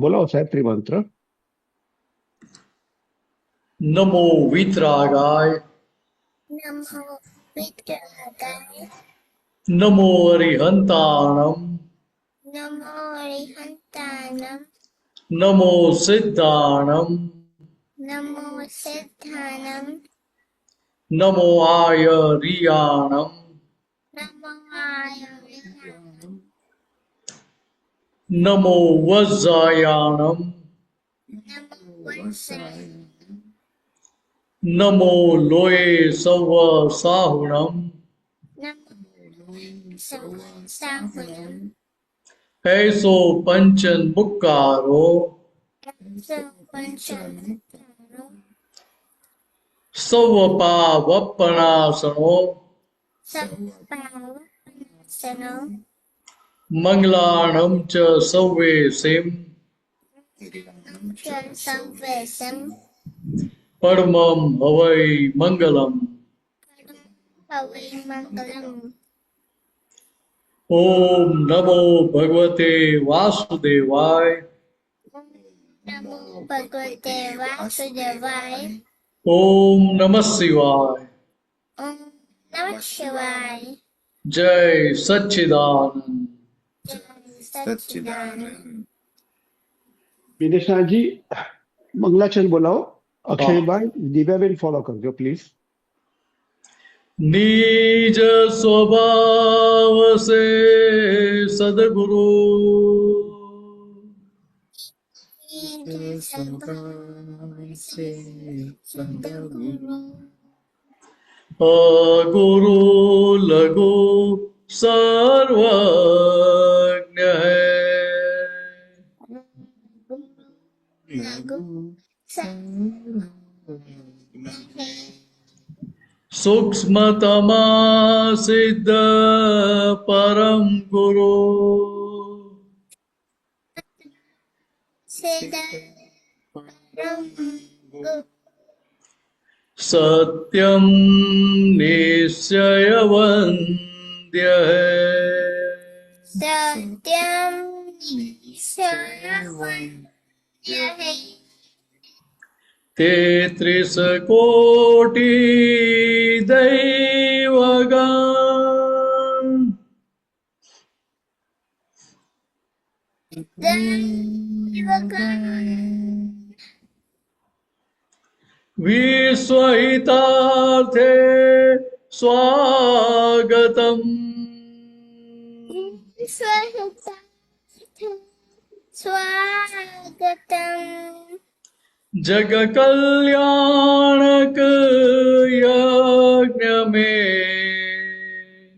બોલો સાહેબ ત્રિમંત્ર. નમો વિતરાગાય નમો વિદ્યાધાય નમો અરિહંતાણમ નમો અરિહંતાનમ નમો સિદ્ધાણમ નમો સિદ્ધાનમ નમો આયરિયાણમ નમો આયર્યાણમ નમો વજ્જાયાણમ નમો વત્સાય નમો લોય સવ સાહુણમ નમો સૌસાહુનમ હૈસો પંચન મુક્કારો પંચમુક્તારો સવ પાવપણાસણો સૌપાવસનો મંગલાણમ ચ સૌવે સેમ સંવેસમ પરમમ હવૈ મંગલમ. હવે મંગલમ. ઓમ નમો ભગવતે વાસુદેવાય. નમો ભગવતે વાસુદેવાય. ઓમ નમઃ શિવાય. ઓમ નમઃ શિવાય. જય સચ્ચિદાનંદ. જય સચ્ચિદાનંદ. દિનેશનાથજી મંગલાચરણ બોલાવો. અક્ષયભાઈ દિવ્યાબેન ફોલો કરજો પ્લીઝ. નિજ સ્વભાવ સે સદગુરુ અગુરુ લઘુ સર્વજ્ઞ હૈ સૂક્ષ્મતમા સિદ્ધ પરમ ગુરુ સત્યમ નિશ્ચય વંદ્ય સત્યમ નિશ્ચયવંદ્ય હૈ. તેત્રીસ કોટી દૈવગણ દૈવગણ વિશ્વહિતાર્થે સ્વાગતમ સ્વાગતમ. જગ કલ્યાણક યજ્ઞ મેં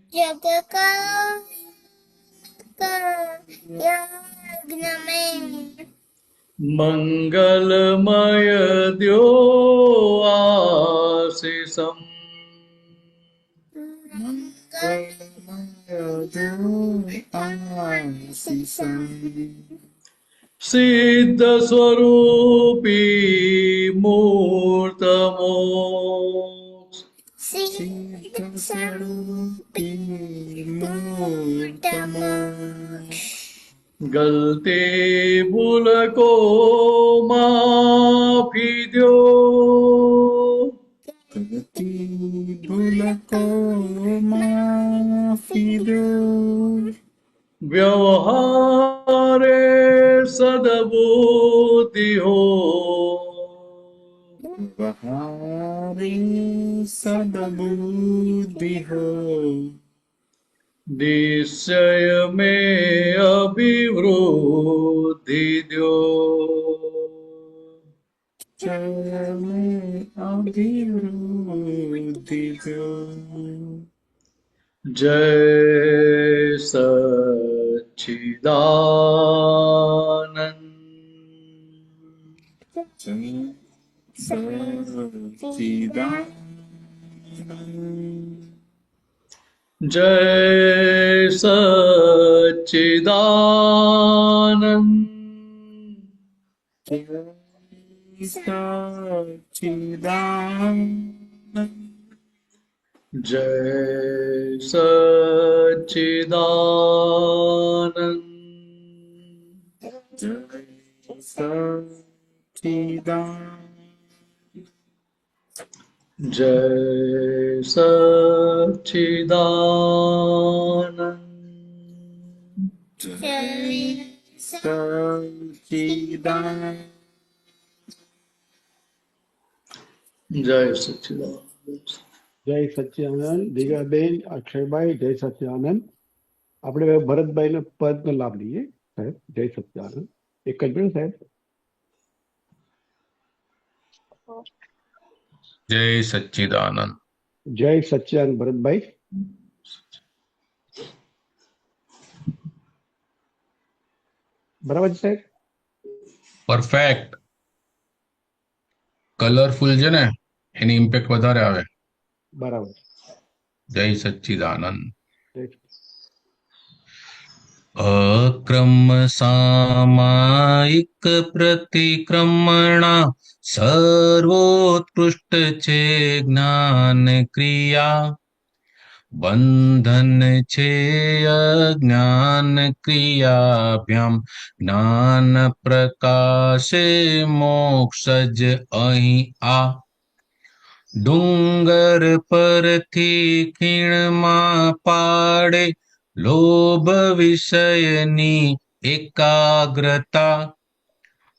યજ્ઞ મેં મંગલમય દ્યો આશીષમ સિદ્ધ સ્વરૂપી મૂર્ત મોક્ષ ગલતી ભૂલ કો માફી દ્યો વ્યવહારે સદબુદ્ધિ હો નિશ્ચય મેં અભિવૃદ્ધિ દ્યો જય સચ્ચિદાનંદ. જય સચ્ચિદાનંદ. જય સચ્ચિદાનંદ. સચ્ચિદાનંદ જય સચ્ચિદાનંદ જય સચ્ચિદાનંદ જય સચ્ચિદાનંદ જય સચ્ચિદાનંદ. દિવ્યાબેન, અક્ષયભાઈ, જય સચ્ચિદાનંદ. આપણે હવે ભરતભાઈનો પદનો લાભ લઈએ. સાહેબ, જય સચ્ચિદાનંદ. એક જ મિનિટ સાહેબ. જય સચ્ચિદાનંદ જય સચ્ચિદાનંદ ભરતભાઈ. બરાબર છે સાહેબ? પરફેક્ટ. કલરફુલ છે ને એની ઇમ્પેક્ટ વધારે આવે. બરાબર. જય સચ્ચિદાનંદ. જય અક્રમ સામાયિક પ્રતિક્રમણા સર્વોત્કૃષ્ટ છે જ્ઞાન ક્રિયા. બંધન છે અજ્ઞાન ક્રિયાભ્યામ જ્ઞાન પ્રકાશે મોક્ષ જ અહીં આ. ડુંગર પરથી ખીણમાં પાડે લોભ વિષયની એકાગ્રતા.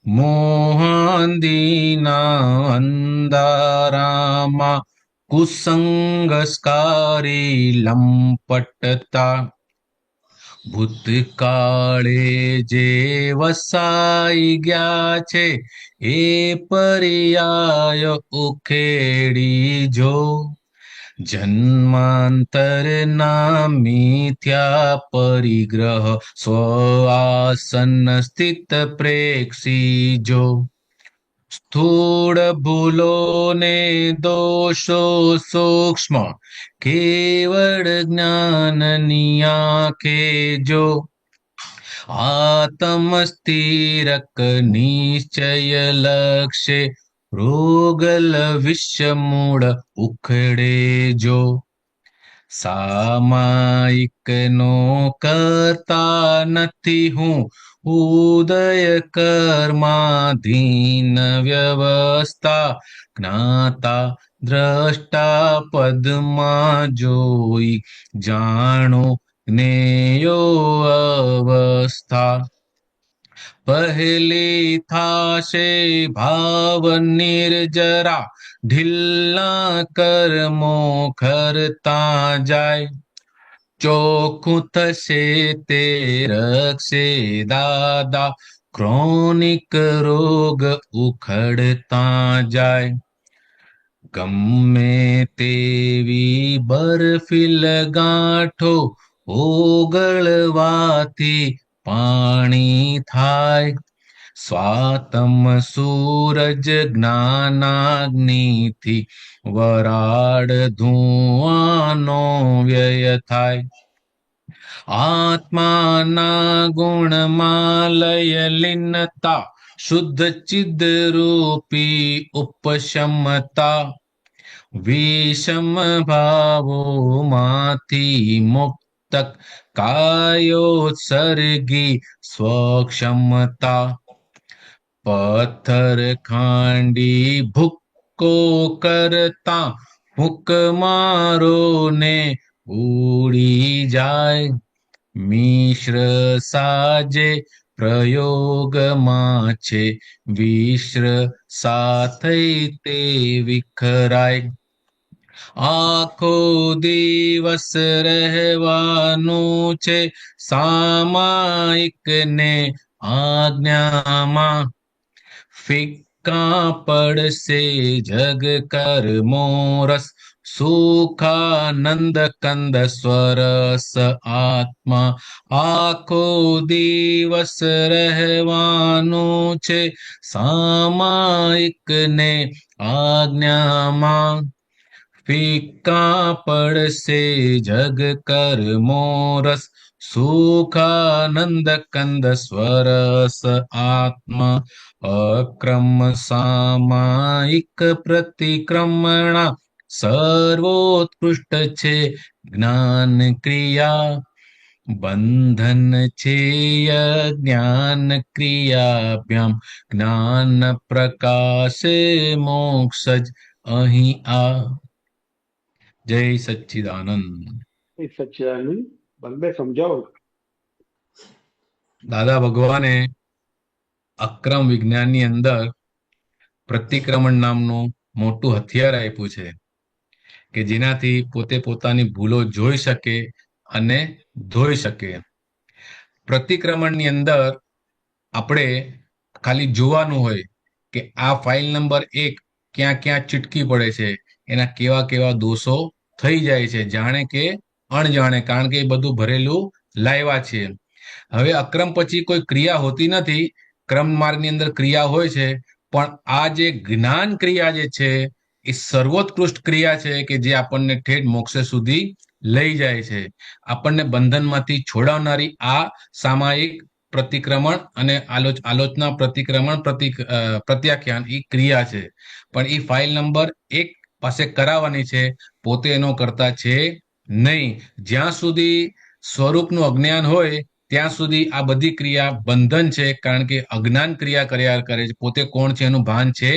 મોહાંધીના અંધારામાં કુસંગસ્કારી લંપટતા. ભૂતકાળે જે વસાઈ ગયા છે એ પર્યાય ઉખેડી જો. જન્માંતરના મિથ્યા પરિગ્રહ સ્વ આસન સ્થિત પ્રેક્ષી જો. સ્થૂળ ભૂલો ને દોષો સૂક્ષ્મ કેવળ જ્ઞાનની આંખે જો. આત્મ સ્થિરક નિશ્ચય લક્ષ્ય રોગલ વિશ્વ મૂળ ઉખડે જો. સામાયિક નો કરતા નથી હું ઉદય કર્માધીન વ્યવસ્થા. જ્ઞાતા દ્રષ્ટા પદમાં જોઈ જાણો જ્ઞેયો અવસ્થા. પહેલી થાશે ભાવ નિર્જરા ઢીલા કર્મો ખરતા જાય. ચોખ્ખું થશે તે રક્ષે દાદા ક્રોનિક રોગ ઉખડતા જાય. ગમે તેવી બરફીલ ગાંઠો ઓગળવાથી પાણી થાય. સ્વાતમ સૂરજ જ્ઞાનાગ્નિથી વરાળ ધુઆનો વ્યય થાય. આત્માના ગુણમાં લય લીનતા શુદ્ધ ચિદ રૂપી ઉપશમતા. વિષમ ભાવોમાંથી મુક્તક કાયોત્સર્ગી સ્વક્ષમતા. પથ્થર ખાંડી ભૂક્કો કરતા ભૂક મારો ને ઉડી જાય. મિશ્ર સાજે પ્રયોગમાં છે વિશ્ર સાથે તે વિખરાય. આખો દિવસ રહેવાનું છે સામાયિક ને આજ્ઞામાં. ફિક્કા પડશે જગ કર્મો રસ સુખાનંદ કંદ સ્વરસ આત્મા. આખો દિવસ રહેવાનું છે સામાયિક ને આજ્ઞામાં. ફિક્કા પડશે જગ કર્મો રસ સુખાનંદ કંદ સ્વરસ આત્મા. અક્રમ સામાયિક પ્રતિક્રમણા સર્વોત્કૃષ્ટ છે જ્ઞાન ક્રિયા. બંધન છેય જ્ઞાન ક્રિયાભ્યામ જ્ઞાન પ્રકાશે મોક્ષ જ અહીં આ. જય સચ્ચિદાનંદ. એ સચ્ચિદાનંદ બલબે સમજાવો. દાદા ભગવાને અક્રમ વિજ્ઞાનની અંદર પ્રતિક્રમણ નામનું મોટું હથિયાર આપ્યું છે કે જેનાથી પોતે પોતાની ભૂલો જોઈ શકે અને ધોઈ શકે. પ્રતિક્રમણની અંદર આપણે ખાલી જોવાનું હોય કે આ ફાઇલ નંબર 1 ક્યાં ક્યાં ચીટકી પડે છે, એના કેવા કેવા દોષો થઈ જાય છે, જાણે કે અણજાણે, કારણ કે એ બધું ભરેલું લાવ્યા છે. હવે અક્રમ પછી કોઈ ક્રિયા હોતી નથી, ક્રમ માર્ગની અંદર ક્રિયા હોય છે, પણ આ જે જ્ઞાન ક્રિયા જે છે એ સર્વોત્કૃષ્ટ ક્રિયા છે કે જે આપણને ઠેઠ મોક્ષ સુધી લઈ જાય છે. આપણને બંધનમાંથી છોડાવનારી આ સામાયિક પ્રતિક્રમણ અને આલોચના પ્રતિક્રમણ પ્રત્યાખ્યાન એ ક્રિયા છે. પણ એ ફાઇલ નંબર 1 પાસે કરાવવાની છે, પોતે એનો કરતા છે નહીં. જ્યાં સુધી સ્વરૂપનું અજ્ઞાન હોય ત્યાં સુધી આ બધી ક્રિયા બંધન છે, કારણ કે અજ્ઞાન ક્રિયા કર્યા કરે છે, પોતે કોણ છે એનું ભાન છે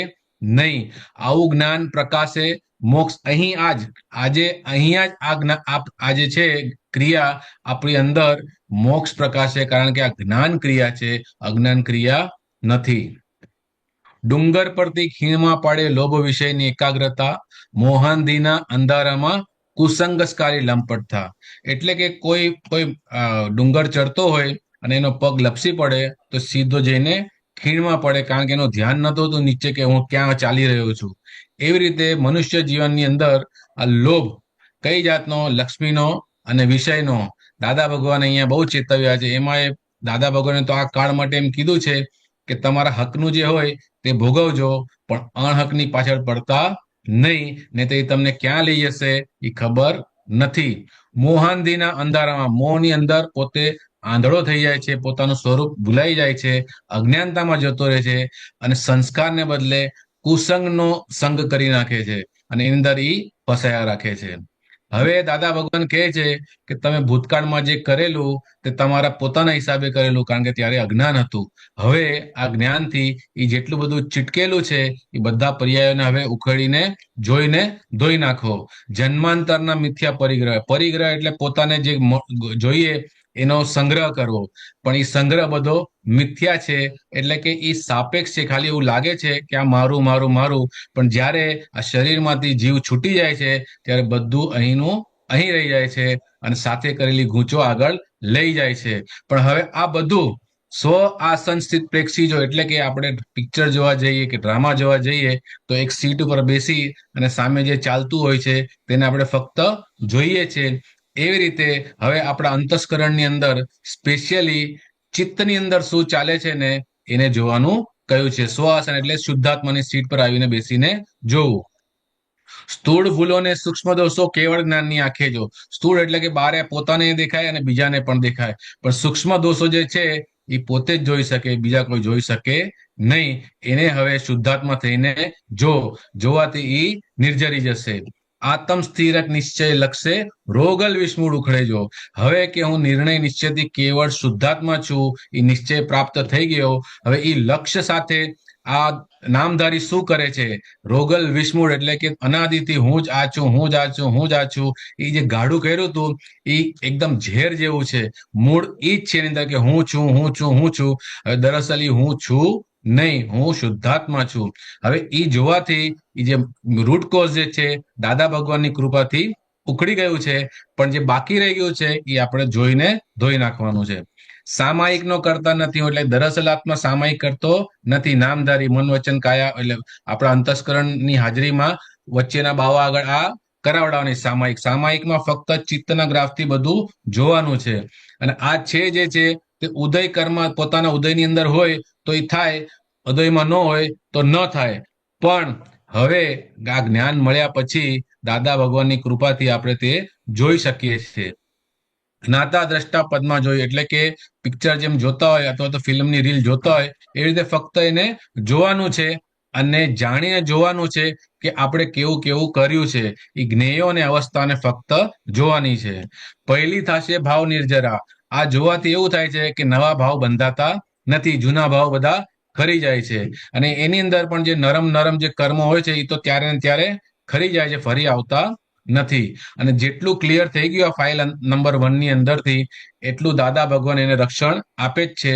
નહીં. આવું જ્ઞાન પ્રકાશે મોક્ષ અહીં આજે અહીંયા જ આ જે છે ક્રિયા આપણી અંદર મોક્ષ પ્રકાશે, કારણ કે આ જ્ઞાન ક્રિયા છે, અજ્ઞાન ક્રિયા નથી. ડુંગર પરથી ખીણમાં પાડે લોભ વિષયની એકાગ્રતા, મોહાંધીના અંધારામાં કુસંગસકારી લંપટ થા. એટલે કે કોઈ ડુંગર ચડતો હોય અને એનો પગ લપસી પડે તો સીધો જઈને ખીણમાં પડે, કારણ કે એનું ધ્યાન નતું હોતું નીચે કે હું ક્યાં ચાલી રહ્યો છું. એવી રીતે મનુષ્ય જીવનની અંદર આ લોભ કઈ જાતનો, લક્ષ્મીનો અને વિષયનો, દાદા ભગવાન અહીંયા બહુ ચેતવ્યા છે. એમાં દાદા ભગવાને તો આ કાળ માટે એમ કીધું છે કે તમારા હકનું જે હોય તે ભોગવજો, પણ અણહકની પાછળ પડતા નહીં, ને તે તમને ક્યાં લઈ જશે એ ખબર નથી. મોહાંધીના અંધારામાં, મોહની અંદર પોતે આંધળો થઈ જાય છે, પોતાનું સ્વરૂપ ભૂલાઈ જાય છે, અજ્ઞાનતામાં જતો રહે છે અને સંસ્કારને બદલે કુસંગનો સંગ કરી નાખે છે અને એની અંદર એ ફસાયા રાખે છે. હવે દાદા ભગવાન કહે છે કે તમે ભૂતકાળમાં જે કરેલું તે તમારા પોતાના હિસાબે કરેલું, કારણ કે ત્યારે અજ્ઞાન હતું. હવે આ જ્ઞાનથી એ જેટલું બધું ચીટકેલું છે એ બધા પર્યાયોને હવે ઉખેડીને જોઈને ધોઈ નાખો. જન્માંતરના મિથ્યા પરિગ્રહ એટલે પોતાને જે જોઈએ એનો સંગ્રહ કરવો, પણ એ સંગ્રહ બધો મિથ્યા છે, એટલે કે એ સાપેક્ષ છે. ખાલી એવું લાગે છે કે આ મારું મારું મારું, પણ જ્યારે આ શરીરમાંથી જીવ છૂટી જાય છે ત્યારે બધું અહીંનું અહીં રહી જાય છે અને સાથે કરેલી ગૂંચો આગળ લઈ જાય છે. પણ હવે આ બધું સ્વ આસન સ્થિત પ્રેક્ષીજો, એટલે કે આપણે પિક્ચર જોવા જઈએ કે ડ્રામા જોવા જઈએ તો એક સીટ ઉપર બેસી અને સામે જે ચાલતું હોય છે તેને આપણે ફક્ત જોઈએ છે. એવી રીતે હવે આપણા અંતસ્કરણની અંદર સ્પેશિયલી ચિત્તની અંદર શું ચાલે છે ને એને જોવાનું કહ્યું છે. સ્વઆસન એટલે શુદ્ધાત્માની સીટ પર આવીને બેસીને જોવું. સ્થૂળ ભૂલોને સૂક્ષ્મ દોષો કેવળ જ્ઞાનની આંખે જો. સ્થૂળ એટલે કે બારે પોતાને દેખાય અને બીજાને પણ દેખાય, પણ સૂક્ષ્મ દોષો જે છે એ પોતે જ જોઈ શકે, બીજા કોઈ જોઈ શકે નહીં. એને હવે શુદ્ધાત્મા થઈને જોવાથી એ નિર્જરી જશે. આત્મ સ્થિરક નિશ્ચય લક્ષે રોગલ વિસ્મૂળ ઉખડેજો. હવે કે હું નિર્ણય નિશ્ચયથી કેવળ શુદ્ધાત્મા છું, એ નિશ્ચય પ્રાપ્ત થઈ ગયો. હવે એ લક્ષ્ય સાથે આ નામધારી શું કરે છે? રોગલ વિસ્મૂળ એટલે કે અનાદિથી હું જ આ છું, હું જ આ છું, હું જ આ છું. એ જે ગાઢું કર્યું હતું એ એકદમ ઝેર જેવું છે. મૂળ એ જ છે એની અંદર કે હું છું, હું છું, હું છું. હવે દરઅસલ એ હું છું નહીં, હું શુદ્ધાત્મા છું. હવે એ જોવાથી એ જે રૂટ કોઝ જે છે દાદા ભગવાનની કૃપાથી ઉખડી ગયું છે, પણ જે બાકી રહી ગયું છે એ આપણે જોઈને ધોઈ નાખવાનું છે. સામાયિક નો કરતા નથી, એટલે દરઅસલ આત્મા સામાયિક કરતો નથી. નામધારી મન વચન કાયા એટલે આપણા અંતસ્કરણની હાજરીમાં વચ્ચેના બાવા આગળ આ કરાવડાવવાની સામાયિકમાં ફક્ત ચિત્તના ગ્રાફથી બધું જોવાનું છે. અને આ છે જે છે તે ઉદય કર્મ પોતાના ઉદયની અંદર હોય તો એ થાય, ઉદયમાં ન હોય તો ન થાય. પણ હવે આ જ્ઞાન મળ્યા પછી દાદા ભગવાનની કૃપાથી આપણે તે જોઈ શકીએ છીએ. જ્ઞાતા દ્રષ્ટા પદમાં જોઈએ, એટલે કે પિક્ચર જેમ જોતા હોય અથવા તો ફિલ્મની રીલ જોતા હોય એવી રીતે ફક્ત એને જોવાનું છે અને જાણીને જોવાનું છે કે આપણે કેવું કેવું કર્યું છે. એ જ્ઞેયો અને અવસ્થાને ફક્ત જોવાની છે. પહેલી થશે ભાવ નિર્જરા. આ જોવાથી એવું થાય છે કે નવા ભાવ બંધાતા નથી, જૂના ભાવ બધા ખરી જાય છે. અને એની અંદર પણ જે નરમ નરમ જે કર્મો હોય છે એ તો ત્યારે ને ત્યારે ખરી જાય છે, ફરી આવતા નથી. અને જેટલું ક્લિયર થઈ ગયું આ ફાઇલ નંબર 1 ની અંદરથી, એટલું દાદા ભગવાન એને રક્ષણ આપે જ છે.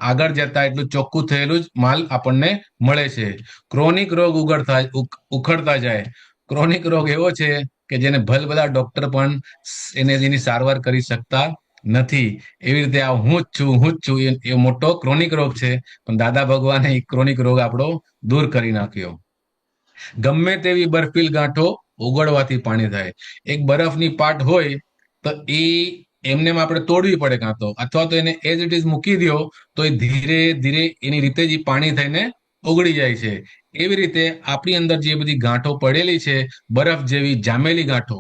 આગળ જતા એટલું ચોખ્ખું થયેલું જ માલ આપણને મળે છે. ક્રોનિક રોગ ઉખડતા જાય. ક્રોનિક રોગ એવો છે કે જેને ભલ બધા ડોક્ટર પણ એની સારવાર કરી શકતા નથી. એવી રીતે આ હું જ છું એ મોટો ક્રોનિક રોગ છે, પણ દાદા ભગવાને એ ક્રોનિક રોગ આપણો દૂર કરી નાખ્યો. ગમે તેવી બરફીલ ગાંઠો ઓગળવાથી પાણી થાય. એક બરફની પાટ હોય તો એ એમને આપણે તોડવી પડે, કાં તો અથવા તો એને એઝ ઇટ ઇઝ મૂકી દો તો એ ધીરે ધીરે એની રીતે જ પાણી થઈને ઓગળી જાય છે. એવી રીતે આપણી અંદર જે બધી ગાંઠો પડેલી છે, બરફ જેવી જામેલી ગાંઠો,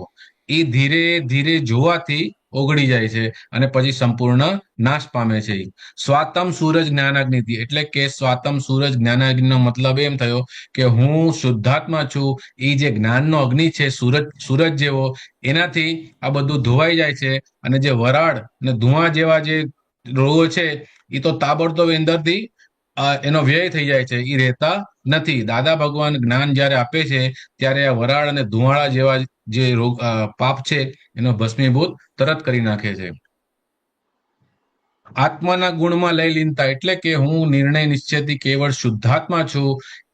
એ ધીરે ધીરે જોવાથી ઓગળી જાય છે અને પછી સંપૂર્ણ નાશ પામે છે. સ્વાતમ સૂરજ જ્ઞાનાગ્નિથી, એટલે કે સ્વાતમ સૂરજ જ્ઞાનાગ્નિનો મતલબ એમ થયો કે હું શુદ્ધાત્મા છું. એ જે જ્ઞાનનો અગ્નિ છે સૂરજ જેવો, એનાથી આ બધું ધોવાઈ જાય છે. અને જે વરાળ અને ધુઆ જેવા જે રોગો છે એ તો તાબડતોબ અંદરથી એનો વ્યય થઈ જાય છે, એ રહેતા નથી. દાદા ભગવાન જ્ઞાન જ્યારે આપે છે ત્યારે આ વરાળ અને ધુમાડા જેવા જે રોગ પાપ છે એનો ભસ્મીભૂત તરત કરી નાખે છે. આત્માના ગુણમાં લઈ લીનતા, એટલે કે હું નિર્ણય નિશ્ચયથી કેવળ શુદ્ધાત્મા છું,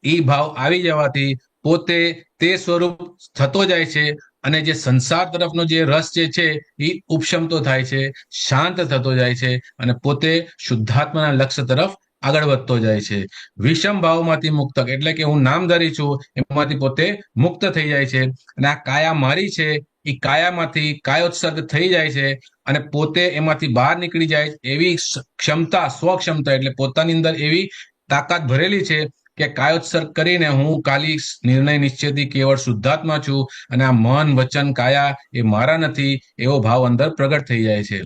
એ ભાવ આવી જવાથી પોતે તે સ્વરૂપ થતો જાય છે. અને જે સંસાર તરફનો જે રસ જે છે એ ઉપશમતો થાય છે, શાંત થતો જાય છે અને પોતે શુદ્ધાત્માના લક્ષ્ય તરફ આગળ વધતો જાય છે. વિષમ ભાવમાંથી મુક્તક, એટલે કે હું નામધારી છું એમાંથી પોતે મુક્ત થઈ જાય છે. અને આ કાયા મારી છે, એ કાયામાંથી કાયોત્સર્ગ થઈ જાય છે અને પોતે એમાંથી બહાર નીકળી જાય એવી ક્ષમતા, સ્વક્ષમતા, એટલે પોતાની અંદર એવી તાકાત ભરેલી છે કે કાયોત્સર્ગ કરીને હું ખાલી નિર્ણય નિશ્ચયથી કેવળ શુદ્ધાત્મા છું અને આ મન વચન કાયા એ મારા નથી, એવો ભાવ અંદર પ્રગટ થઈ જાય છે.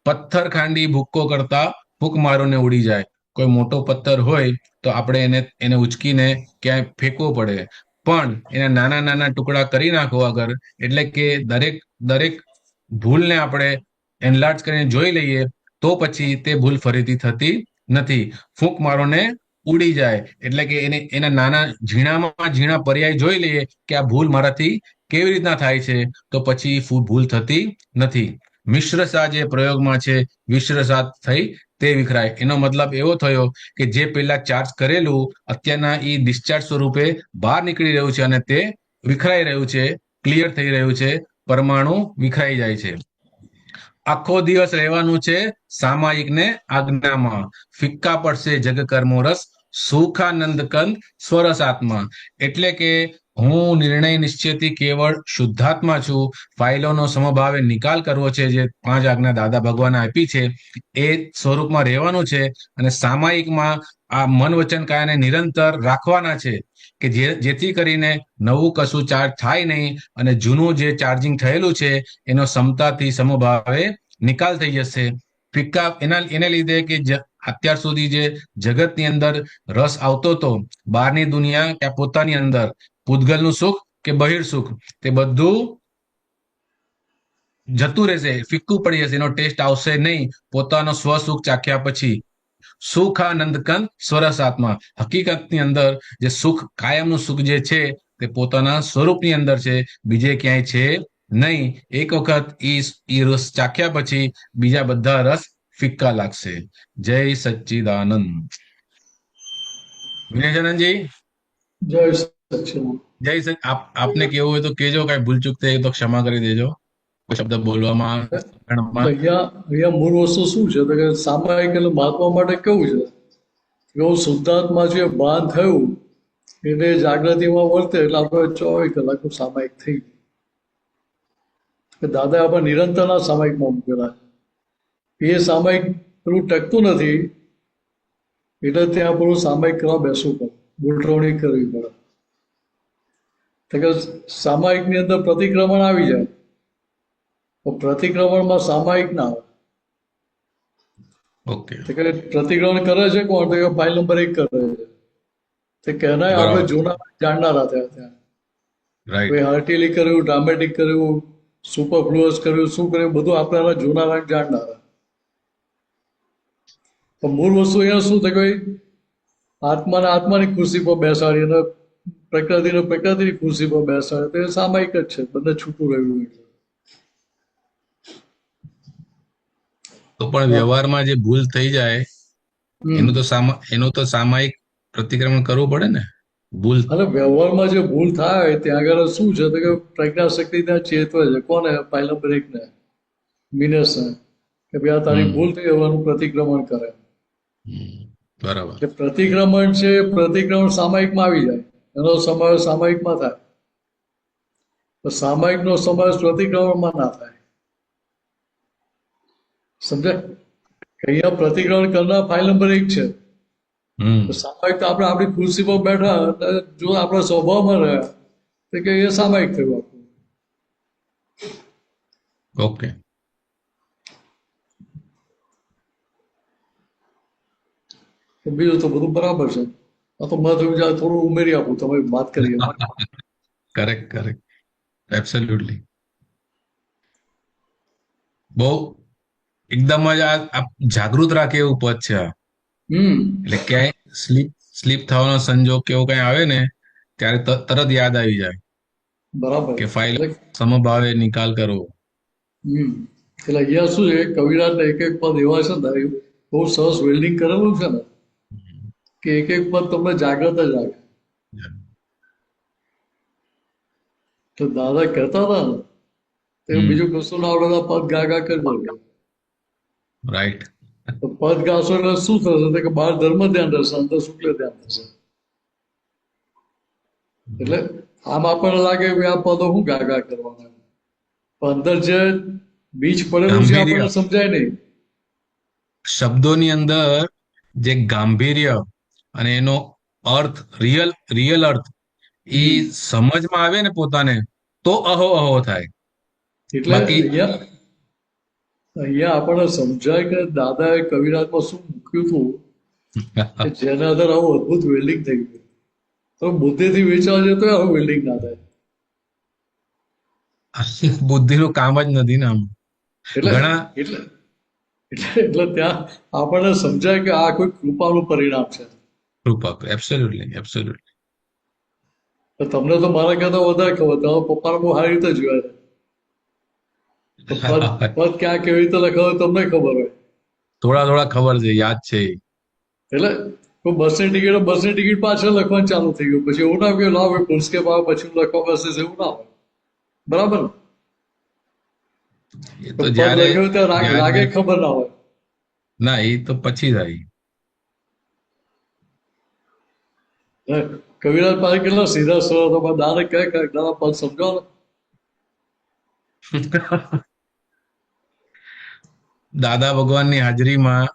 પથ્થર ખાંડી ભૂક્કો કરતા ફૂંક મારોને ઉડી જાય. કોઈ મોટો પથ્થર હોય તો આપણે એને ઉચકીને ક્યાંય ફેંકવો પડે, પણ એના નાના નાના ટુકડા કરી નાખો અગર, એટલે કે દરેક ભૂલને આપણે એનલાર્જ કરીને જોઈ લઈએ તો પછી તે ભૂલ ફરીથી થતી નથી. ફૂંક મારોને ઉડી જાય, એટલે કે એના નાના ઝીણામાં ઝીણા પર્યાય જોઈ લઈએ કે આ ભૂલ મારાથી કેવી રીતના થાય છે, તો પછી ભૂલ થતી નથી. મિશ્રસા જે પ્રયોગમાં છે, મિશ્રસા થઈ તે વિખરાય. એનો મતલબ એવો થયો કે જે પેલા ચાર્જ કરેલું અત્યારના એ ડિસ્ચાર્જ સ્વરૂપે બહાર નીકળી રહ્યું છે અને તે વિખરાઈ રહ્યું છે, ક્લિયર થઈ રહ્યું છે, પરમાણુ વિખરાઈ જાય છે. આખો દિવસ રહેવાનું છે સામાયિકને આજ્ઞામાં, ફિક્કા પડશે જગ કર્મો રસ, સુખાનંદ કંદ સ્વરસ આત્મા. એટલે કે હું નિર્ણય નિશ્ચયથી કેવળ શુદ્ધાત્મા છું. ફાઇલોનો સમભાવે નિકાલ કરવો છે, જે 5 આજ્ઞા દાદા ભગવાને આપી છે એ સ્વરૂપમાં રહેવાનું છે. અને સામાયિકમાં આ મન વચન કાયાને નિરંતર રાખવાના છે કે જેથી કરીને નવું કશું ચાર્જ થાય નહીં અને જૂનું જે ચાર્જિંગ થયેલું છે એનો સમતાથી સમભાવે નિકાલ થઈ જશે. ફિક્કા એને લીધે કે અત્યાર સુધી જે જગતની અંદર રસ આવતો હતો, બહારની દુનિયા કે પોતાની અંદર પૂતગલનું સુખ કે બહિર સુખ, તે બધું જતું રહેશે, ફિક્કું પડી જશે, એનો ટેસ્ટ આવશે નહીં પોતાનો સ્વસુખ ચાખ્યા પછી. સુખાનંદ કંદ સ્વરસ આત્મા, હકીકતની અંદર જે સુખ, કાયમનું સુખ જે છે તે પોતાના સ્વરૂપની અંદર છે, બીજે ક્યાંય છે નહીં. એક વખત ઈ રસ ચાખ્યા પછી બીજા બધા રસ ફિક્કા લાગશે. જય સચ્ચિદાનંદ. વિનયચંદનજી, જય સચ્ચિદાનંદ. આપને કેવું હોય તો કેજો, કઈ ભૂલચૂક થઈ તો ક્ષમા કરી દેજો શબ્દ બોલવામાં. અહીંયા મૂળ વસ્તુ શું છે તો કે સામાયિક એટલે મહાત્મા માટે કેવું છે કે હું શુદ્ધાત્મા છે, ભાન થયું એટલે જાગૃતિમાં વર્તે એટલે આપણે 24 કલાકનું સામાયિક થઈ કે દાદા આપણે નિરંતરના સામાયિકમાં મૂકેલા છે. એ સામાયિક પેલું ટકતું નથી એટલે ત્યાં પેલું સામાયિક કરવા બેસવું પડે, ગોઠવણી કરવી પડે. તો કે સામાયિકની અંદર પ્રતિક્રમણ આવી જાય, પ્રતિક્રમણમાં સામાયિક ના આવે. ઓકે, પ્રતિક્રમણ કરે છે કોણ? તો ફાઇલ નંબર 1 કરે છે. તે કહેનાય આપણે જૂના જાણનારા થયા ત્યાં. હાર્ટીલી કર્યું, ડ્રામેટિક કર્યું, સુપરફ્લુઅસ કર્યું, શું કર્યું, બધું આપણે જૂના જાણનારા. પણ મૂળ વસ્તુ અહીંયા શું થાય કે ભાઈ આત્માને આત્માની ખુરશી પર બેસાડી અને પ્રકૃતિને પ્રકૃતિની ખુરશી પર બેસાડે તો એ સામાયિક જ છે, બંને છૂટું રહ્યું એટલે. તો પણ વ્યવહારમાં જે ભૂલ થઈ જાય હમ. એનું તો સામાયિક પ્રતિક્રમણ કરવું પડે ને. ભૂલ અને વ્યવહારમાં જે ભૂલ થાય ત્યાં આગળ શું છે તો કે પ્રજ્ઞાશક્તિ ત્યાં ચેતવે છે. કોને? પાયલમ બ્રેકને, મિનેશને, કે ભાઈ આ તારી ભૂલ થઈ એવાનું પ્રતિક્રમણ કરે. બરાબર. એટલે પ્રતિક્રમણ છે, પ્રતિક્રમણ સામાયિકમાં આવી જાય, એનો સમાવેશ સામાયિકમાં થાય. તો સામાયિકનો સમાવેશ પ્રતિક્રમણમાં ના થાય. સમજાય? કે અહીંયા પ્રતિક્રમણ કરનાર ફાઇલ નંબર 1 છે. તો સામાયિક તો આપણે આપણી ખુરશી પર બેઠા એટલે જો આપણા સ્વભાવમાં રહ્યા તો કે એ સામાયિક થયું આપણું. ઓકે. બીજું તો બધું બરાબર છે. આ તો મેં થોડું ઉમેરી આપું, તમે વાત કરી. Correct correct, absolutely. બહુ એકદમ જ આ જાગૃત રાખે એવું પદ છે આ. એટલે ક્યાંય સ્લીપ થવાનો સંજોગ કે એવું કઈ આવે ને ત્યારે તરત યાદ આવી જાય બરાબર કે ફાઇલ સમભાવે નિકાલ કરો. એટલે અહીંયા શું છે, કવિરાજને એક એક પદ એવા છે ને, બહુ સરસ વેલ્ડિંગ કરેલું છે ને કે એક એક પદ તમને જાગ્રત જ રાખે. તો દાદા કહેતા હતા ને તો બીજું કશું ના આવડે પદ ગા કરી. રાઈટ. તો પદ ગાશો એટલે શું થશે કે બહાર ધર્મ ધ્યાન રહેશે, અંદર શુક્લ ધ્યાન થશે. એટલે આમ આપણને લાગે કે આ પદો શું ગા કરવાના, પણ અંદર જે બીજ પડેલું છે આપણને સમજાય નહીં. શબ્દોની અંદર જે ગાંભીર્ય અને એનો અર્થ, રિયલ અર્થ એ સમજમાં આવે ને પોતાને તો અહો અહો થાય. એટલે અહીંયા આપણને સમજાય કે દાદાએ કવિરાજમાં શું મૂક્યું હતું કે જેના અંદર આવું અદભુત વેલ્ડિંગ થઈ ગયું. તો બુદ્ધિથી વિચારજે તો આવું વેલ્ડિંગ ના થાય. બુદ્ધિનું કામ જ નથી ને આમ. એટલે ત્યાં આપણને સમજાય કે આ કોઈ કૃપાનું પરિણામ છે. કૃપા, એબ્સોલ્યુટલી એબ્સોલ્યુટલી. તમને તો મારા કરતા વધારે ખબર, તમારા પપ્પાને બહુ સારી રીતે જોયા છે. પદ ક્યાં કેવી રીતે લખાવે તમને ખબર હોય. થોડા ખબર છે, યાદ છે. એટલે બસની ટિકિટ પાછળ લખવાનું ચાલુ થઈ ગયું. પછી એવું ના કે લાવ પુસ્તકે પછી લખવા બસે એવું ના હોય. બરાબર ને? એ તો જ્યારે લાગે ખબર ના હોય. ના, એ તો પછી થાય. કવિરાજ પાસે કેટલા સીધા સરળ હતા, દાદા કહે દાદા પદ સમજો ને. દાદા ભગવાનની હાજરીમાં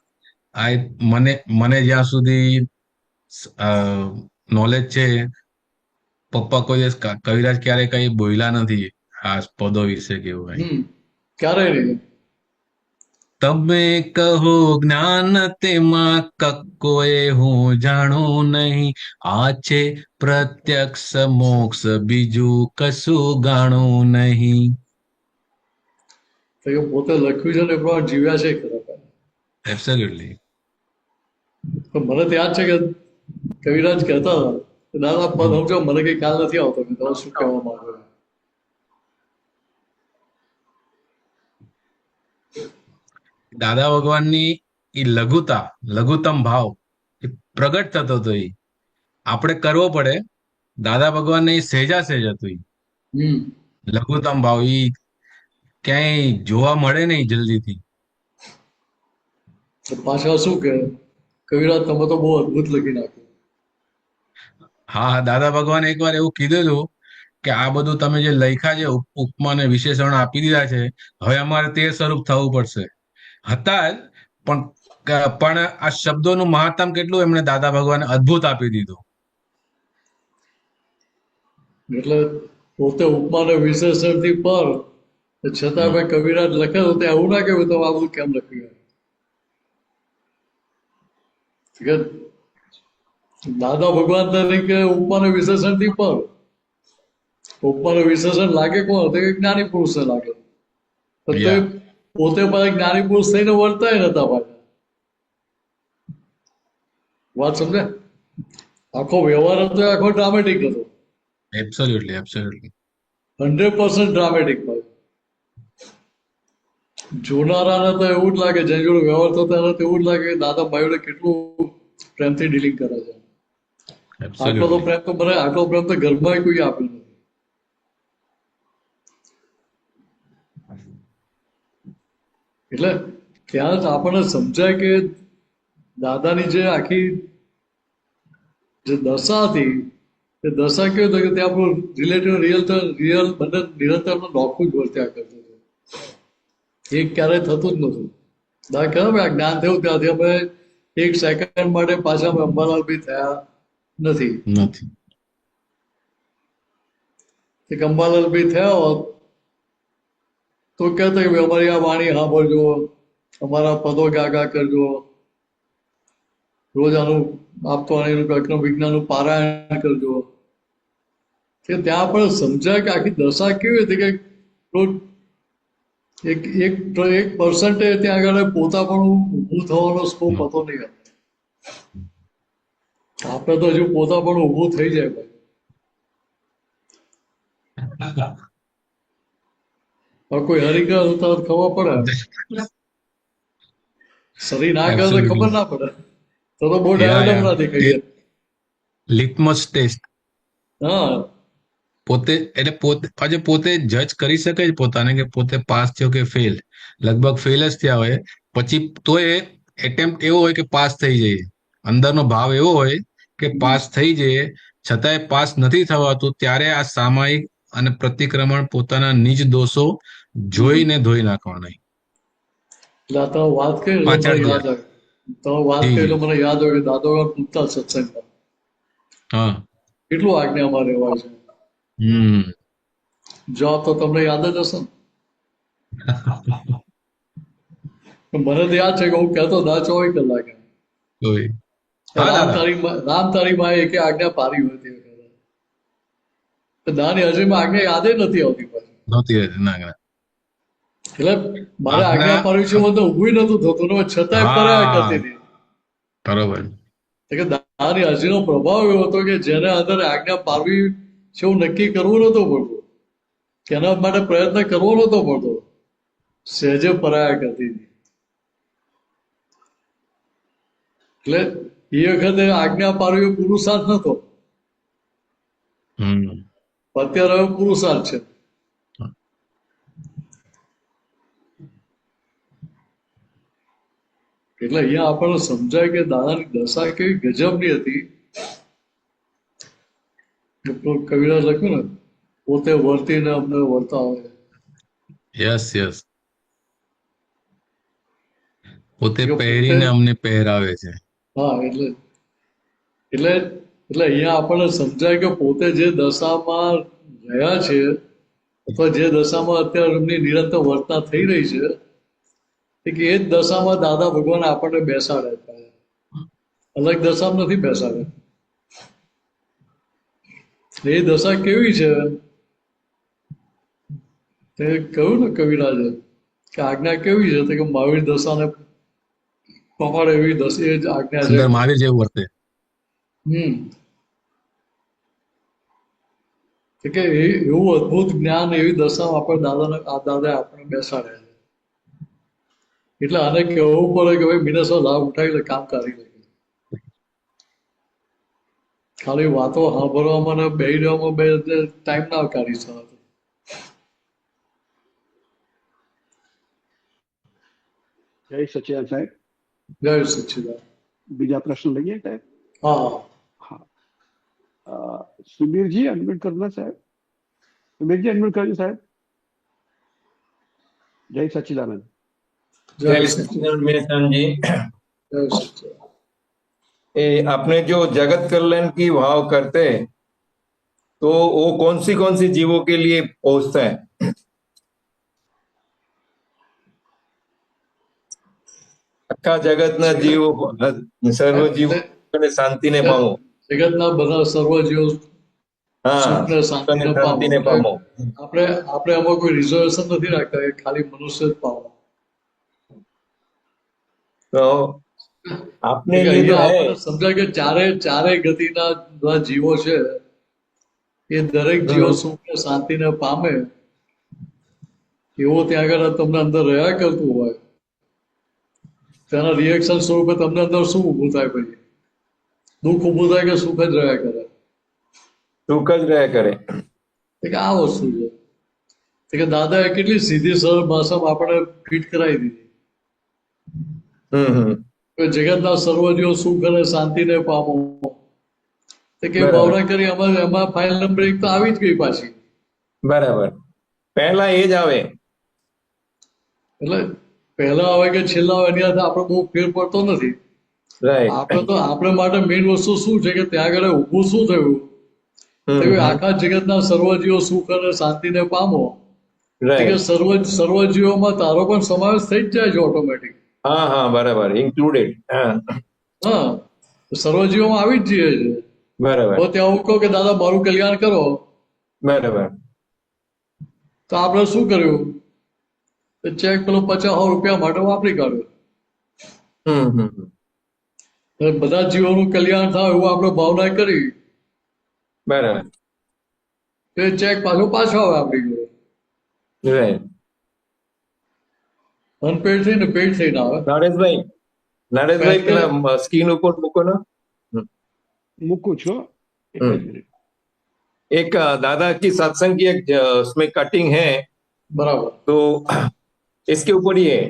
મને જ્યાં સુધી નોલેજ છે, પપ્પા કોઈ કવિરાજ ક્યારે કઈ બોલ્યા નથી આ પદો વિશે કેવું કઈ. ક્યારે નહીં. તમે કહો જ્ઞાન તેમાં કક્કોએ હું જાણું નહીં, આ છે પ્રત્યક્ષ મોક્ષ બીજું કશું ગાણું નહીં. પોતે લખ્યું છે ને એ પ્રમાણે જીવ્યા છે ખરા. એબ્સોલ્યુટલી. મને તો યાદ છે કે કવિરાજ કહેતા હતા દાદા પદ સમજો, મને કઈ ખ્યાલ નથી આવતો કે તમે શું કહેવા માંગો. દાદા ભગવાનની એ લઘુત્તમ ભાવ એ પ્રગટ થતો હતો. એ આપણે કરવો પડે. દાદા ભગવાનને એ સહેજા સહેજ હતું. લઘુત્તમ ભાવ એ ક્યાંય જોવા મળે નહીં જલ્દીથી. પાછા શું કે કવિરાજ તમે તો બહુ અદભુત લખી નાખ્યું. હા, દાદા ભગવાન એકવાર એવું કીધેલું કે આ બધું તમે જે લખ્યા છે, ઉપમા અને વિશેષણ આપી દીધા છે, હવે અમારે તે સ્વરૂપ થવું પડશે. હતા જ, પણ આ શબ્દોનું મહત્તમ કેટલું એમણે દાદા ભગવાને અદભુત આપી દીધું. એટલે પોતે ઉપમાને વિશેષણથી પર છતાં ભાઈ કવિરાજ લખેલું તે આવું ના કેવું તમે આ બધું કેમ લખ્યું. દાદા ભગવાન તરીકે ઉપમાને વિશેષણથી પર. ઉપમાને વિશેષણ લાગે કોણ? તો જ્ઞાની પુરુષને લાગે. પોતે પાછા જ્ઞાની પુરુષ થઈને વર્તાય નતા પાછા. વાત સમજે? આખો વ્યવહાર હતો એ આખો ડ્રામેટિક હતો, એબ્સોલ્યુટલી 100% ડ્રામેટિક ભાઈ. જોનારાને તો એવું જ લાગે, જેની જોડે વ્યવહાર થતો એને તો એવું જ લાગે કે દાદા ભાઈઓને કેટલું પ્રેમથી ડીલિંગ કરે છે. આટલો તો પ્રેમ તો મને આટલો પ્રેમ તો ઘરમાં કોઈ આપ્યો નથી. એટલે ત્યાં જ આપણને સમજાય કે દાદાની જે આખી જે દશા હતી એ દશા કેવું હતું કે ત્યાં આપણું રિયલ બંને નિરંતર નોખું જ વર્ત્યા કરતું હતું. એ ક્યારેય થતું જ નતું. દાદા કહે આ જ્ઞાન થયું ત્યાંથી અમે એક સેકન્ડ માટે પાછા અમે અંબાલાલ બી થયા નથી. એક અંબાલાલ બી થયા હોત તો કહેતા કે અમારી આ વાણી સાંભળજો, અમારા પદો ગાગા કરજો, રોજ આનું આપતવાણીનું અક્રમ વિજ્ઞાનનું પારાયણ કરજો. કે ત્યાં પણ સમજાય કે આખી દશા કેવી હતી કે રોજ એક એક 1% ત્યાં આગળ પોતા પણ ઊભું થવાનો સ્કોપ હતો નહીં. આપણે તો હજુ પોતા પણ ઊભું થઈ જાય ભાઈ. હવે કોઈ હરિકા હોતા ખબર પડે, શરીર ના કરે તો ખબર ના પડે. તો બહુ ડાયાડમ ના દેખાય. Litmus test. હા, પોતે જજ કરી શકે જ પોતાને કે પોતે પાસ થયો કે ફેલ. લગભગ ફેલ જ થયા હોય પછી તો એ એટેમ્પ્ટ એવો હોય કે પાસ થઈ જઈએ, અંદરનો ભાવ એવો હોય કે પાસ થઈ જઈએ, છતાંય પાસ નથી થવાતું. ત્યારે આ સામાયિક અને પ્રતિક્રમણ પોતાના નિજ દોષો જોઈને ધોઈ નાખવાના. એટલે તમે વાત કરી મને યાદ આવે, તમે વાત કરી મને યાદ આવે કે દાદા પૂછતા સત્સંગમાં હા કેટલું આજ્ઞામાં રહેવાય છે. જો તો તમને યાદ જ હશે ને. મને તો યાદ છે કે હું કહેતો 24 કલાકે રામ તારી માં એકે આજ્ઞા પારી હોય તે વખતે દાની હજીમાં આજ્ઞા યાદ નથી આવતી પાછી. એટલે મારે આજ્ઞા પાડવી છે મને ઊભું નતું થતું ને છતાંય કર્યા કરતી હતી. બરોબર. કે દાની હજીનો પ્રભાવ એવો હતો કે જેને અંદર આજ્ઞા પાડવી છે એવું નક્કી કરવું નતું પડતું, કે એના માટે પ્રયત્ન કરવો નતો પડતો, સહેજે પરાયા કરતી હતી. એટલે એ વખતે આજ્ઞા પાડવી પુરુષાર્થ નતો, અત્યારે હવે પુરુષાર્થ છે. એટલે અહીંયા આપણને સમજાય કે દાદાની દશા કેવી ગજબની હતી. કવિરાજ લખ્યું ને પોતે વર્તીને અમને વર્તાવે. યસ પોતે પહેરીને અમને પહેરાવે છે. હા, એટલે અહીંયા આપણને સમજાય કે પોતે જે દશામાં રહ્યા છે અથવા જે દશામાં અત્યારે એમની નિરંતર વર્તના થઈ રહી છે કે એ જ દશામાં દાદા ભગવાન આપણને બેસાડે છે. અલગ દશામાં નથી બેસાડે. એ દશા કેવી છે તે કહ્યું ને કવિરાજે કે આજ્ઞા કેવી છે કે મહાવીર દશાને પકડે એવી દશા એ જ આજ્ઞા છે. મહાવીર જેવું વર્તે. કે એવું અદભુત જ્ઞાન એવી દશામાં આપણે દાદા આપણે બેસાડે છે. એટલે આને કહેવું પડે કે ભાઈ મિનસનો લાભ ઉઠાવી કામ કરી લે. ખાલી વાતો સાંભળવામાં ને બેસી રહેવામાં બે ટાઈમ ના કાઢી શકે. જય સચિદાન સાહેબ. જય સચિદાન. બીજા પ્રશ્ન લઈએ સાહેબ. હા, સુબીરજી અનમ્યુટ કરના સાહેબ. સુબીરજી અનમ્યુટ કરજો સાહેબ. જય सच्चिदानंद. जय सच्चिदानंद मेहसान जी. आपने जो जगत कल्याण की भाव करते तो वो कौन सी जीवों के लिए पहुंचता है? આખા જગતના જીવો સર્વ જીવો અને શાંતિને પામો. જગતના બધા સર્વ જીવો શાંતિને પામો. આપણે આમાં કોઈ રિઝર્વેશન નથી રાખતા, ખાલી મનુષ્ય જ પામો. તો अपने કે लिए जो અહીંયા है। આપણને સમજાય કે ચારે ગતિના બધા જીવો છે એ દરેક જીવો સુખ ને શાંતિને પામે એવો ત્યાં આગળ તમને અંદર રહ્યા કરતું હોય તેના રિએક્શન સ્વરૂપે તમને અંદર શું ઊભું થાય પછી દુઃખ ઊભું થાય કે સુખ જ રહ્યા કરે सुख ज रहा करे। કે આ વસ્તુ છે કે દાદાએ કેટલી સીધી સરળ ભાષામાં આપણે ફિટ કરાવી દીધી हम्म। કે જગતના સર્વ જીવો સુખ અને શાંતિને પામો તો કે બરાબર. ભાવના કરી એમાં ફાઇલ નંબર 1 તો આવી જ ગઈ પાછી बराबर। पहला ये ज आवे। એટલે પહેલા આવે કે છેલ્લા આવે એની સાથે આપણે બહુ ફેર પડતો નથી राइट। આપણે માટે મેઇન વસ્તુ શું છે કે ત્યાં આગળ ઊભું શું થયું તો કે આખા જગતના સર્વ જીવો સુખ અને શાંતિને પામો તો કે राइट। સર્વ જીવોમાં તારો પણ સમાવેશ થઈ જ જાય છે ઓટોમેટિક हाँ हाँ बराबर इंक्लूडेड। हाँ હા સર્વ જીવોમાં આવી જ જઈએ છે बराबर તો ત્યાં હું કહું કે દાદા મારું કલ્યાણ કરો बराबर। તો આપણે શું કર્યું ચેક પેલો 50 રૂપિયા માટે વાપરી કાઢ્યો हम्म। એટલે બધા જીવોનું કલ્યાણ થાય એવું આપણે ભાવના કરી बराबर। તો એ ચેક પાછો આવે આપણી જોડે राइट। અનપેડ થઈને પેડ થઈને આવે नरेश भाई पेला स्क्रीन ऊपर मूको ना। મૂકું છું એક જ મિનિટ. एक दादा की सत्संग की एक उसमें कटिंग है બરાબર तो इसके ऊपर ही है,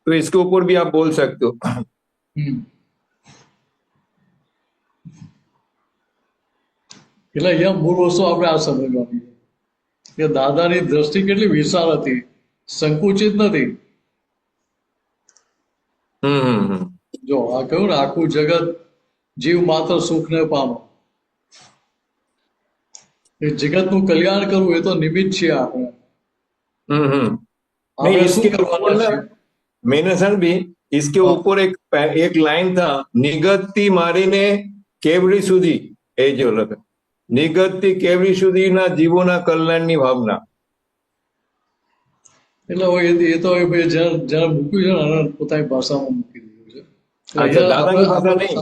तो इसके ऊपर भी आप बोल सकते हो। હમ. એટલે અહીંયા મૂળ વસ્તુ આપણે આ સમજવાની છે કે દાદાની દ્રષ્ટિ કેટલી વિશાળ હતી સંકુચિત નથી જો આ કહ્યું ને આખું જગત જીવ માત્ર સુખને પામો એ જગતનું કલ્યાણ કરવું એ તો નિમિત્ત છે આપણે नहीं આપણે इसके શું ऊपर કરવાના ना છીએ मैंने सर भी इसके हाँ। ऊपर एक लाइन था, निगत्ती मारीने केवड़ी सुधी ए जो लगे निगत्ती केवड़ी सुधी ना जीवोना कल्याणनी भावना। એટલે હવે એ તો હવે જ્યારે મૂક્યું છે ને એને પોતાની ભાષામાં મૂકી દીધું છે अच्छा અહીંયા दादा की भाषा नहीं।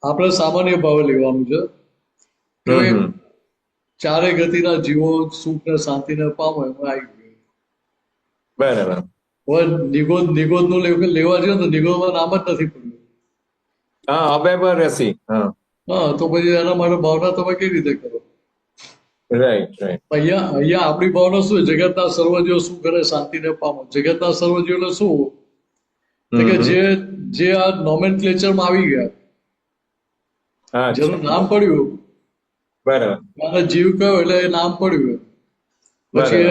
આપણે સામાન્ય ભાવે લેવાનું છે કે हम्म। ચારે ગતિના જીવો સુખ ને શાંતિને પામો એમાં આવી ગયું बराबर। હવે નિગોદ નું લેવા જોઈએ તો નિગોદમાં નામ જ નથી પડ્યું हाँ अबेबर रसी। हाँ હા તો પછી એના માટે ભાવના તમે કેવી રીતે કરો राइट राइट। અહીંયા આપણી ભાવના શું છે? જગતના સર્વ જીવો સુખ અને શાંતિને પામો જગતના સર્વ જીવો એટલે શું તો કે જે આ નોમેનક્લેચરમાં આવી ગયા हाँ જેનું નામ પડ્યું बराबर અને જીવ કયો એટલે એ નામ પડ્યું પછી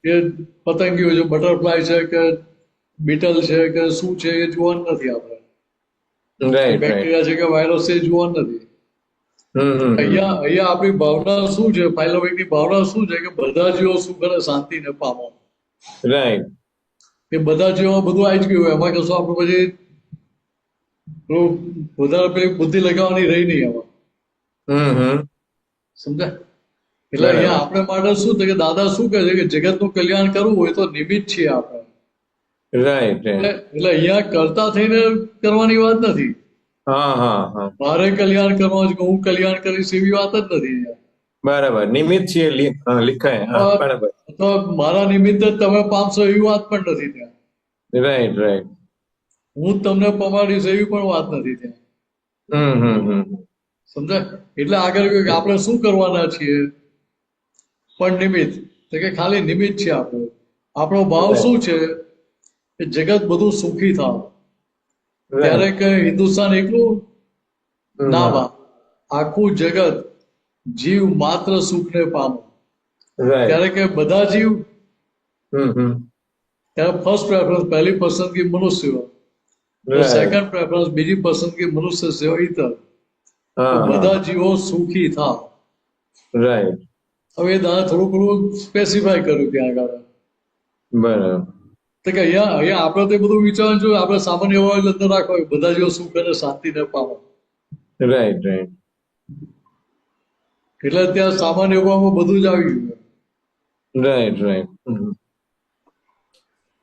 એ પતંગીઓ છે બટરફ્લાય છે કે બીટલ છે કે શું છે એ જોવાનું નથી આપણે राइट राइट। બેક્ટેરિયા છે કે વાયરસ છે એ જોવાનું નથી અહીંયા આપણી ભાવના શું છે પાયલોવિકની ભાવના શું છે કે બધા જીવો સુખ અને શાંતિને પામો राइट। એ બધા જીવો બધું આવી જ ગયું એમાં કશું આપણે પછી પેલું વધારે પેલી બુદ્ધિ લગાવવાની રહી નહીં એમાં સમજાય એટલે અહીંયા આપણે માટે શું છે કે દાદા શું કહે છે કે જગતનું કલ્યાણ કરવું હોય તો નિમિત્ત છીએ આપણે राइट राइट। એટલે અહીંયા કરતા થઈને કરવાની વાત નથી हाँ हाँ हाँ મારે કલ્યાણ કરવાનું છે કે હું કલ્યાણ કરીશ એવી વાત જ નથી અહીંયા बराबर निमित्त छे लिखा है। हाँ बराबर તો મારા નિમિત્તે જ તમે પામશો એવી વાત પણ નથી ત્યાં राइट राइट। હું જ તમને પમાડીશ એવી પણ વાત નથી ત્યાં સમજાય એટલે આગળ કહ્યું કે આપણે શું કરવાના છીએ પણ નિમિત્ત તો કે ખાલી નિમિત્ત છે આપણો ભાવ શું છે કે જગત બધું સુખી થાવ ત્યારે કે હિન્દુસ્તાન એકલું ના બા આખું જગત જીવ માત્ર સુખને પામો राइट। ત્યારે કે બધા જીવ ત્યારે ફર્સ્ટ પ્રેફરન્સ પહેલી પસંદગી મનુષ્ય સેકન્ડ પ્રેફરન્સ બીજી પસંદગી મનુષ્ય સેવા ઇતર બધા જીવો સુખી થાવ राइट। હવે એ દાદા થોડું સ્પેસિફાય કર્યું ત્યાં આગળ बराबर તો કે અહીંયા આપણે તો બધું વિચારવાનું જોઈએ આપણે સામાન્ય હોય અંદર રાખવા બધા જેવો સુખ અને શાંતિને પામો राइट राइट। એટલે ત્યાં સામાન્ય હોવામાં બધું જ આવી ગયું राइट राइट।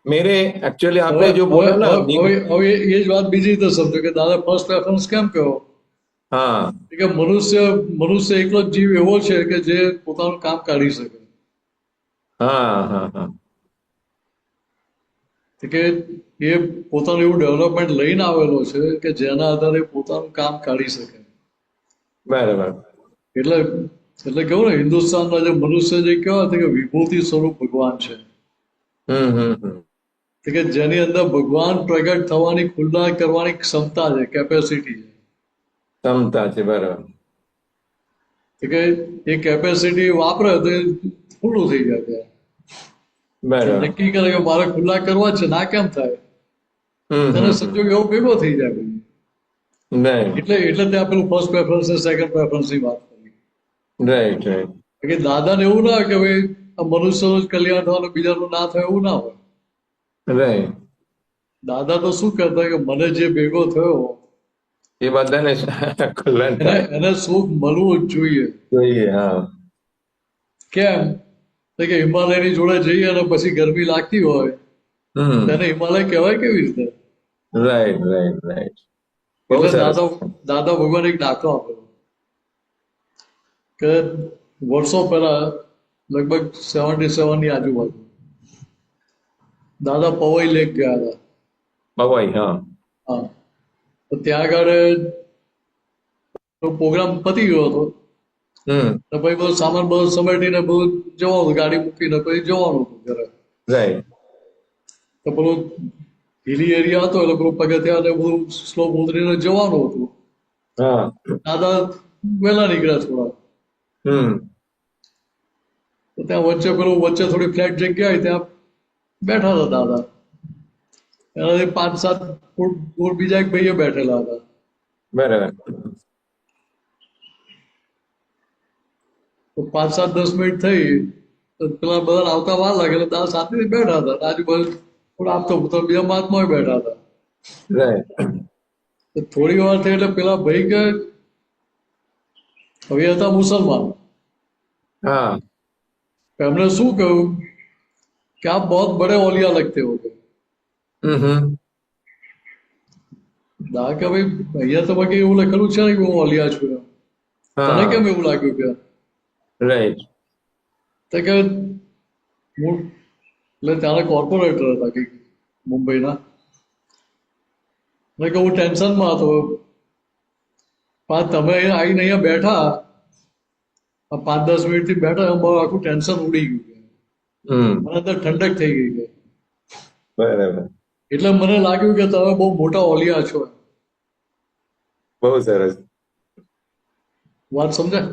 मेरे एक्चुअली હવે आपने जो હવે बोला ना હવે હવે એ જ વાત બીજી રીતે સમજો કે દાદા ફર્સ્ટ પ્રેફરન્સ કેમ કહો हाँ કે મનુષ્ય એકલો જ જીવ એવો છે કે જે પોતાનું કામ કાઢી શકે हाँ हाँ हाँ કે એ પોતાનું એવું ડેવલપમેન્ટ લઈને આવેલો છે કે જેના આધારે પોતાનું કામ કાઢી શકે बराबर એટલે એટલે કેવું ને હિન્દુસ્તાનના જે મનુષ્ય જે કહેવાય છે કે વિભૂતિ સ્વરૂપ ભગવાન છે हम्म. કે જેની અંદર ભગવાન પ્રગટ થવાની ખુલ્લા કરવાની ક્ષમતા છે કેપેસિટી છે क्षमता છે બરાબર કે એ કેપેસિટી વાપરે તો એ ખુલ્લું થઈ જાય ત્યાં બરાબર નક્કી કરે કે મારે ખુલ્લા કરવા જ છે ના કેમ થાય તેને સંજોગ એવો ભેગો થઈ જાય પછી. રાઈટ એટલે ત્યાં પેલું ફર્સ્ટ પ્રેફરન્સ ને સેકન્ડ પ્રેફરન્સ ની વાત કરી રાઈટ રાઈટ કે દાદાને એવું ના હોય કે ભાઈ આ મનુષ્યનું જ કલ્યાણ થવાનું બીજાનું ના થાય એવું ના હોય રાઈટ દાદા તો શું કહેતા કે મને જે ભેગો થયો એ બધાને કલ્યાણ થાય એને સુખ મળવું જ જોઈએ જોઈએ હા કેમ તો કે હિમાલયની જોડે જઈએ અને પછી ગરમી લાગતી હોય તેને હિમાલય કહેવાય કેવી રીતે રાઈટ રાઈટ રાઈટ બહુ એટલે સરસ દાદા ભગવાન એક દાખલો આપેલો કે વર્ષો પહેલા લગભગ 77 ની આજુબાજુ દાદા પવઈ લેક ગયા હતા પવાઈ હા હા તો ત્યાં આગળ પ્રોગ્રામ પતી ગયો હતો તો પછી બધું સામાન બધું સમેટીને બધું જવાનું ગાડી મૂકીને પછી જવાનું હતું ઘરે રાઈટ તો પેલું હિલી એરિયા હતો એટલે પેલું પગથિયા ને બધું સ્લોપ ઉતરીને જવાનું હતું હા દાદા વહેલા નીકળ્યા થોડા તો ત્યાં વચ્ચે થોડી ફ્લેટ જગ્યા હોય ત્યાં બેઠા હતા દાદા એનાથી 5-7 ફૂટ દૂર બીજા એક ભાઈઓ બેઠેલા હતા બરાબર તો 5-7-10 મિનિટ થઈ તો પેલા બધા આવતા વાર લાગે એટલે દાદા શાંતિથી બેઠા હતા આજુબાજુ થોડા આપતો તો બીજા મહાત્માઓ બેઠા હતા રાઈટ તો થોડી વાર થઈ એટલે પેલા ભાઈ કે હવે હતા મુસલમાન હા એમણે શું કહ્યું કે આપ બહુત બડે ઓલિયા લગતે હો દા કે ભાઈ અહીંયા તો બાકી એવું લખેલું છે ને કે હું ઓલિયા છું તને હા કેમ એવું લાગ્યું કે રાઈટ તો કે હું એટલે ત્યાંના કોર્પોરેટર હતા કંઈક મુંબઈના મેં કે હું ટેન્શનમાં હતો તમે આવીને અહીંયા બેઠા આ 5-10 મિનિટથી બેઠા મારું આખું ટેન્શન ઉડી ગયું મને અંદર ઠંડક થઈ ગઈ કે બરાબર એટલે મને લાગ્યું કે તમે બહુ મોટા ઓલિયા છો બહુ સરસ વાત સમજાય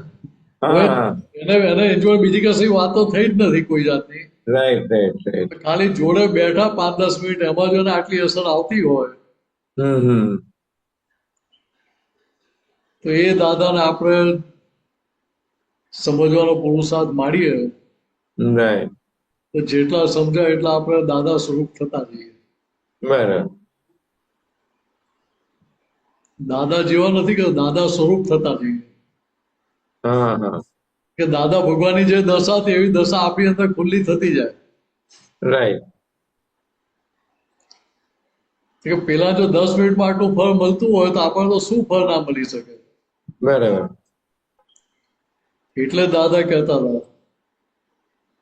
હા હા એને એન્જોય બીજી કશી વાતો થઈ જ નથી કોઈ જાતની રાઈટ રાઈટ રાઈટ ખાલી જોડે બેઠા 5-10 મિનિટ એમાં જો એને આટલી અસર આવતી હોય તો એ દાદાને આપણે સમજવાનો પુરુષાર્થ માંડીએ રાઈટ તો જેટલા સમજાય એટલા આપણે દાદા સ્વરૂપ થતા જઈએ બરાબર દાદા જેવા નથી કે દાદા સ્વરૂપ થતા જઈએ હા હા કે દાદા ભગવાનની જે દશા હતી એવી દશા આપણી અંદર ખુલ્લી થતી જાય રાઈટ કે પેલા જો 10 મિનિટમાં આટલું ફળ મળતું હોય તો આપણને તો શું ફળ ના મળી શકે બરાબર એટલે દાદા કહેતા હતા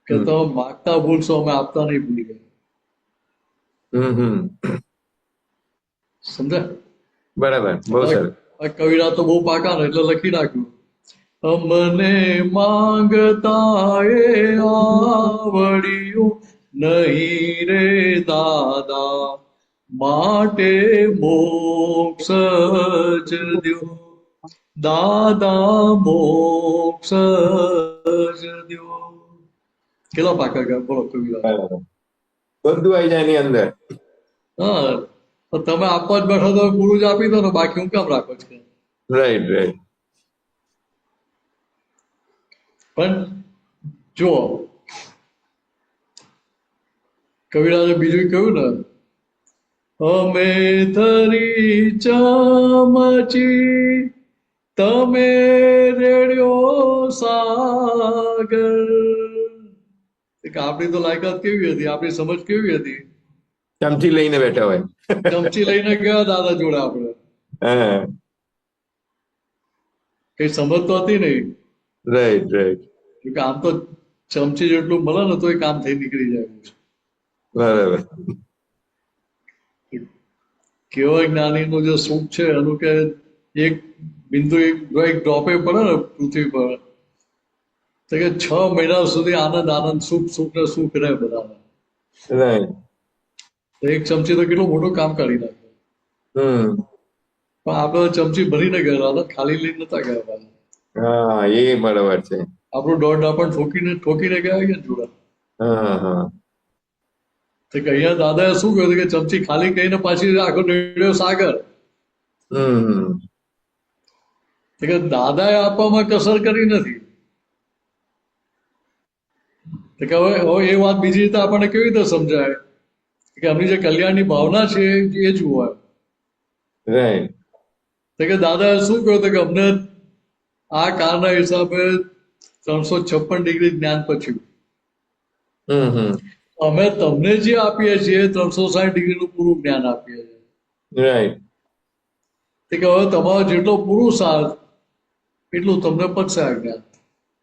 કે તમે માગતા ભૂલશો અમે આપતા નહીં ભૂલી ગયા સમજ્યા બરાબર બહુ સરસ આ કવિરા તો બહુ પાકા ને એટલે લખી નાખ્યું અમને માંગતા એ આવડ્યું નહીં રે દાદા માટે મોક્ષ જ દ્યો દાદા મોક્ષ જ દ્યો કેટલા પાકા ગયા બોલો કવિરા બરાબર બધું આવી જાય એની અંદર હા તો તમે આપવા જ બેઠો તો પૂરું જ આપી દો ને બાકી હું કેમ રાખો છો રાઈટ રાઈટ પણ જો કવિરાજે બીજું કહ્યું ને અમે ધરી ચમચી તમે રેડ્યો સાગર આપણી તો લાયકાત કેવી હતી આપણી સમજ કેવી હતી ચમચી લઈને બેઠા હોય. ચમચી લઈને ગયા દાદા જોડે આપણે, હા, કઈ સમજ તો હતી નહીં. રાઈટ રાઈટ, કે આમ તો ચમચી જેટલું મળે ને તો એ કામ થઈ નીકળી જાય. બરાબર. કેવળ જ્ઞાનીનું જે સુખ છે એનું કે એક બિંદુ એક ડ્રોપે પડે ને પૃથ્વી પર તો કે 6 મહિના સુધી આનંદ આનંદ સુખ સુખ ને સુખ રહે બધાને. રાઈટ. તો એક ચમચી તો કેટલું મોટું કામ કરી નાખે. હમ. પણ આપણે ચમચી ભરીને ગયા હતા, ખાલી લઈને નતા ગયા પાછા. હા, એ બરાબર છે. આપણું દોઢ ડાપણ ઠોકીને ગયા કે જોડા. હા હા. તો કે અહીંયા દાદાએ શું કહ્યું કે ચમચી ખાલી કહીને પાછી આખો નીકળ્યો સાગર. હમ. તો કે દાદાએ આપવામાં કસર કરી નથી. તો કે હવે એ વાત બીજી રીતે આપણને કેવી રીતે સમજાય કે એમની જે કલ્યાણની ભાવના છે એ જુઓ. રાઈટ. તો કે દાદાએ શું કહ્યું કે અમને આ કાળના હિસાબે 356 ડિગ્રી જ્ઞાન પચ્યું. હમ હમ. અમે તમને જે આપીએ છીએ 360 ડિગ્રીનું પૂરું જ્ઞાન આપીએ છીએ. રાઈટ. તો કે હવે તમારો જેટલો પુરુષાર્થ એટલું તમને પચશે આ જ્ઞાન.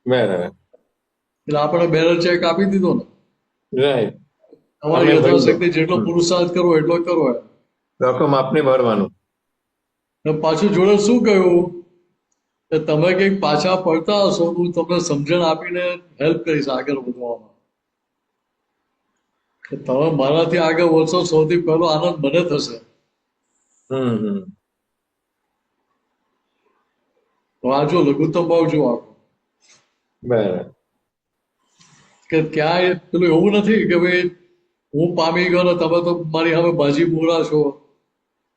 બરાબર. એટલે આપણે બેરર ચેક આપી દીધો ને. રાઈટ. તમારી યથાશક્તિ જેટલો પુરુષાર્થ કરવો એટલો કરો એમ. રકમ આપને ભરવાનું. અને પાછું જોડે શું કહ્યું કે તમે કંઈક પાછા પડતા હશો તો હું તમને સમજણ આપીને હેલ્પ કરીશ આગળ વધવામાં. કે તમે મારાથી આગળ વધશો સૌથી પહેલો આનંદ મને થશે. હમ હમ. તો આ જો લઘુત્તમ ભાવ જો આખો બરાબર. કે ક્યાંય પેલું એવું નથી કે ભાઈ હું પામી ગયો ને તમે તો મારી સામે બાજી મૂરા છો.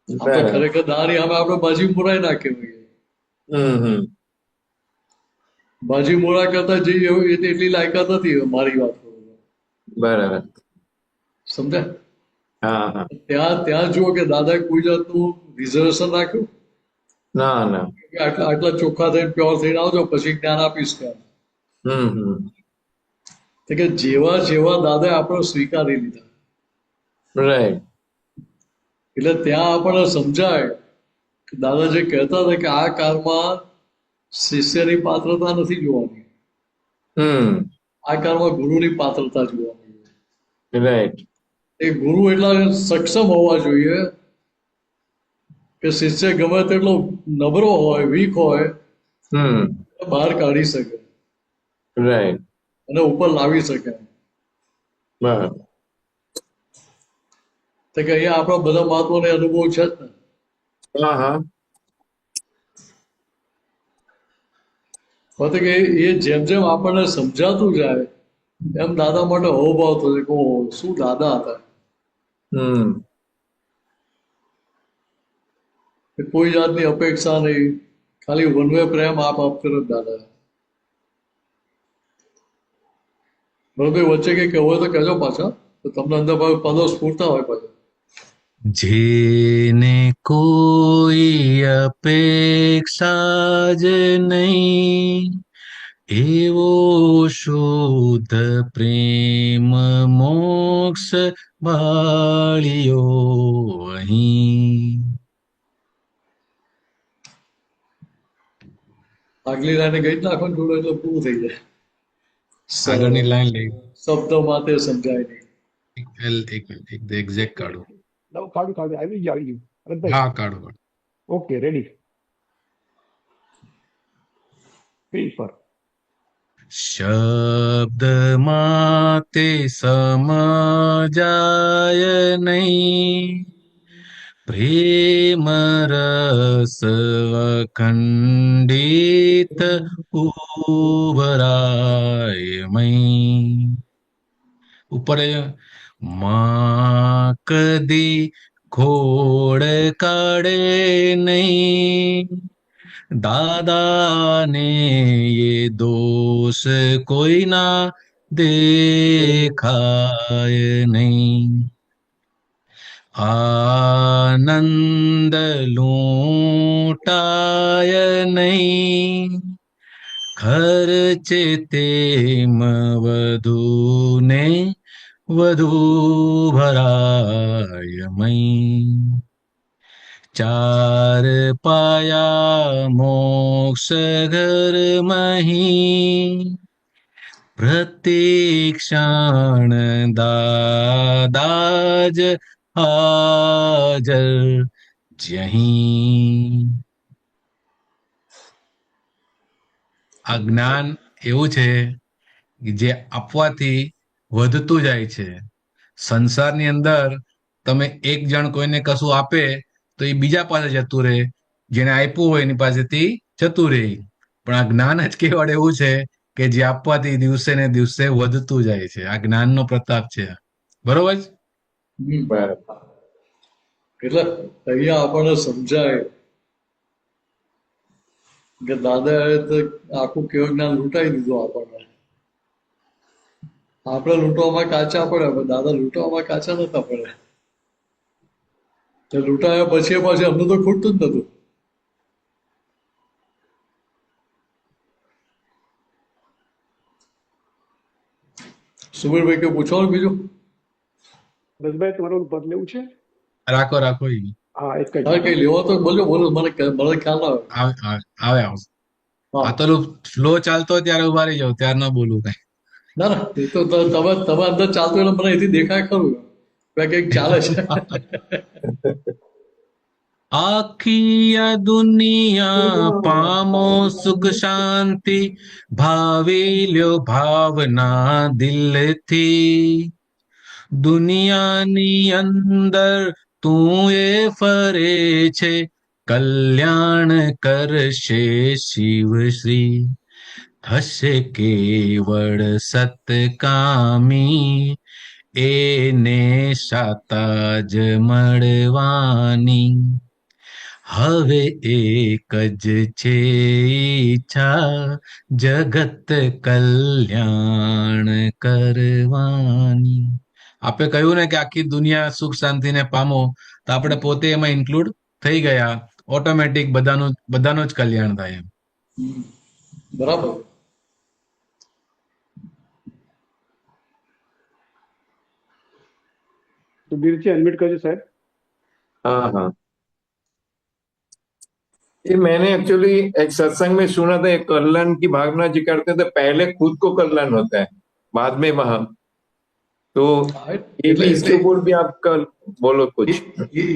આપણે બરાબર. ખરેખર દાની સામે આપણે બાજી મૂરાઈ નાખીએ હોઈએ. હમ હમ. બાજી મૂરા કરતા જઈએ એવું એ તો એટલી લાયકાત નથી મારી વાત કરું તો. બરાબર. સમજ્યા? હા હા. ત્યાં જુઓ કે દાદાએ કોઈ જાતનું રિઝર્વેશન રાખ્યું ના ના. કે આટલા ચોખ્ખા થઈને પ્યોર થઈને આવજો પછી જ્ઞાન આપીશ ત્યાં. હમ હમ. તો કે જેવા જેવા દાદાએ આપણે સ્વીકારી લીધા. રાઈટ. એટલે ત્યાં આપણને સમજાય કે દાદા જે કહેતા હતા કે આ કાળમાં શિષ્યની પાત્રતા નથી જોવાની, હમ. આ કાળમાં ગુરુની પાત્રતા જોવાની. રાઈટ. એ ગુરુ એટલા સક્ષમ હોવા જોઈએ કે શિષ્ય ગમે તેટલો નબળો હોય, વીક હોય, હમ. બહાર કાઢી શકે રાઈટ. અને ઉપર લાવી શકે. બરાબર. તો કે અહીંયા આપણા બધા મહાત્માને અનુભવ છે જ ને. હા હા. તો કે એ જેમ જેમ આપણને સમજાતું જાય એમ દાદા માટે હોભાવ થતો કે ઓહો શું દાદા હતા. હમ. કે કોઈ જાતની અપેક્ષા નહીં, ખાલી વનવે પ્રેમ આપ કર્યો દાદા. બરોબર, વચ્ચે કઈ કહેવું હોય તો કહેજો પાછા, તો તમને અંદર પદો સ્ફૂરતા હોય પાછા. જેને કોઈ અપેક્ષા જ નહીં, એવો શુદ્ધ પ્રેમ મોક્ષ વાળ્યો અહીં. આગલી લાઈને ગઈ જ નાખો ને જોડો એટલે પૂરું થઈ જાય. આગળની લાઈન લઈ શબ્દોમાં તે સમજાય નહીં. એક મિનિટ એક્ઝેક્ટ કાઢું. કાઢું આવી ગયું ભરતભાઈ. હા કાઢું. Okay, ready. સ્ક્રીન પર શબ્દમાં તે સમજાય નહીં, પ્રેમ રસ અખંડિત ઉભરાય ઉપર માં કદી ખોડ કાઢે નહીં, દાદાને એ દોષ કોઈના દેખાય નહીં. આનંદ લૂંટાય નહીં, ખર્ચે તેમ વધુ ને વધૂભરાય મયી ચાર પાયા મોક્ષ ઘર મહી પ્રતિક્ષણ દાદાજ હાજર જહીં. આ જ્ઞાન એવું છે કે જે આપવાથી વધતું જાય છે. સંસારની અંદર તમે એક જણ કોઈને કશું આપે તો એ બીજા પાસે જતું રહે, જેને આપ્યું હોય એની પાસેથી જતું રહે. પણ આ જ્ઞાન જ કેવળ એવું છે કે જે આપવાથી દિવસે ને દિવસે વધતું જાય છે. આ જ્ઞાનનો પ્રતાપ છે. બરોબર જ? બરાબર. એટલે અહીંયા આપણને સમજાય કે દાદાએ તો આખું કેવું જ્ઞાન લૂંટાઈ દીધું આપણને. આપણે લૂંટવામાં કાચા પડ્યા, પણ દાદા લૂંટવામાં કાચા નતા પડ્યા. તે લૂંટાયા પછી અમને તો ખૂટતું જ નતું. સુબીરભાઈ કે પૂછવાનું બીજું? બસભાઈ તમારું પદ લેવું છે? રાખો રાખો ઈ. હા, એક જ. હા, કઈ લેવો તો બોલો બોલો, મને ખ્યાલ ના આવે. આવે આવે. આ તો ફ્લો ચાલતો હોય ત્યારે ઉભા રહી જાવ, ત્યાર ના બોલું કઈ. ના ના, એ તો તમે અંદર ચાલતું એટલે મને એથી દેખાય ખરું કે કંઈક ચાલે છે. આખી આ દુનિયા પામો સુખ શાંતિ, ભાવી લ્યો ભાવના દિલથી. દુનિયાની અંદર તું એ ફરે છે, કલ્યાણ કરશે શિવ શ્રી. થશે કેવળ સતકામી, એને શાતા જ મળવાની. હવે એક જ છે ઈચ્છા, જગત કલ્યાણ કરવાની. આપે કહ્યું ને કે આખી દુનિયા સુખ શાંતિને પામો, તો આપણે પોતે એમાં ઇન્ક્લુડ થઈ ગયા. ઓટોમેટિક બધાનું જ કલ્યાણ થાય એમ. બરાબર. सुबीर जी अनम्यूट करજો साहब. हाँ हाँ, ये मैंने एक्चुअली एक सत्संग में सुना था, एक कल्याण की भावना जी करते थे, पहले खुद को कल्याण होता है, बाद में वहां. तो ये भी इसके ऊपर भी आप कल बोलो कुछ.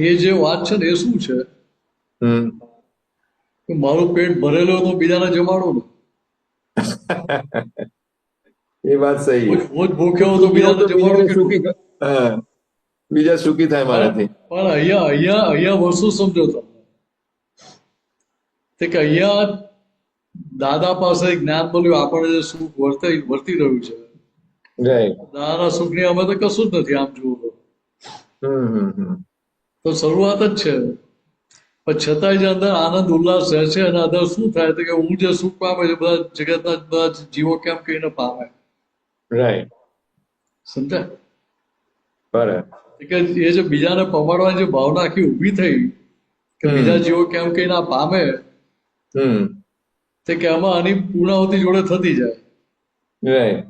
એ જે વાત છે ને એ શું છે કે મારું પેટ ભરેલું તો બીજાને જમાડો ને. ये बात सही है. હું જ ભૂખ્યો તો બીજાને જમાડો સુખી, હા, બીજા સુખી થાય મારાથી. પણ અહીંયા વસ્તુ સમજો તમે કે અહીંયા દાદા પાસે જ્ઞાન મળ્યું, આપણને જે સુખ વર્તી રહ્યું છે, રાઈટ. દાદાના સુખની અમે તો કશું જ નથી આમ જુઓ તો શરૂઆત જ છે. પણ છતાંય જે અંદર આનંદ ઉલ્લાસ રહે છે, અને અંદર શું થાય તો કે હું જે સુખ પામે છે બધા જગતના બધા જીવો કેમ કહીને પામે. રાઈટ. સમજાય? બરાબર. કે એ જે બીજાને પમાડવાની જે ભાવના આખી ઊભી થઈ કે બીજા જીવો કેમ કહીને આ પામે, તે કે આમાં આની પૂર્ણાહુતિ જોડે થતી જાય. રાઈટ.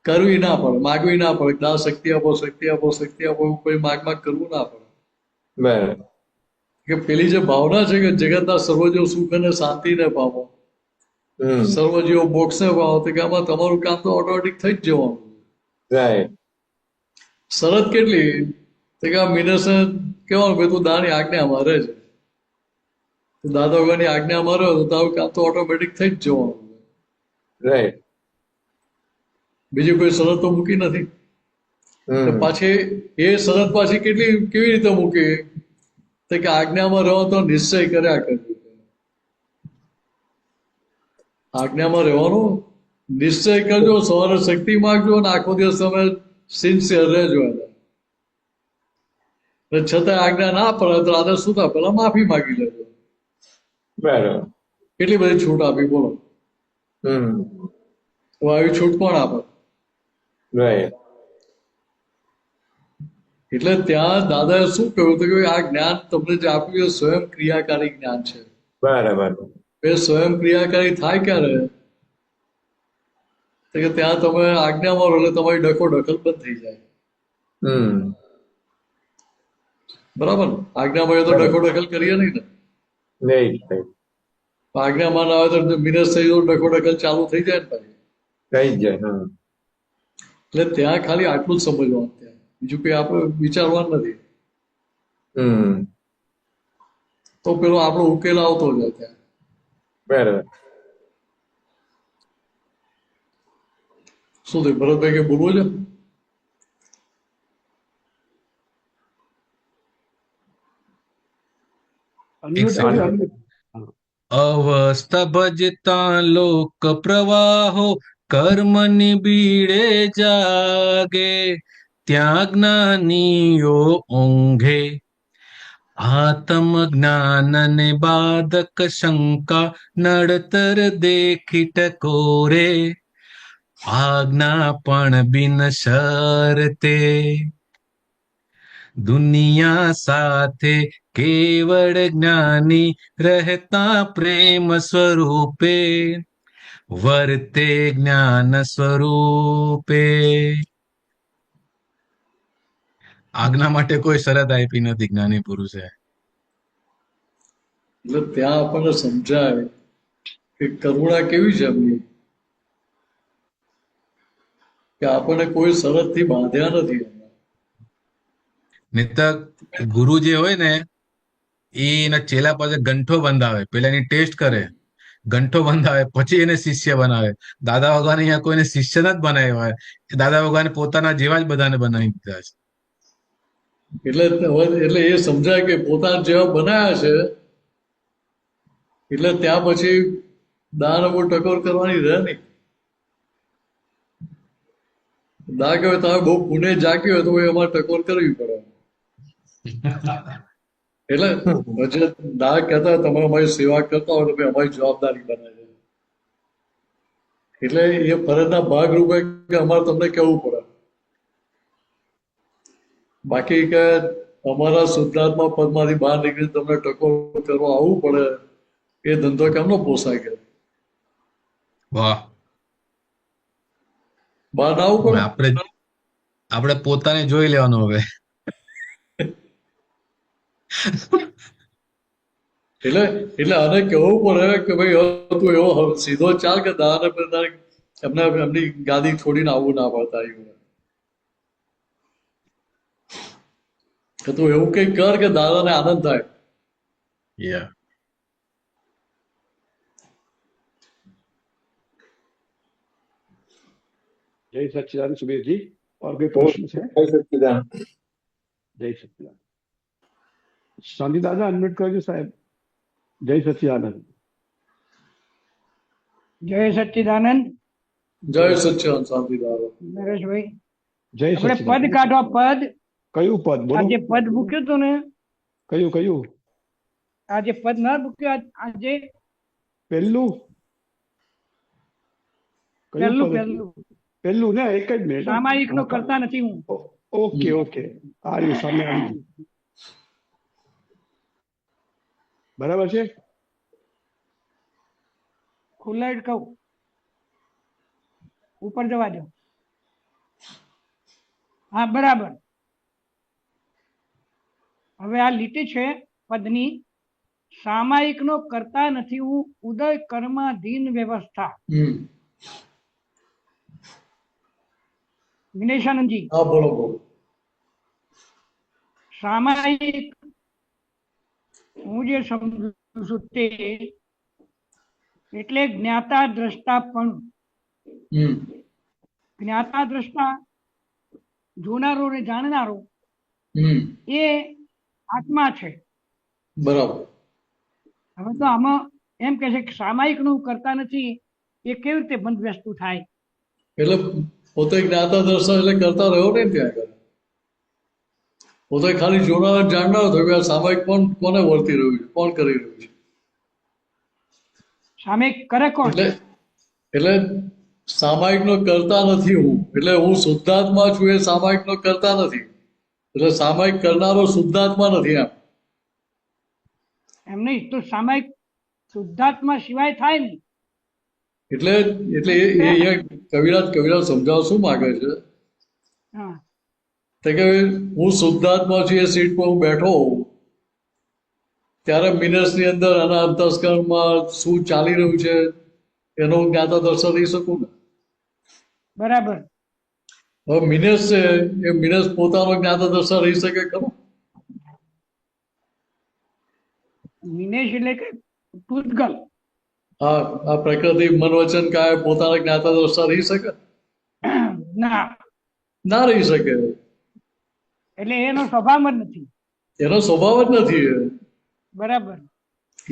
કરવી ના પડે, માગવી ના પડે. દા શક્તિ આપો, શક્તિ આપો, શક્તિ આપો, એવું કોઈ માગ કરવું ના પડે. બરાબર. કે પેલી જે ભાવના છે કે જગતના સર્વજીવો સુખ અને શાંતિને પામો, સર્વજીવો મોક્ષને પામો, તો કે આમાં તમારું કામ તો ઓટોમેટિક થઈ જ જવાનું. રાઈટ. શરત કેટલી તો કે આ મિનસે કેવાનું ભાઈ તું દાની આજ્ઞા અમારે છે, તો દાદા વગરની આજ્ઞા અમારે તો તારું કામ તો ઓટોમેટિક થઈ જ જવાનું. રાઈટ. બીજી કોઈ શરત તો મૂકી નથી. પાછી એ શરત પાછી કેવી રીતે મૂકી તો કે આજ્ઞામાં રહો તો નિશ્ચય કર્યા કરજો. આજ્ઞામાં રહેવાનો નિશ્ચય કરજો, સવારે શક્તિ માગજો અને આખો દિવસ તમે સિન્સિયર રહેજો. એને છતાં આજ્ઞા ના પડે તો રાતે સુતા પેલા માફી માગી લેજો. બરાબર. કેટલી બધી છૂટ આપી બોલો. આવી છૂટ કોણ આપે? રાઈટ. એટલે ત્યાં દાદાએ શું કહ્યું હતું કે આ જ્ઞાન તમને જે આપ્યું એ સ્વયં ક્રિયાકારી જ્ઞાન છે. બરાબર. એ સ્વયં ક્રિયાકારી થાય ક્યારે તો કે ત્યાં તમે આજ્ઞામાં રહો એટલે તમારી ડખો દખલ બંધ થઈ જાય. હમ બરાબર ને? આજ્ઞામાં હોય તો બરાબર. ડખોડખલ કરીએ નહીં ને. નહીં નહીં. આજ્ઞામાં ના આવે તો મિનસ થઈ તો ડખોડખલ ચાલુ થઈ જાય ને પાછી. થઈ જ જાય. હા એટલે ત્યાં ખાલી આટલું જ સમજવાનું, ત્યાં બીજું કઈ આપણે વિચારવાનું નથી. હમ તો પેલો આપણો ઉકેલ આવતો જાય ત્યાં. બરાબર. શું થયું ભરતભાઈ, કે બોલવું છે? એક અન્મિટ સેકન્ડ. કરજો, અન્મિટ. હા. અવસ્થા ભજતા લોક પ્રવાહો કર્મ નિબીડે જાગે, ત્યાં જ્ઞાનીઓ ઊંઘે. આત્મ જ્ઞાન ને બાધક શંકા નડતર દેખી ટકોરે, આજ્ઞા પણ બિન શરતે. દુનિયા સાથે કેવળ જ્ઞાની રહેતા પ્રેમ સ્વરૂપે, વર્તે જ્ઞાન સ્વરૂપે. આજ્ઞા માટે કોઈ શરત આપી નથી જ્ઞાની પુરુષે. એટલે ત્યાં આપણને સમજાય કે કરુણા કેવી છે એમની, કે આપણને કોઈ શરતથી બાંધ્યા નથી. નહીતર ગુરુ જે હોય ને એ એના ચેલા પાસે ગંઠો બંધાવે, પેલા એની ટેસ્ટ કરે, ગંઠો બંધાવે, પછી એને શિષ્ય બનાવે. દાદા ભગવાન અહીંયા કોઈને શિષ્ય નથી બનાવ્યા હોય, દાદા ભગવાને પોતાના જેવા જ બધાને બનાવી દીધા છે. એટલે એ સમજાય કે પોતાના જેવા બનાયા છે, એટલે ત્યાં પછી દાન ઉપર ટકોર કરવાની રહે નહીં. દા કે તમે બહુ પુણે જાગ્યો હોય તો એમાં ટકોર કરવી પડે. એટલે પછી દા કહેતા તમે અમારી સેવા કરતા હોય તો ભાઈ અમારી જવાબદારી બને છે. એટલે એ ફરજના ભાગરૂપે કે અમારે તમને કહેવું પડે. બાકી કે અમારા શુદ્ધાત્મા પદમાંથી બહાર નીકળી તમને ટકોર કરવા આવવું પડે, એ ધંધો કેમનો પોસાય? કે વાહ. બહાર ના આવવું હવે પડે. આપણે પોતાને જોઈ લેવાનું હવે. એટલે આને કહેવું પડે કે ભાઈ હવે તું એવો સીધો ચાલ કે દાને એમને એમની ગાદી છોડીને આવવું ના પડતા. કે તું એવું કઈ કર કે દાદાને આનંદ થાય. Yeah. જય સच्चिदानंद सुबीर जी, और कोई प्रश्न है? જય સચ્ચિદાનંદ. જય સચ્चिदानंद. શાંતિ દાદા અનમ્યુટ કરજો સાહેબ. જય સચ્चिदानंद. જય સચ્ચિદાનંદ. જય સચ્ચિદાનંદ શાંતિ દાદા. નરેશભાઈ, જય આપણે પદ સચ્चिदानंद. કાઢો. પદ કયું પદ આ બોલો? જે પદ મૂક્યું હતું ને, કયું કયું? આ જે પદ ના મૂક્યું આજે પહેલું કયું પહેલું પદ હતું? પહેલું પહેલું ને એક જ મિનિટ. સામાયિક નો કરતા નથી હું. ઓકે ઓકે, આવ્યું સામે આવ્યું. બરાબર છે. ખુલ્લા કહું ઉપર જવા દો. હા બરાબર. હવે આ લીટી છે પદની. સામાયિક નો કરતા નથી હું, ઉદય કર્માધીન વ્યવસ્થા. વિનેશાનંદજી, હા બોલો બોલો. સામાયિક હું જે સમજુ છું તે એટલે જ્ઞાતા દ્રષ્ટા પણ. જ્ઞાતા દ્રષ્ટા જોનારો ને જાણનારો એ આત્મા છે. બરાબર. હવે તો આમાં એમ કે છે કે સામાયિક નું કરતા નથી, એ કેવી રીતે બંધ વસ્તુ થાય? એટલે પોતે જ્ઞાતા દ્રષ્ટા એટલે કરતા રહ્યો ને ત્યાં આગળ. પોતે ખાલી જોનાર જાણનાર થયો કે આ સામાયિક કોને વર્તી રહ્યું છે, કોણ કરી રહ્યું છે. સામાયિક કરે કોણ? એટલે સામાયિક નો કરતા નથી હું, એટલે હું શુદ્ધાત્મા છું, એ સામાયિક નો કરતા નથી. એટલે સામાયિક કરનારો શુદ્ધાત્મા નથી. એમ નહીં તો સામાયિક શુદ્ધાત્મા સિવાય થાય નહીં. એટલે એ કવિરાજ સમજાવવા શું માંગે છે હા તો કે હું શુદ્ધાત્મા છું, એ સીટ પર હું બેઠો હોઉં ત્યારે મિનસની અંદર આના અંતસ્કરણમાં શું ચાલી રહ્યું છે એનો હું જ્ઞાતા દર્શન રહી શકું ને. બરાબર. હવે મિનસ છે એ મિનસ પોતાનો જ્ઞાતા દર્શન રહી શકે ખરો? મિનેશ એટલે કે પૂતગલ. હા, આ પ્રકૃતિ મન વચન કાય પોતાના જ્ઞાતા દર્શન રહી શકે? ના, ના રહી શકે. એટલે એનો સ્વભાવ જ નથી. એનો સ્વભાવ જ નથી એ. બરાબર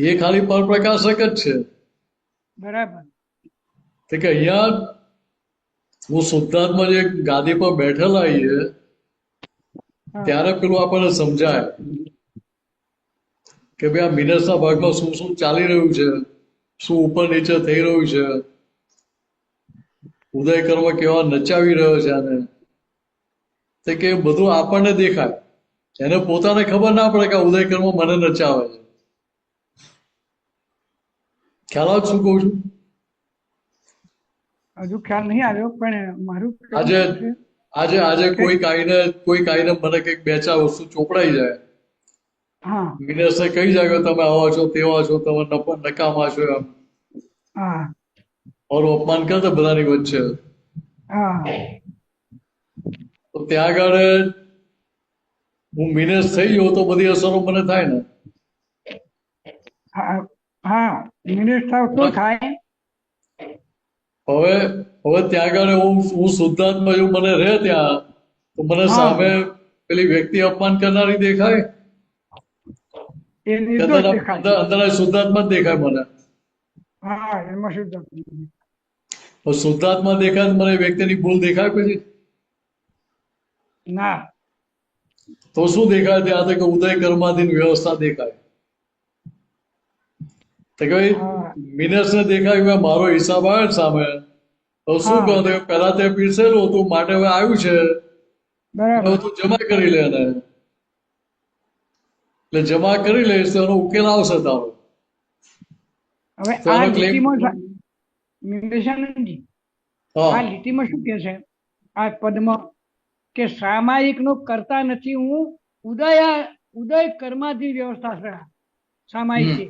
એ ખાલી પરપ્રકાશક જ છે. બરાબર. તો કે અહીંયા હું શુદ્ધાત્મા જે ગાદી પર બેઠેલા છીએ હા. ત્યારે પેલું આપણને સમજાય કે ભાઈ આ મિનસના ભાગમાં શું શું ચાલી રહ્યું છે, શું ઉપર નીચે થઈ રહ્યું છે, ઉદય કર્મ કેવા નચાવી રહ્યો છે આને. તો કે બધું આપણને દેખાય, એને પોતાને ખબર ના પડે કે આ ઉદય કર્મ મને નચાવે છે. ખ્યાલ આવે શું કહું છું? હજુ ખ્યાલ નહીં આવ્યો, પણ મારું કહેવું આજે છે, આજે આજે કોઈક આઈને મને કંઈક બે ચાર વસ્તુ ચોપડાઈ જાય, હા મિનસે કહી જાય કે તમે આવા છો તેવા છો, તમે નકામા છો, એમ હા મારું અપમાન કરે છે બધાની વચ્ચે. હા તો ત્યાં આગળ હું મિનેસ થઈ ગયો તો બધી અસરો મને થાય ને. હા હા મિનેશ થાવ તો થાય. હવે હવે ત્યાં આગળ હું શુદ્ધાત્મા એવું મને રહે ત્યાં, તો મને હા. સામે પેલી વ્યક્તિ અપમાન કરનારી દેખાય એ કે નિર્દોષ દેખાય. અંદર શુદ્ધાત્મા જ દેખાય મને? હા એમાં શું થતું? તો શુદ્ધાત્મા દેખાય તો મને વ્યક્તિની ભૂલ દેખાય પછી? ના. તો શું દેખાય ત્યાં? તો કે ઉદય કર્માધીન વ્યવસ્થા દેખાય. તો કે ભાઈ હા મિનસને દેખાય કે મારો હિસાબ આવે છે સામે, તો શું હા. કહો તો કે પહેલા તે પીરસેલું હતું માટે હવે આવ્યું છે, બરાબર. હવે તું જમા કરી લે એને. એટલે જમા કરી લઈશ તો એનો ઉકેલ આવશે તારો. હવે તો આ એનો claim- લીટીમાં નિર્દેશાનંદજી, હા આ લીટીમાં શું કે છે આ પદમાં કે સામાયિકનો કરતા નથી હું, ઉદય કર્માધી વ્યવસ્થા છે સામાયિક છે.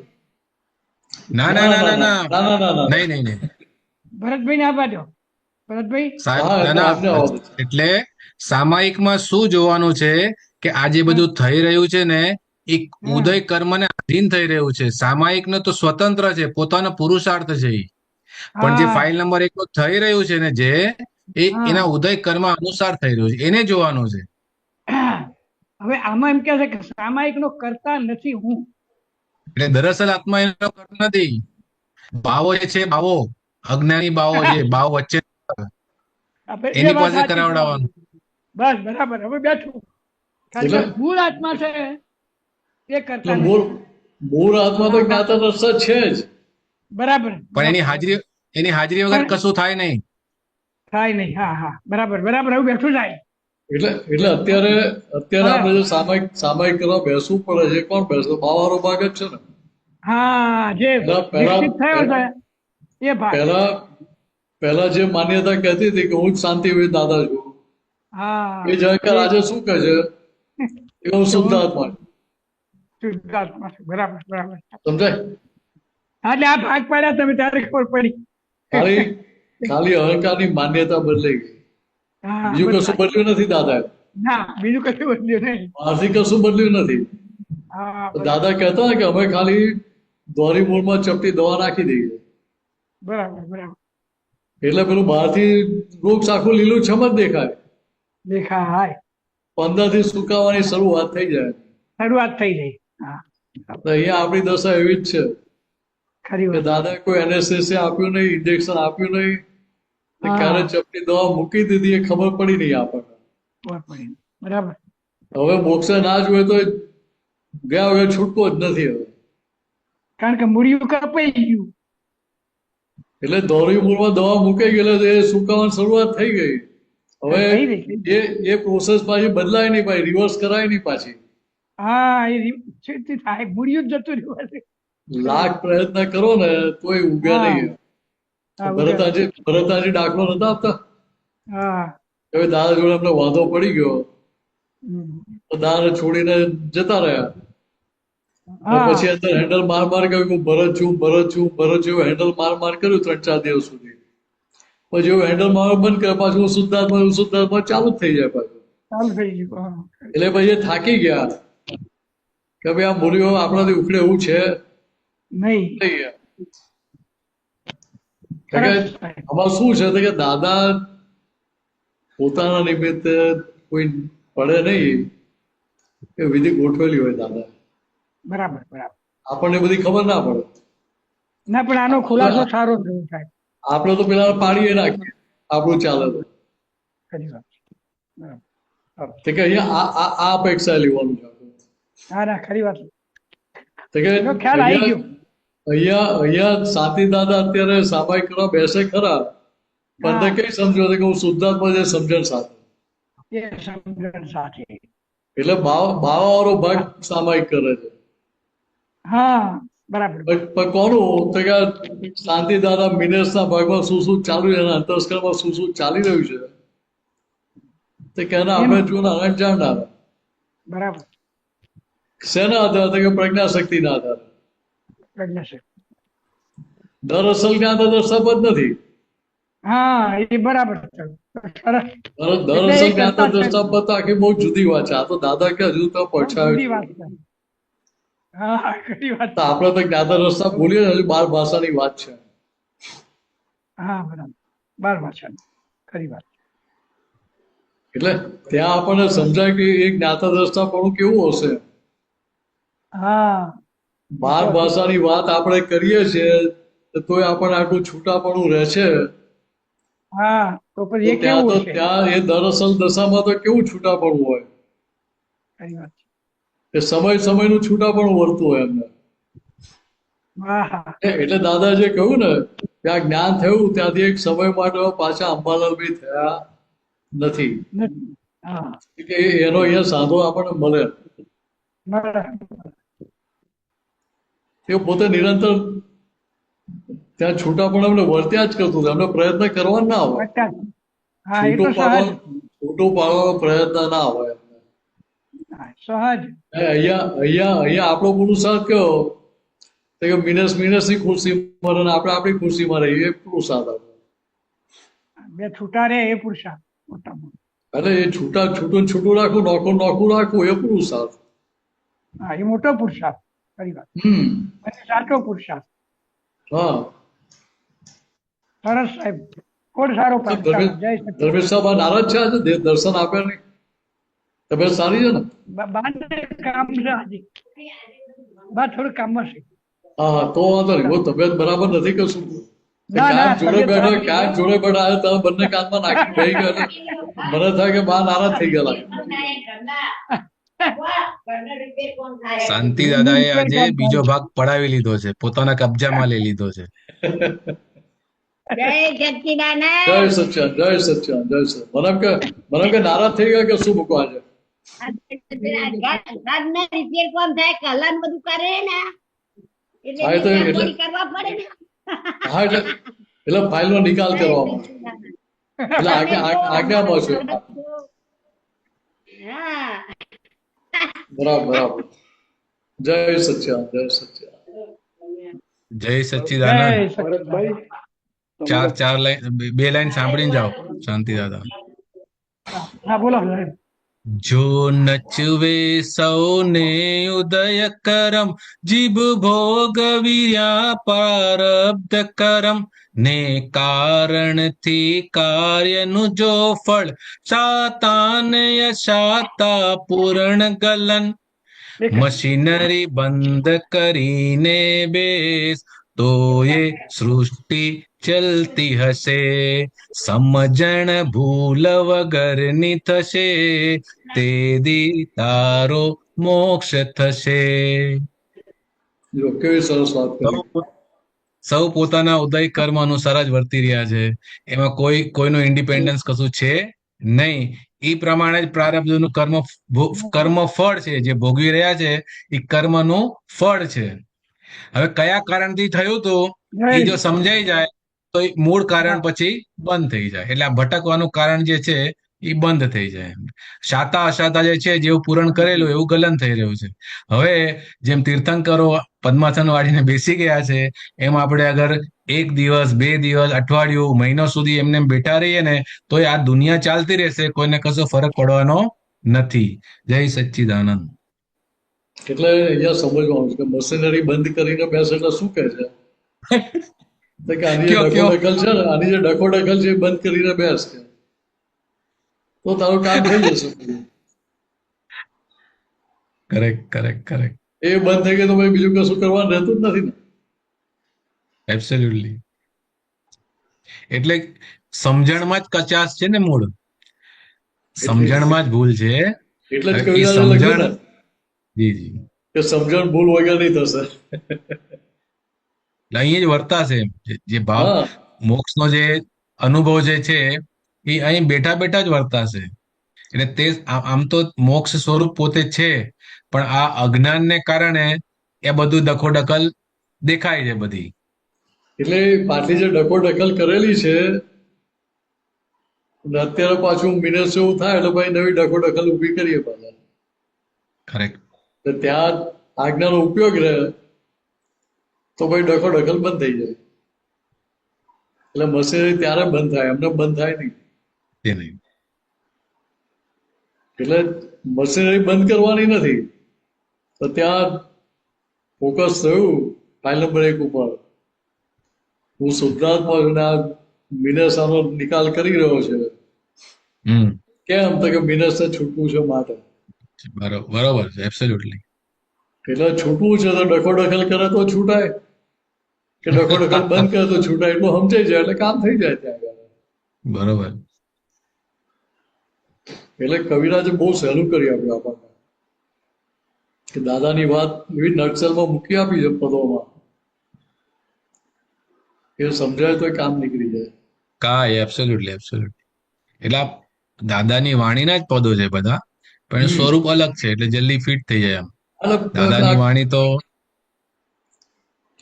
ના ના ના ના ના ના ના ના ના. નહીં નહીં નહીં ભરતભાઈ ને આપવા દો. ભરતભાઈ. હા, ના એટલે ના આપને આવવા દો. એટલે સામાયિકમાં શું જોવાનું છે કે આ જે બધું થઈ રહ્યું છે ને એ ઉદય કર્મને આધીન થઈ રહ્યું છે. સામાયિકનો તો સ્વતંત્ર છે, પોતાનો પુરુષાર્થ છે ઈ. પણ જે હા ફાઇલ નંબર 1 થઈ રહ્યું છે ને જે એ હા. એના ઉદય કર્મ અનુસાર થઈ રહ્યું છે, એને જોવાનું છે. હવે આમાં એમ કે છે કે સામાયિકનો કરતા નથી હું. એટલે દરઅસલ આત્મા એનો કર્મ નથી. ભાવો જે છે, ભાવો અજ્ઞાની ભાવો છે, ભાવ વચ્ચે આપણે એ એની વાત પાસે સાચી. કરાવડાવવાનું. બસ બરાબર. હવે બેઠું. કારણ કે એટલે- મૂળ આત્મા છે એ કરતા એટલે નથી. મૂળ આત્મા તો જ્ઞાતા દર્શન છે જ. બરાબર. પણ એની હાજરી વગર પણ- કશું થાય નહીં. થાય નહીં. હા હા બરાબર બરાબર. હવે બેઠું જાય. એટલે અત્યારે આપણે જે સામાયિક કરવા બેસવું પડે છે, કોણ બેસે? બાવારો ભાગ જ છે ને. હા જે પહેલા- વિકસિત થયો છે એ ભાગ. પહેલા જે માન્યતા કહેતી હતી કે હું જ શાંતિવીર દાદા છું, હા એ જયકાર આજે શું કહે છે કે હું શુદ્ધાત્મા છું. શુદ્ધાત્મા છે. બરાબર બરાબર. સમજાય? એટલે આ ભાગ પાડ્યા તમે ત્યારે ખબર પડી. ખાલી અહંકારની માન્યતા બદલાઈ ગઈ, હા, બીજું કશું બદલાય. બદલ્યું નથી દાદા. ના બીજું કશું બદલ્યું નહીં. બહારથી કશું બદલ્યું નથી. હા તો દાદા કહેતા હોય કે અમે ખાલી દોરી મૂળમાં ચપટી દવા નાખી દઈએ, બરાબર બરાબર. એટલે પેલું બહારથી વૃક્ષ આખું લીલું છમ જ દેખાય, દેખાય. 15 થી સુકાવાની શરૂઆત થઈ જાય. શરૂઆત થઈ ગઈ. હા તો અહીંયા આપણી દશા એવી જ છે ખરી કે વાત. દાદા કોઈ એનેસ્થેસિયા આપ્યું નહીં, ઇન્જેક્શન આપ્યું નહીં, તો હા. ક્યારે ચપટી દવા મૂકી દીધી એ ખબર પડી નહીં આપણને. ખબર પડી. બરાબર. હવે મોક્ષે ના જોઈએ તો ગયા વગર છૂટકો જ નથી હવે. કારણ કે મૂળિયું કપાઈ ગયું. એટલે દોરી મૂળમાં દવા મૂકાઈ ગઈ એટલે એ સુકાવાની શરૂઆત થઈ ગઈ. હવે થઈ ગઈ. એ પ્રોસેસ પાછી બદલાય નહીં, પાછી રિવર્સ કરાય નહીં પાછી. હા એ છેવટે થાય. મૂળિયું જ જતું રહ્યું હશે. લાખ પ્રયત્ન કરો ને તોય ઉગે હા. નહીં. હા, ભરતાજી દાખલો નતા આપતા હા કે હવે દાદા જોડે અમને વાંધો પડી ગયો, દાદાને છોડીને જતા રહ્યા. હા પછી અંદર હેન્ડલ માર કર્યું કે હું ભરત છું હેન્ડલ માર કર્યું 3-4 દિવસ સુધી. પછી એવું હેન્ડલ માર બંધ કરે પાછું હું શુદ્ધાત્મા ચાલુ જ થઈ જાય પાછું. ચાલુ થઈ ગયું. હા. એટલે પછી એ થાકી ગયા કે ભાઈ આ મૂલ્યો આપણાથી ઉખડે એવું છે નહીં. નહીં. કારણ કે આમાં શું છે તો કે દાદા પોતાના નિમિત્તે કોઈ પડે નહીં એ વિધિ ગોઠવેલી હોય દાદા. બરાબર બરાબર. આપણને બધી ખબર ના પડે. ના પણ આનો ખુલાસો સારો થયો સાહેબ. આપણે તો પેલા પાડીએ નાખીએ આપણું ચાલે તો. ખરી વાત. બરાબર. તો કે અહીંયા આ અપેક્ષા લેવાનું છે આપણે. હા ના ખરી વાત. તો કે એનો ખ્યાલ આવી ગયો. અહીંયા શાંતિ દાદા અત્યારે સામાયિક કરવા બેસે ખરા પણ તે કઈ સમજો કે હું શુદ્ધાત્મા જે સમજણ સાથે એ સમજણ સાથે. એટલે બાવાવાળો ભાગ સામાયિક કરે છે. હા બરાબર. પણ કોનું તો કે શાંતિ દાદા મિનેસના ભાગમાં શું ચાલુ છે એના અંતસ્કરમાં શું ચાલી રહ્યું છે તે કે એના આપણે જોનાર જાણનાર. બરાબર. શેના આધારે કે પ્રજ્ઞા શક્તિના આધારે. પ્રજ્ઞાશક્તિ. દરઅસલ જ્ઞાન તો શબ્દ નથી. હા એ બરાબર છે. સરસ. દરઅસલ જ્ઞાન તો દ્રષ્ટાપત આખી બહુ જુદી વાત છે. આ તો દાદા કે હજુ તો જુદી પડછાયો. વાત છે. હા ખરી વાત. તો આપણે તો જ્ઞાતા રસ્તા બોલીએ હજુ 12 ભાષાની વાત છે. હા બરાબર. 12 ભાષા. ખરી વાત. એટલે ત્યાં આપણને સમજાય કે એ જ્ઞાતા દ્રષ્ટાપણું કેવું હશે. હા 12 ભાષાની વાત આપણે કરીએ છીએ તોય આપણને આટલું છૂટાપણું રહે છે. હા તો પછી એ તો ત્યાં કેવું તો છે. ત્યાં એ દરઅસલ દશામાં તો કેવું છૂટાપણું હોય ખરી વાત. કે સમયનું છૂટાપણું વર્તું હોય એમને. હા હા. એટલે દાદાએ કહ્યું ને કે આ જ્ઞાન થયું ત્યાંથી એક સમય માટે પાછા અંબાલાલભાઈ થયા નથી. નથી. હા કે એનો અહીંયા સાધો આપણને મળે. બરાબર. એ પોતે નિરંતર ત્યાં છૂટાપણ એમને વર્ત્યા જ કરતું હતું. એમને પ્રયત્ન કરવા ના હોય. બચા. હા એ તો સહજ. છૂટું પાડવાનો પ્રયત્ન ના હોય. હા, સહજ. અહીંયા આપણો પુરુષાર્થ કયો તો કે મિનસની ખુરશીમાં રહે ને આપણે આપણી ખુરશીમાં રહીએ એ પુરુષાર્થ આપણો. બે છૂટા રે એ પુરુષાર્થ મોટા મોટો. એટલે એ છૂટું રાખવું નોખું રાખવું એ પુરુષાર્થ. હા એ મોટો પુરુષાર્થ. ખરી વાત. અને સાચો પુરુષાર્થ. હા સરસ સાહેબ. કોણ સારો પાઠ. જય સચિદાનંદ. ધર્મેશ સાહેબ આ નારાજ છે આજે દર્શન આપ્યા નહીં. તબિયત સારી છે ને? બાને કામ છે હજી. બા થોડું કામમાં છે. હા તો વાંધો નહીં. બહુ તબિયત બરાબર નથી કે શું? ના, ના, ક્યાંક જોડે તબિયત બેઠો ક્યાંક જોડે બેઠા આવે તમે બંને કાનમાં નાખી બેહી ગયા. મને થાય કે બા નારાજ થઈ ગયા લાગે. શાંતિ દાદાએ આજે બીજો ભાગ પડાવી લીધો છે, પોતાના કબજામાં લઈ લીધો છે. જય સચ્ચિદાનંદ. જય સચ્ચાન જય સચ્ચાન જય સચ્ચાન. મને એમ કે નારાજ થઈ ગયા કે શું મૂકવા છે? ઘરના રિપેર કોણ થાય કલર બધું કરે ને હા, એ તો એટલે એટલે- કરવા પડે ને. હા એટલે ફાઇલનો નિકાલ કરવામાં એટલે આજ્ઞામાં છે. હા બરાબર. જય સચ્ચાન જય સચ્ચાન. જય સચ્ચિદાનંદ. જય સચિદાનંદ. ભરતભાઈ ચાર લાઈન, બે લાઈન સાંભળીને જાઓ શાંતિ દાદા. હા બોલો સાહેબ. જો નચવે સૌને ઉદય કરમ, જીભ ભોગ વીર્યા પ્રારબ્ધ કરમ, ને કારણથી કાર્યનું જો ફળ, શાતાને યશાતા પૂર્ણ ગલન. મશીનરી બંધ કરીને બેસ તો એ સૃષ્ટિ ચલતી હશે, સમજણ ભૂલ વગરની થશે, તે દી તારો મોક્ષ થશે. જો કેવી સરસ વાત કરી. સૌ પોતાના ઉદય કર્મ અનુસાર જ વર્તી રહ્યા છે. એમાં કોઈનું ઇન્ડિપેન્ડન્સ કશું છે નહીં. એ પ્રમાણે જ પ્રારબ્ધનું કર્મ ફળ છે, જે ભોગવી રહ્યા છે એ કર્મનું ફળ છે. હવે કયા કારણથી થયું હતું એ જો સમજાઈ જાય તો એ મૂળ કારણ પછી બંધ થઈ જાય. એટલે આ ભટકવાનું કારણ જે છે એ બંધ થઈ જાય. શાતા અશાતા જે છે જેવું પૂરણ કરેલું એવું ગલન થઈ રહ્યું છે. હવે જેમ તીર્થંકરો પદ્માસન વાળીને બેસી ગયા છે, એમ આપણે અગર 1 દિવસ 2 દિવસ અઠવાડિયું મહિનો સુધી એમને એમ બેઠા રહીએ ને તો આ દુનિયા ચાલતી રહેશે, કોઈને કશો ફરક પડવાનો નથી. જય સચ્ચિદાનંદ. એટલે અહીંયા સમજવાનું છે કે મશીનરી બંધ કરીને બેસે એટલે શું કહે છે તો કે આની જે કયો કયો ડખોડખલ છે ને, આની જે ડખોડખલ છે એ બંધ કરીને બેસ કે તો તારું કામ થઈ જશે. Correct correct correct. એ બંધ થઈ ગયું તો ભાઈ બીજું કશું કરવાનું રહેતું જ નથી ને. એબ્સોલ્યુટલી. એટલે સમજણમાં જ કચાશ છે ને મૂળ, સમજણમાં જ ભૂલ છે. એટલે જ હવે એ કવિરાજે લખ્યું સમજણ, ને જી જી, કે સમજણ ભૂલ વગરની થશે. એટલે અહીં જ વર્તાશે. જે ભાવ હા, મોક્ષનો જે અનુભવ જે છે એ અહીં બેઠા બેઠા જ વર્તાશે. એટલે તે આમ તો મોક્ષ સ્વરૂપ પોતે છે, પણ આ અજ્ઞાનને કારણે એ બધું દખોડખલ દેખાય છે બધી. એટલે પાટલી જે ડખોડખલ કરેલી છે અને અત્યારે પાછું મિનસ એવું થાય એટલે ભાઈ નવી ડખોડખલ ઊભી કરીએ પાછા. કરેક્ટ. તો ત્યાં આજ્ઞાનો ઉપયોગ રહે તો ભાઈ ડખોડખલ બંધ થઈ જાય. એટલે મશીનરી ત્યારે બંધ થાય, એમને બંધ થાય નહીં. તે નહીં. એટલે મશીનરી બંધ કરવાની નથી. તો ત્યાં ફોકસ થયું ફાઇલ નંબર 1 ઉપર. હું શુદ્ધાત્મા છું ને આ મિનસ આનો નિકાલ કરી રહ્યો છે. કેમ તો કે મિનસને છૂટવું છે માટે. બરોબર છે. એબ્સોલ્યુટલી. એટલે છૂટવું છે તો ડખોડખલ કરે તો છૂટાય, કે ડખોડખલ બંધ કરે તો છૂટાય, એટલું સમજાઈ જાય એટલે કામ થઈ જાય ત્યાં આગળ. બરોબર. એટલે કવિરાજે બહુ સહેલું કરી આપ્યું આપણને કે દાદાની વાત એવી નટસેલમાં મૂકી આપી છે પદોમાં, એ સમજાય તો કામ નીકળી જાય. Absolutely absolutely. એટલે આ દાદાની વાણીના જ પદો છે બધા, પણ એનું સ્વરૂપ અલગ છે એટલે જલ્દી ફિટ થઈ જાય. આમ દાદાની વાણી તો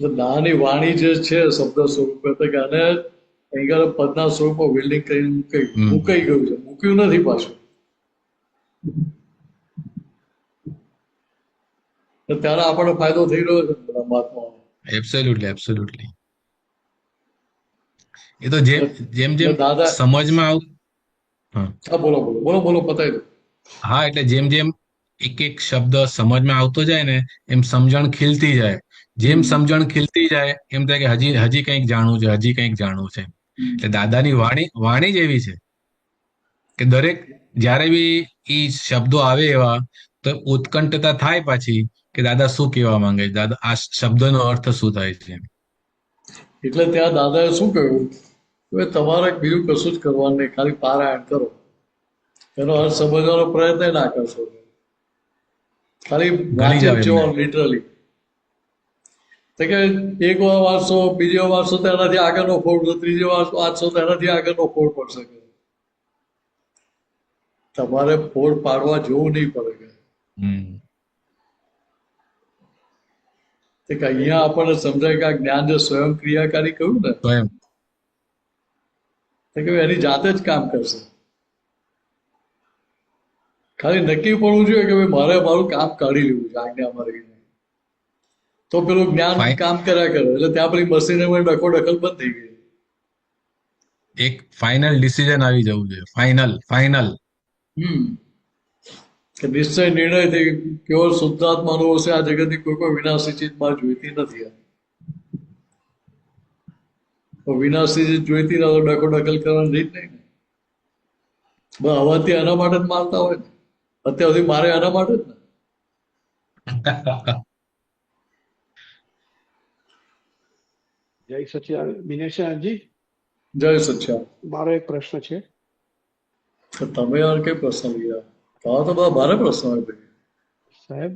દાદાની વાણી જે છે શબ્દ સ્વરૂપે તો કે આને અહીં પદના સ્વરૂપમાં વેલ્ડિંગ કરીને મુકાઈ ગયું છે, મૂક્યું નથી પાછું. ત્યારે આપણને ફાયદો થઈ રહ્યો છે પરમાત્માનો. Absolutely absolutely. એ તો જેમ જેમ દાદા સમજમાં હા બોલો બોલો બોલો બોલો પતાવી દો. હા, એટલે જેમ જેમ એક એક શબ્દ સમજમાં આવતો જાય ને એમ સમજણ ખીલતી જાય. જેમ સમજણ ખીલતી જાય એમ થાય કે હજી કંઈક જાણવું છે, હજી કંઈક જાણવું છે. એટલે દાદાની વાણી જ એવી છે કે દરેક જ્યારે બી ઈ શબ્દો આવે એવા તો ઉત્કંઠતા થાય પાછી કે દાદા શું કહેવા માંગે છે, દાદા આ શબ્દનો અર્થ શું થાય છે. એટલે ત્યાં દાદાએ શું કહ્યું કે તમારે બીજું કશું જ કરવાનું નહીં, ખાલી પારાયણ કરો. એનો અર્થ સમજવાનો પ્રયત્ન ના કરશો, ખાલી વાંચે જ જવાનું લિટરલી. તો કે એક વાર વાંચશો, બીજી વાર વાંચશો તો એનાથી આગળનો ફોડ, ત્રીજી વાર વાંચશો તો એનાથી આગળનો ફોડ પડશે. તમારે ફોડ પાડવા જોવું નહીં પડે. કે અહીંયા આપણને સમજાય કે આ જ્ઞાન જે સ્વયં ક્રિયાકારી કહ્યું ને કે એની જાતે જ કામ કરશે. ખાલી નક્કી પડવું જોઈએ કે ભાઈ મારે મારું કામ કાઢી લેવું છે આજ્ઞામાં રહીને, તો પેલું જ્ઞાન કામ કર્યા કરે. એટલે ત્યાં પેલી મશીનરી ડખોડખલ બંધ થઈ ગઈ. એક ફાઇનલ ડિસિઝન આવી જવું છે. ફાઇનલ કે નિશ્ચય નિર્ણય થઈ કેવળ શુદ્ધાત્માનો હશે. આ જગતની કોઈ વિનાશી ચીજ માં જોઈતી નથી. વિનાશી ચીજ જોઈતી ના તો ડખોડખલ કરવાની રીત નહીં ને. બસ હવાથી આના માટે જ મારતા હોય ને, અત્યાર સુધી મારે આના માટે જ ને. જય સચ્ચિદાનંદ. દિનેશજી, જય સચ્ચિદાનંદ. મારો એક પ્રશ્ન છે. તમે યાર કઈ પ્રશ્ન લીધા? તો બધા ભારે પ્રશ્ન હોય ભાઈ સાહેબ.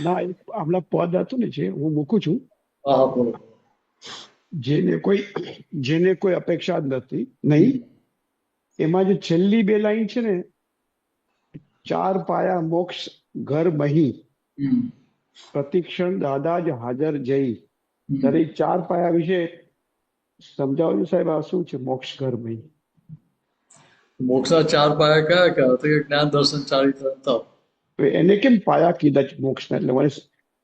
ના, હમણાં પદ હતું ને જે હું મૂકું છું, હા હા બોલો. જેને કોઈ અપેક્ષા જ નથી નહીં, એમાં જે છેલ્લી 2 લાઈન છે ને, 4 પાયા મોક્ષ ઘર મહી પ્રતિક્ષણ દાદા જ હાજર જઈ. ત્યારે 4 પાયા વિશે સમજાવજો સાહેબ. આ શું છે મોક્ષ ઘર મહી? મોક્ષના 4 પાયા કયા કયા? તો કે જ્ઞાન, દર્શન, ચારિત્ર, તપ. હવે એને કેમ પાયા કીધા છે મોક્ષના? એટલે મને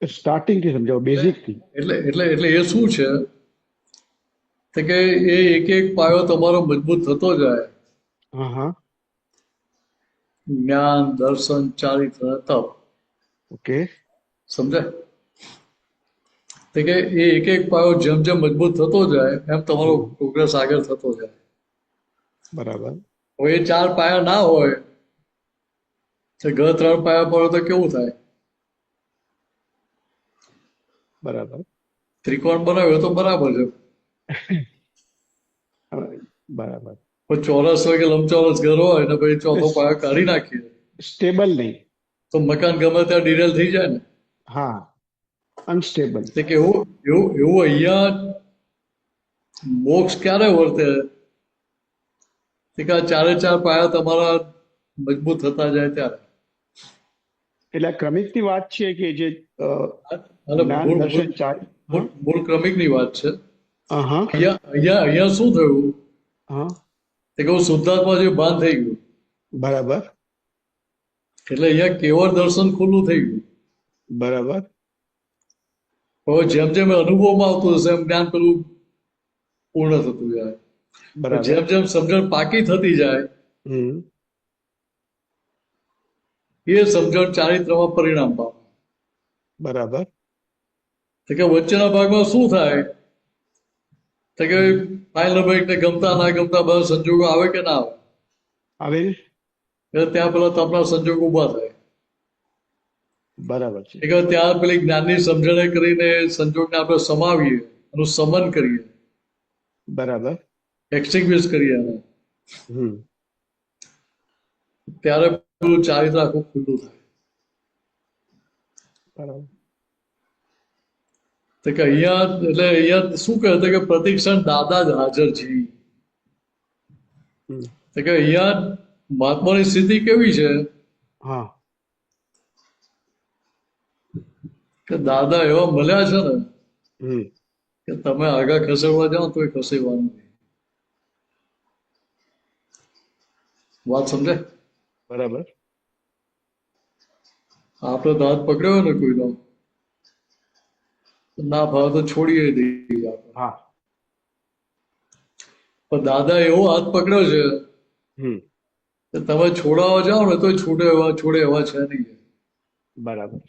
સ્ટાર્ટિંગ થી સમજાવો, બેઝિક થી. એટલે એ શું છે તો કે એ એક એક પાયો તમારો મજબૂત થતો જાય. હા હા, જ્ઞાન, દર્શન, ચારિત્ર, તપ. ઓકે. સમજાય? તો કે એ એક એક પાયો જેમ જેમ મજબૂત થતો જાય એમ તમારો પ્રોગ્રેસ આગળ થતો જાય. બરાબર. હવે એ 4 પાયા ના હોય તો 3 પાયા પર તો કેવું થાય? બરાબર. ત્રિકોણ બનાવ્યો તો બરાબર છે, બરાબર. પણ ચોરસ હોય કે લંબચોરસ ઘર હોય ને પછી ચોથો પાયો કાઢી નાખીએ સ્ટેબલ નહીં. તો મકાન ગમે ત્યાં ડિરેલ થઈ જાય ને. હા, અનસ્ટેબલ. એટલે કે એવું અહીંયા મોક્ષ ક્યારે વર્તે કે આ 4 પાયા તમારા મજબૂત થતા જાય ત્યારે. એટલે આ ક્રમિક ની વાત છે કે જે અને જ્ઞાન, દર્શન, મૂળ ક્રમિક ની વાત છે. હા અહીંયા શું થયું હા, કે હું શુદ્ધાત્મા જે ભાન થઈ ગયું. બરાબર. એટલે અહીંયા કેવળ દર્શન ખુલ્લું થઈ ગયું. બરાબર. હવે જેમ જેમ અનુભવમાં આવતું હશે એમ જ્ઞાન પેલું પૂર્ણ થતું જાય. બરાબર. જેમ જેમ સમજણ પાકી થતી જાય એ સમજણ ચારિત્રમાં પરિણામ પામે. બરાબર. તો કે વચ્ચેના ભાગમાં શું થાય તો કે ફાઇનલ ગમતા ના ગમતા બધા સંજોગો આવે કે ના આવે? આવે. એટલે ત્યાં પેલા તપના સંજોગો ઉભા થાય. બરાબર છે. કે ત્યાં પેલી જ્ઞાનની સમજણે કરીને સંજોગને આપણે સમાવીએ, એનું સમન કરીએ, બરાબર. એક્સટિંગ્વિશ કરીએ એને, ત્યારે પેલું ચારિત્ર આખું ખુલ્લું થાય. બરાબર. તો કે અહીંયા શું કહે કે પ્રતિક્ષણ દાદા જ હાજર છે. તો કે અહીંયા મહાત્માની સ્થિતિ કેવી છે હા, કે દાદા એવા મળ્યા છે ને કે તમે આગળ ખસેડવા જાઓ તો એ ખસેડવાનું નહીં. વાત સમજે? બરાબર. આપણે તો હાથ પકડ્યો હોય ને કોઈનો, ના ભાવ તો છોડીએ દઈએ આપણે. હા, પણ દાદા એવો હાથ પકડ્યો છે કે તમે છોડાવવા જાઓ ને તો છોડે એવા છે નહીં. બરાબર.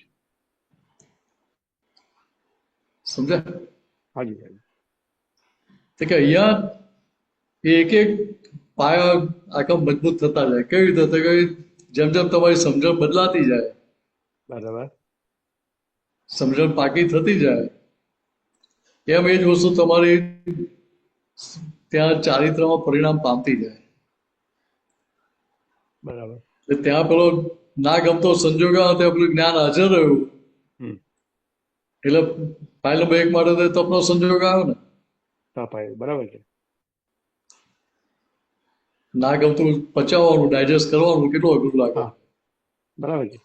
સમજ્યા? હાજી હાજી. તો કે અહીંયા એક એક પાયા આખા મજબૂત થતા જાય. કેવી રીતે? કે જેમ જેમ તમારી સમજણ બદલાતી જાય, બરાબર. સમજણ પાકી થતી જાય એમ એ જ વસ્તુ તમારી ત્યાં ચારિત્રમાં પરિણામ પામતી જાય. બરાબર. એટલે ત્યાં પેલો ના ગમતો સંજોગ આવે ત્યાં પેલું જ્ઞાન હાજર રહ્યું એટલે ફાઇલ બ્રેક માટે તો તપનો સંજોગ આવ્યો ને. બરાબર છે. ના ગમતું પચાવવાનું, ડાયજેસ્ટ કરવાનું કેટલું અઘરું લાગે. બરાબર છે.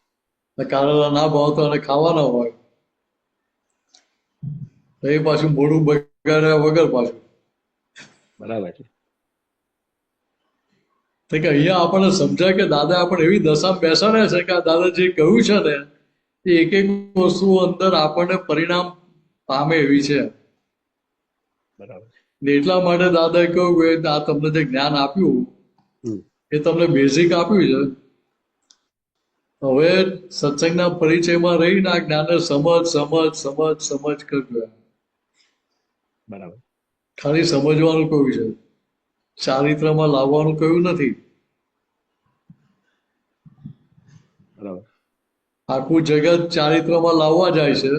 કારેલા ના ભાવતો અને ખાવાના હોય તો એ પાછું મોઢું બગાડ્યા વગર પાછું. બરાબર છે. તો કે અહીંયા આપણને સમજાય કે દાદા આપણને એવી દશામાં બેસાડ્યા છે કે આ દાદા જે કહ્યું છે ને એ એક એક વસ્તુ અંદર આપણને પરિણામ પામે એવી છે. બરાબર. એટલા માટે દાદાએ કહ્યું કે આ તમને જે જ્ઞાન આપ્યું એ તમને બેઝિક આપ્યું છે. હવે સત્સંગના પરિચયમાં રહીને આ જ્ઞાનને સમજ કરજો. બરાબર. ખાલી સમજવાનું કહ્યું છે, ચારિત્રમાં લાવવાનું કહ્યું નથી. બરાબર. આખું જગત ચારિત્રમાં લાવવા જાય છે.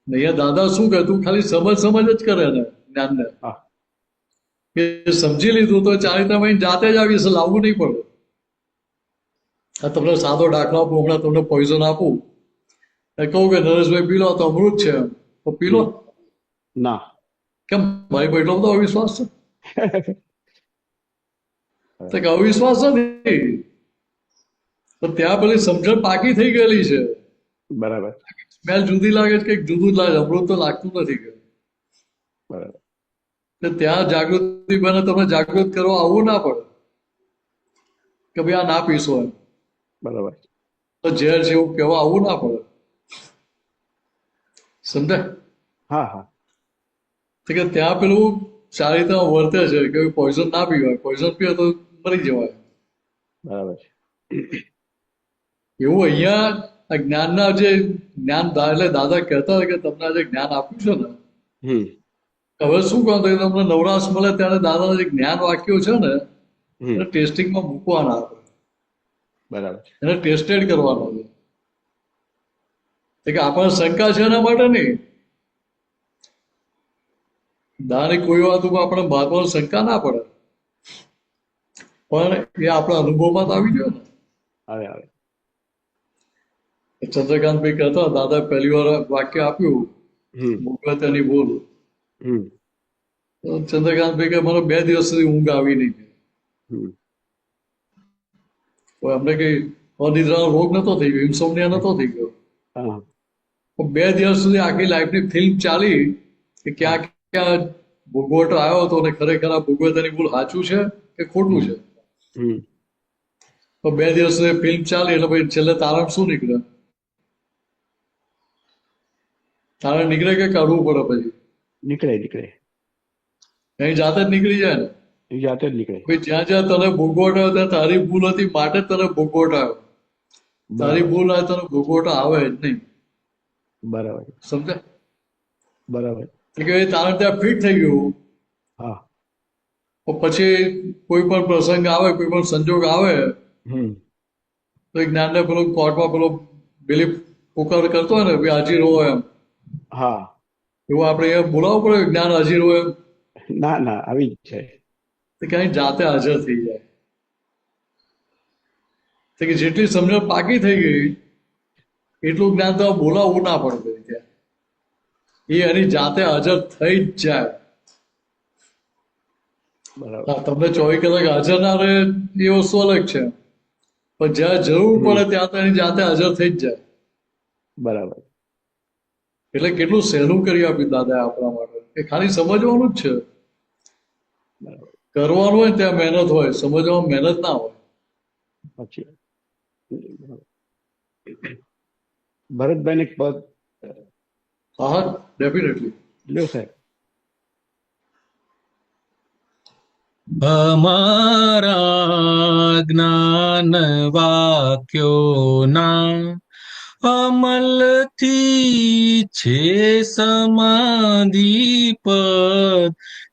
અહીંયા દાદા શું કહે, તું ખાલી સમજ જ કરે ને જ્ઞાનને. કે સમજી લીધું તો ચારિત્રમાં જાતે જ આવી છે, લાવવું નહીં પડે. આ તમને સાદો દાખલો આપું, હમણાં તમને પોઈઝન આપું કહું કે નરેશભાઈ પી લો તો અમૃત છે, તો પી લો ના. કેમ? મારી પર એટલો બધો અવિશ્વાસ છે કે અવિશ્વાસ નથી, તો ત્યાં પેલી સમજણ પાકી થઈ ગયેલી છે. બરાબર. સ્મેલ જુદી લાગે છે કે જુદું જ લાગે, અમૃત તો લાગતું નથી. બરાબર. એટલે ત્યાં જાગૃતિ બને, તમને જાગૃત કરવા આવવું ના પડે કે ભાઈ આ ના પીશો એમ, બરાબર. તો ઝેર છે એવું કહેવા આવવું ના પડે. સમજાય? હા હા. તો કે ત્યાં પેલું સારી રીતે વર્તે છે કે પોઈઝન ના પીવાય, પોઈઝન પીવે તો મરી જવાય. બરાબર છે. એવું અહીંયા આ જ્ઞાનના જે જ્ઞાન એટલે દાદા કહેતા હોય કે તમને આ જે જ્ઞાન આપ્યું છે ને, હવે શું કહો તમને નવરાશ મળે ત્યારે દાદાના જે જ્ઞાન વાક્યો છે ને એને ટેસ્ટિંગમાં મૂકવાના આપણે. બરાબર. એને ટેસ્ટેડ કરવાનો છે કે આપણને શંકા છે એના માટે નહીં. દાની કોઈ વાત ઉપર આપણે બાદમાં શંકા ના પડે, પણ એ આપણા અનુભવમાં તો આવી ગયો ને. આવે આવે. ચંદ્રકાંતભાઈ કહેતા દાદા પહેલી વાર વાક્ય આપ્યું મૂકવે તેની ભૂલ. ચંદ્રકાંતભાઈ કે મને 2 દિવસ સુધી ઊંઘ આવી નહીં. અમને કઈ અનિદ્રાનો રોગ નતો થઈ ગયો, ઇન્સોમનિયા નતો થઈ ગયો. 2 દિવસ સુધી આખી લાઈફની ફિલ્મ ચાલી કે ક્યાં ક્યાં ભોગવટો આવ્યો હતો અને ખરેખર આ ભોગવે તેની ભૂલ સાચું છે કે ખોટું છે. તો 2 દિવસ સુધી ફિલ્મ ચાલી એટલે પછી છેલ્લે તારણ શું નીકળે? તારણ નીકળે કે કાઢવું પડે? પછી નીકળે નીકળે, કઈ જાતે જ નીકળી જાય ને. જાતે જ નીકળે. ભાઈ જ્યાં જ્યાં તને ભોગવટ આવ્યો ત્યાં તારી ભૂલ હતી માટે જ તને ભોગવટ આવ્યો. તારી ભૂલ આવે તને ભોગવટ આવે જ નહીં. બરાબર. સમજાય? બરાબર. કે તારણ ત્યાં ફિટ થઈ ગયું. હા. પછી કોઈ પણ પ્રસંગ આવે, કોઈ પણ સંજોગ આવે તો એ જ્ઞાનને પેલો કોર્ટમાં પેલો બિલીફ પુકાર કરતો હોય ને ભાઈ હાજીર હો એમ. હા. એવું આપણે અહીંયા બોલાવવું પડે જ્ઞાન હાજીર હોય એમ? ના ના, આવી જ છે. ક્યાંય જાતે હાજર થઈ જાય. કે જેટલી સમજણ પાકી થઈ ગઈ એટલું જ્ઞાન તો બોલાવવું ના પડે ત્યાં. એ એની જાતે હાજર થઈ જ જાય. બરાબર. તમને 24 કલાક હાજર ના રહે એ વસ્તુ અલગ છે, પણ જ્યાં જરૂર પડે ત્યાં તો એની જાતે હાજર થઈ જ જાય. બરાબર. એટલે કેટલું સહેલું કરી આપ્યું દાદા આપણા માટે. એ ખાલી સમજવાનું જ છે. કરવાનું હોય ત્યાં મહેનત હોય, સમજવામાં મહેનત ના હોય. પછી ભરતભાઈ એક પદ. હા, ડેફિનેટલી. લ્યો સાહેબ. અમારા જ્ઞાન વાક્યોના અમલથી છે સમાધિપદ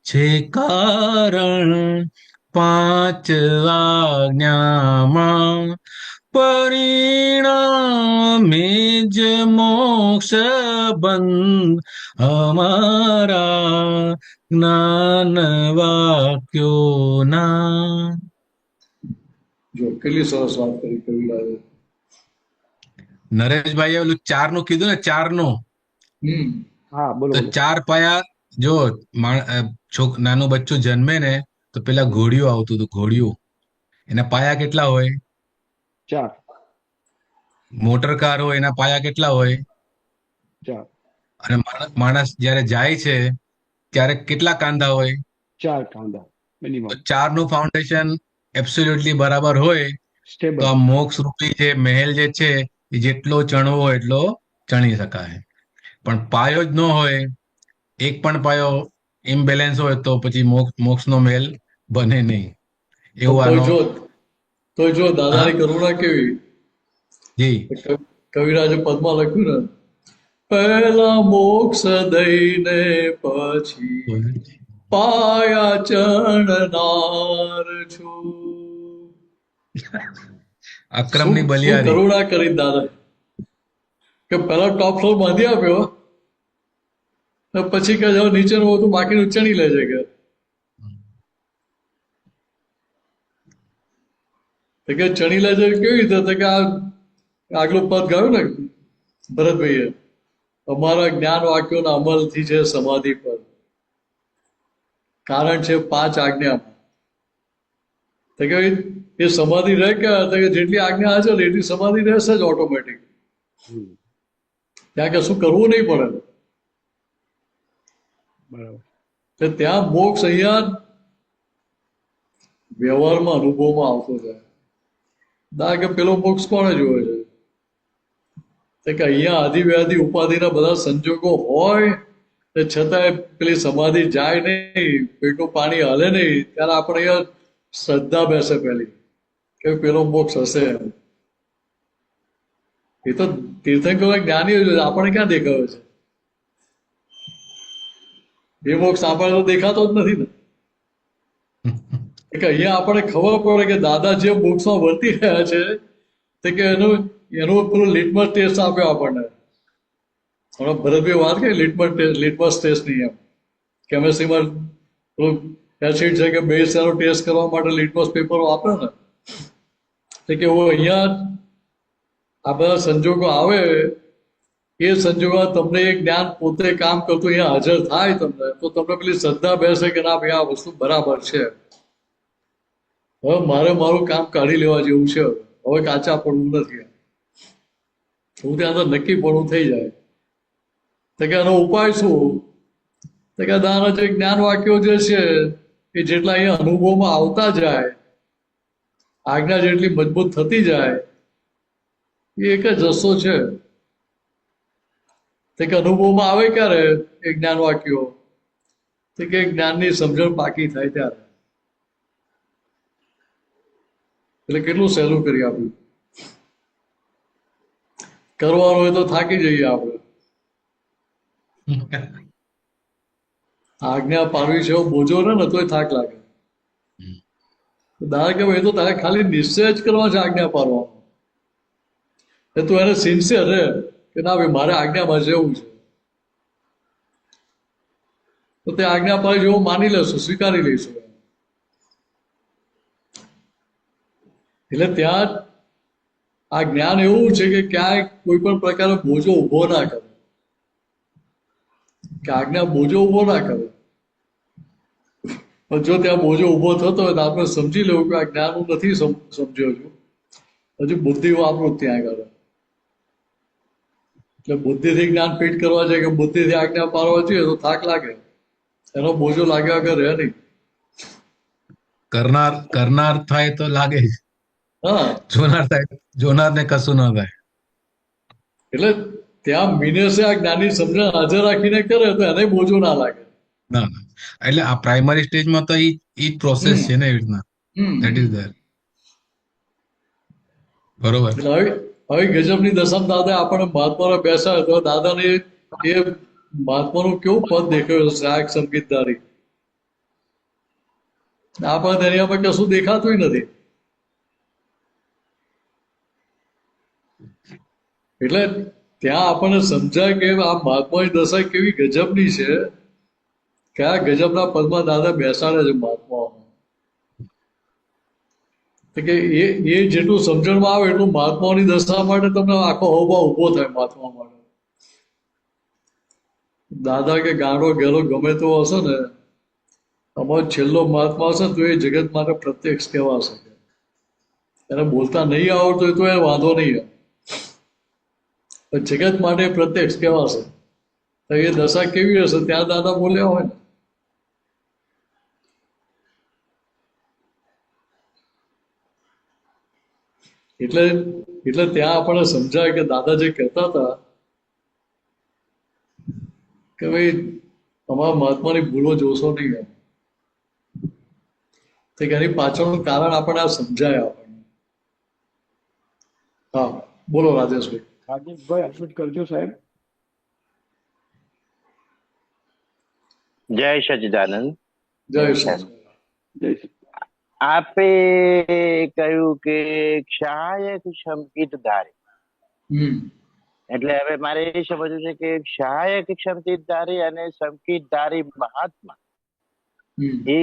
છે કારણ 5 આજ્ઞામાં પરિણામે જ મોક્ષ બંધ અમારા જ્ઞાન વાક્યોના. જો કેટલી સરસ વાત કરી કવિરાજે. નરેશભાઈએ ઓલું 4 નું કીધું ને, 4 નું. હા બોલો. તો 4 પાયા જો નાનું બચ્ચું જન્મે ને તો પેલા ઘોડિયું આવતું હતું, ઘોડિયું. એના પાયા કેટલા હોય? 4. મોટર કાર હોય એના પાયા કેટલા હોય? 4. અને માણસ જયારે જાય છે ત્યારે કેટલા કાંદા હોય? 4 કાંદા મિનિમમ. 4 નું ફાઉન્ડેશન એબ્સોલ્યુટલી બરાબર હોય સ્ટેબલ. તો આ મોક્ષ રૂપી જે મહેલ જે છે એ જેટલો ચણવો હોય એટલો ચણી શકાય. પણ પાયો જ ન હોય, એક પણ પાયો ઇમ્બેલેન્સ હોય તો પછી મોક્ષનો મહેલ બને નહીં. એવું તો જો દાદાની કરુણા કેવી. જી કવિરાજે પદમાં લખ્યું ને, પહેલા મોક્ષ દઈને પછી પાયા ચણનાર છું. અક્રમની બલિયારી. કરુણા કરી દાદા કે પેલા ટોપ ફ્લોર બાંધી આપ્યો, પછી કે નીચેનું હતું બાકીનું ચણી લેજે કે. ચણી લેજે કેવી રીતે? કે આ આગલું પદ ગયું ને ભરતભાઈએ, અમારા જ્ઞાન વાક્યોના અમલથી છે સમાધિ પદ, કારણ છે 5 આજ્ઞા. કે એ સમાધિ રહે કે જેટલી આજ્ઞા હાજર એટલી સમાધિ રહેશે જ ઓટોમેટિક. ત્યાં કશું કરવું નહીં પડે. બરાબર. એટલે ત્યાં મોક્ષ અહીંયા વ્યવહારમાં અનુભવમાં આવતો જાય. કે પેલો મોક્ષ કોણે જોયો છે કે અહીંયા આદિ વ્યાધિ ઉપાધિના બધા સંજોગો હોય તે છતાંય પેલી સમાધિ જાય નહીં, પેટનું પાણી હલે નહીં, ત્યારે આપણે અહીંયા શ્રદ્ધા બેસે પેલી કે પેલો મોક્ષ હશે એમ. એ તો તીર્થંકરો જ્ઞાનીઓ છે, આપણે ક્યાં દેખાયો છે? એ મોક્ષ આપણને તો દેખાતો જ નથી ને. કે અહીંયા આપણે ખબર પડે કે દાદા જે મોક્ષમાં વર્તી રહ્યા છે તે કે એનું પેલું લિટમસ ટેસ્ટ આપ્યો આપણને. હમણાં ભરતભાઈ વાત કરી લિટમસ ટેસ્ટની, એમ કેમેસ્ટ્રીમાં પેલું એસિડ છે કે બેઝ એનો ટેસ્ટ કરવા માટે લિટમસ પેપરો આપે ને, તે કે હું અહીંયા આ બધા સંજોગો આવે એ સંજોગોમાં તમને એ જ્ઞાન પોતે કામ કરતું અહીંયા હાજર થાય તમને, તો તમને પેલી શ્રદ્ધા બેસે કે ના ભાઈ આ વસ્તુ બરાબર છે, હવે મારે મારું કામ કાઢી લેવા જેવું છે, હવે કાચા પડવું નથી, હું ત્યાં તો નક્કી પડવું થઈ જાય. તો કે આનો ઉપાય શું? તો કે દાના જે જ્ઞાન વાક્યો જે છે એ જેટલા અહીંયા અનુભવમાં આવતા જાય, આજ્ઞા જેટલી મજબૂત થતી જાય, એ એક જ રસ્તો છે. તે કે અનુભવમાં આવે ક્યારે એ જ્ઞાન વાક્યો? તે કે જ્ઞાનની સમજણ પાકી થાય ત્યારે. એટલે કેટલું સહેલું કરી આપ્યું. કરવાનું હોય તો થાકી જઈએ આપણે. આજ્ઞા પાડવી છે બોજો ને તોય થાક લાગે. દાદા કે ભાઈ તો તારે ખાલી નિશ્ચય જ કરવા છે આજ્ઞા પાડવાનો. એ તું એને સિન્સિયર રહે કે ના ભાઈ મારે આજ્ઞામાં જવું છે, તો તે આજ્ઞા પાડી જેવું માની લેશું, સ્વીકારી લઈશું. એટલે ત્યાં આ જ્ઞાન એવું છે કે ક્યાંય કોઈ પણ પ્રકારનો બોજો ઉભો ના કરે, કે આજ્ઞા બોજો ઉભો ના કરે. પણ જો ત્યાં બોજો ઉભો થતો હોય તો આપણે સમજી લેવું કે આ જ્ઞાન હું નથી સમજ્યો છું, હજુ બુદ્ધિ વાપરું ત્યાં આગળ. એટલે બુદ્ધિથી જ્ઞાન ફિટ કરવા જાય કે બુદ્ધિથી આજ્ઞા પાડવા જોઈએ તો થાક લાગે, એનો બોજો લાગ્યા વગર રહે નહીં. કરનાર થાય તો લાગે જ, હા, જોનાર ને કશું ના થાય. એટલે ત્યાં મિનેસે આ જ્ઞાનની સમજણ હાજર રાખીને કરે તો એને બોજો ના લાગે. ના, એટલે આ પ્રાઇમરી સ્ટેજમાં તો ઈ પ્રોસેસ છે ને, એવી રીતના ધેટ ઇઝ ધેર. બરોબર. એટલે હવે ગજબની દશામાં દાદા આપણને મહાત્માને બેસાડે તો દાદાને એ મહાત્માનું કેવું પદ દેખાયું હશે, આ એક સંગીતધારી. આપણને તેની આપણે કશું દેખાતું નથી. એટલે ત્યાં આપણને સમજાય કે આ મહાત્માની દશા કેવી ગજબની છે, કયા ગજબના પદમાં દાદા બેસાડે છે મહાત્માઓને. કે એ જેટલું સમજણમાં આવે એટલું મહાત્માઓની દશા માટે તમને આખો હાવભાવ ઉભો થાય મહાત્મા માટે. દાદા કે ગાંડો ઘેરો ગમે તેવો હશે ને, અમારો છેલ્લો મહાત્મા હશે તો એ જગત માટે પ્રત્યક્ષ કહેવાશે. એને બોલતા નહીં આવડતું તો એ વાંધો નહીં, જગત માટે પ્રત્યક્ષ કહેવાશે. તો એ દશા કેવી હશે ત્યાં દાદા બોલ્યા હોય ને. એટલે ત્યાં આપણને સમજાય કે દાદા જે કહેતા હતા કે ભાઈ તમારા મહાત્માની ભૂલો જોશો નહીં એમ, તો એની પાછળનું કારણ આપણને આ સમજાય આપણને. હા, બોલો રાજેશભાઈ. રાજેશભાઈ અડમિટ કરજો સાહેબ. જય સચિદાનંદ. જય શ્રી જય શ્રી. આપે કહ્યું કે સહાયક સંકિતધારી, એટલે હવે મારે એ સમજવું છે કે સહાયક સંકિતધારી અને સંકિતધારી મહાત્મા, એ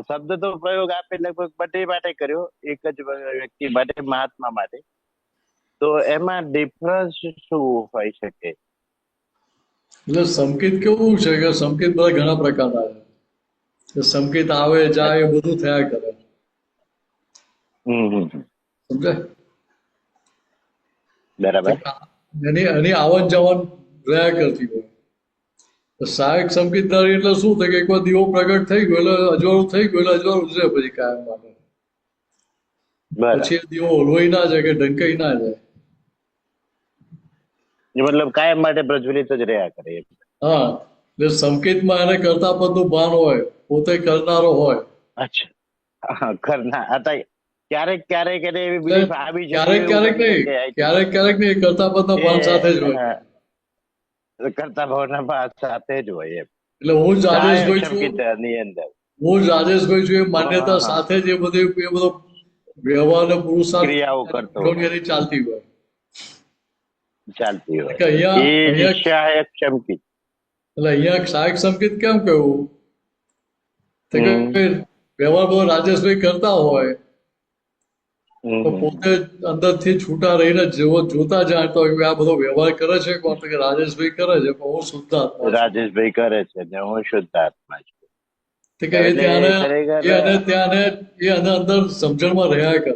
શબ્દ તો પ્રયોગ આપે લગભગ બધે માટે કર્યો, એક જ વ્યક્તિ માટે, મહાત્મા માટે. તો એમાં ડિફરન્સ શું હોય શકે? એટલે સંકેત કેવું છે કે સંકેત બધા ઘણા પ્રકારના છે. સંકેત આવે જાય એ બધું થયા કરે, સમજાય? બરાબર. એની આવન જાવન રહ્યા કરતી હોય. તો સહાયક સંકેતદારી એટલે શું થાય કે એકવાર દીવો પ્રગટ થઈ ગયો એટલે અજવાળું થઈ ગયું એટલે અજવાળું જ રહે પછી કાયમ માટે. બરાબર. પછી એ દીવો ઓલવાઈ ના જાય કે ઢંકાઈ ના જાય. મતલબ કાયમ માટે પ્રજ્વલિત જ રહ્યા કરે. હા, એટલે સંકેતમાં એને કરતા પદનું ભાન હોય, પોતે કરનારો હોય. અચ્છા, કરના હતા. ક્યારેક ક્યારેક એને એવી બિલીફ આવી ક્યારેક ક્યારેક નહીં, ક્યારેક ક્યારેક નહીં, કરતા પદના ભાન સાથે જ હોય. કરતા ભાવના ભાત સાથે જ હોય એમ. એટલે હું જ રાજેશભાઈ છું, સંકેતની અંદર હું જ રાજેશભાઈ છું એ માન્યતા સાથે જ એ બધો વ્યવહાર ને પુરુષાર્થ ક્રિયાઓ કરતો એની ચાલતી હોય. ચાલતી હોય. કે અહીંયા સહાયક સંકેત. એટલે અહીંયા સહાયક સંકેત કેમ કહ્યું તો કે વ્યવહાર બધો રાજેશભાઈ કરતા હોય તો પોતે અંદરથી છૂટા રહીને જોતા જાણતા હોય કે આ બધો વ્યવહાર કરે છે કોણ, તો કે રાજેશભાઈ કરે છે પણ હું શુદ્ધાત્મા છું. રાજેશભાઈ કરે છે ને હું શુદ્ધાત્મા છું. તો કે એ અંદર સમજણમાં રહ્યા કરે.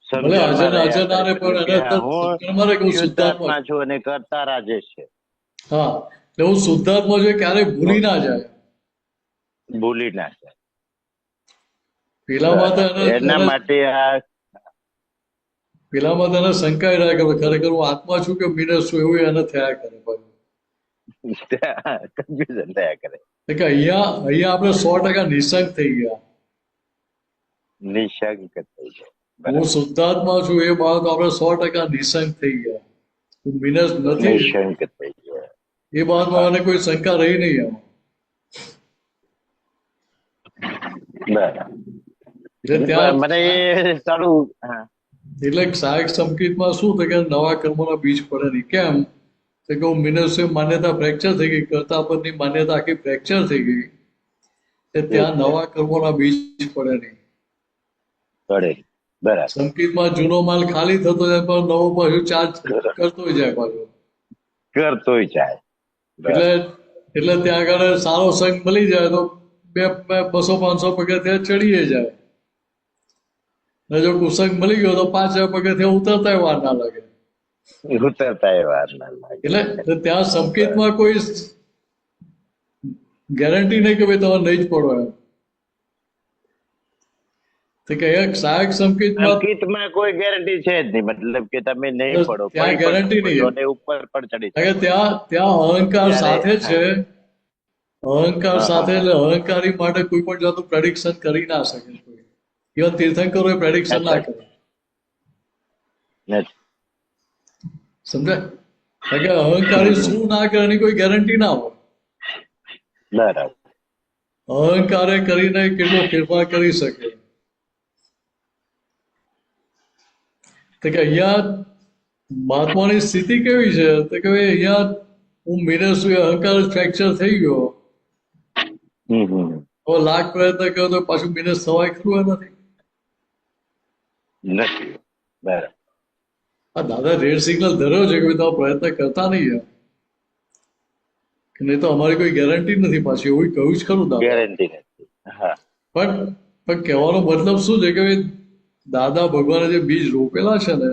ભલે હાજર ના રહે પણ એને અંદર સમજણમાં રહે કે હું શુદ્ધાત્મા છું અને કરતા રાજેશ છે. હા, એટલે હું શુદ્ધાત્મા છું ક્યારેય ભૂલી ના જાય. ભૂલી ના જાય. એના માટે પેલામાં તેને સંકાય રહ્યા કરે ખરેખર હું આત્મા છું કે મીનસ છું એવું એને થયા કરે. કન્ફ્યુઝન થયા કરે. કે અહીંયા આપણે 100% નિશંક થઈ ગયા. નિશંક થઈ ગયા. હું શુદ્ધાત્મા છું એ બાબત આપણે 100% નિશંક થઈ ગયા. હું મીનસ નથી, નિશંક થઈ ગયા. એ બાબતમાં મને કોઈ શંકા રહી નહીં એમાં. બરાબર. મને એ સારું. એટલે સહાયક સંકેતમાં શું થાય કે નવા કર્મોના બીજ પડે નહીં. કેમ કે હું મિનસ માન્યતા ફ્રેક્ચર થઈ ગઈ, કરતા પદની માન્યતા આખી ફ્રેક્ચર થઈ ગઈ, ત્યાં નવા કર્મોના બીજ પડે નહીં. બરાબર. સંકેતમાં જૂનો માલ ખાલી થતો જાય પણ નવો પાછું ચાર્જ કરતો જાય પાછો. કરતો જાય. એટલે ત્યાં આગળ સારો સંઘ મળી જાય તો 200-500 પગથિયા ચડીએ જાય. ને જો કુસંગ મળી ગયો તો 5 પગથિયા ઉતરતા વાર ના લાગે. એટલે ત્યાં સંકેતમાં કોઈ ગેરંટી નહીં કે ભાઈ તમે નહીં જ પડો એમ. સહાયક સંકેતમાં કોઈ ગેરંટી છે જ નહીં. મતલબ કે તમે નહીં પડો ત્યાં ગેરંટી નહીં. ઉપર પણ ચડી ત્યાં અહંકાર સાથે છે. અહંકાર સાથે એટલે અહંકારી માટે કોઈ પણ જાતનું પ્રેડિક્શન કરી ના શકે. ઇવન તીર્થંકરો એ પ્રેડિક્શન ના કરે. સમજાય? કારણ કે અહંકારી શું ના કરે એની કોઈ ગેરંટી ના હોય. બરાબર. અહંકારે કરીને કેટલો ફેરફાર કરી શકે. તો કે અહીંયા મહાત્માની સ્થિતિ કેવી છે તો કે અહીંયા હું મિનસ અહંકાર ફ્રેક્ચર થઈ ગયો. હવે લાખ પ્રયત્ન કર્યો તો પાછું મિનસ થવાય ખરું નથી. બરાબર. દાદા રેડ સિગ્નલ ધર્યો છે કે તમે પ્રયત્ન કરતા નહીં નહીં તો અમારી કોઈ ગેરંટી નથી પાછી એવું કહ્યું જ ખરું દાદા. ગેરંટી નથી. પણ કહેવાનો મતલબ શું છે કે દાદા ભગવાને જે બીજ રોપેલા છે ને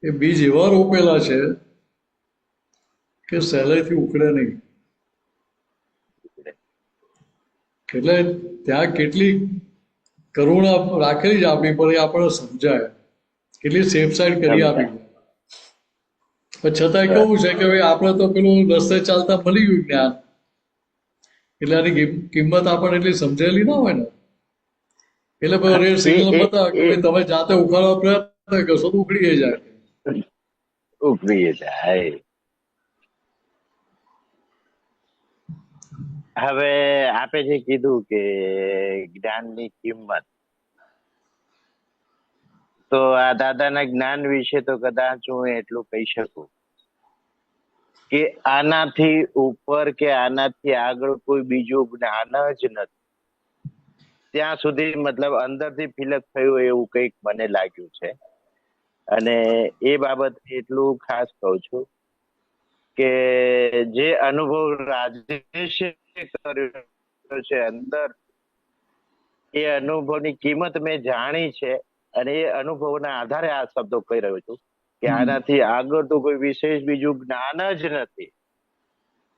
એ બીજ એવા રોપેલા છે કે સહેલાઈથી ઉખડે નહીં. એટલે ત્યાં કેટલી કરુણા રાખેલી જ આપણી પર એ આપણને સમજાય. કેટલી સેફ સાઈડ કરી આપી. પણ છતાંય કેવું છે કે ભાઈ આપણે તો પેલું રસ્તે ચાલતા મળી ગયું જ્ઞાન એટલે આની કિંમત આપણને એટલી સમજાયેલી ના હોય ને. એટલે પછી રેડ સિગ્નલ બતાવે કે ભાઈ તમે જાતે ઉખાડવા પ્રયત્ન કરશો તો ઉખડી જાય. ઉખડી જાય. હવે આપે જે કીધું કે જ્ઞાનની કિંમત, તો આ દાદાના જ્ઞાન વિશે તો કદાચ હું એટલું કહી શકું કે આનાથી ઉપર કે આનાથી આગળ કોઈ બીજું જ્ઞાન જ નથી. ત્યાં સુધી મતલબ અંદરથી ફિલઅપ થયું એવું કંઈક મને લાગ્યું છે. અને એ બાબત એટલું ખાસ કહું છું કે જે અનુભવ રાજેશે કર્યો છે અંદર, એ અનુભવની કિંમત મેં જાણી છે. અને એ અનુભવના આધારે આ શબ્દો કહી રહ્યો છું કે આનાથી આગળ તો કોઈ વિશેષ બીજું જ્ઞાન જ નથી.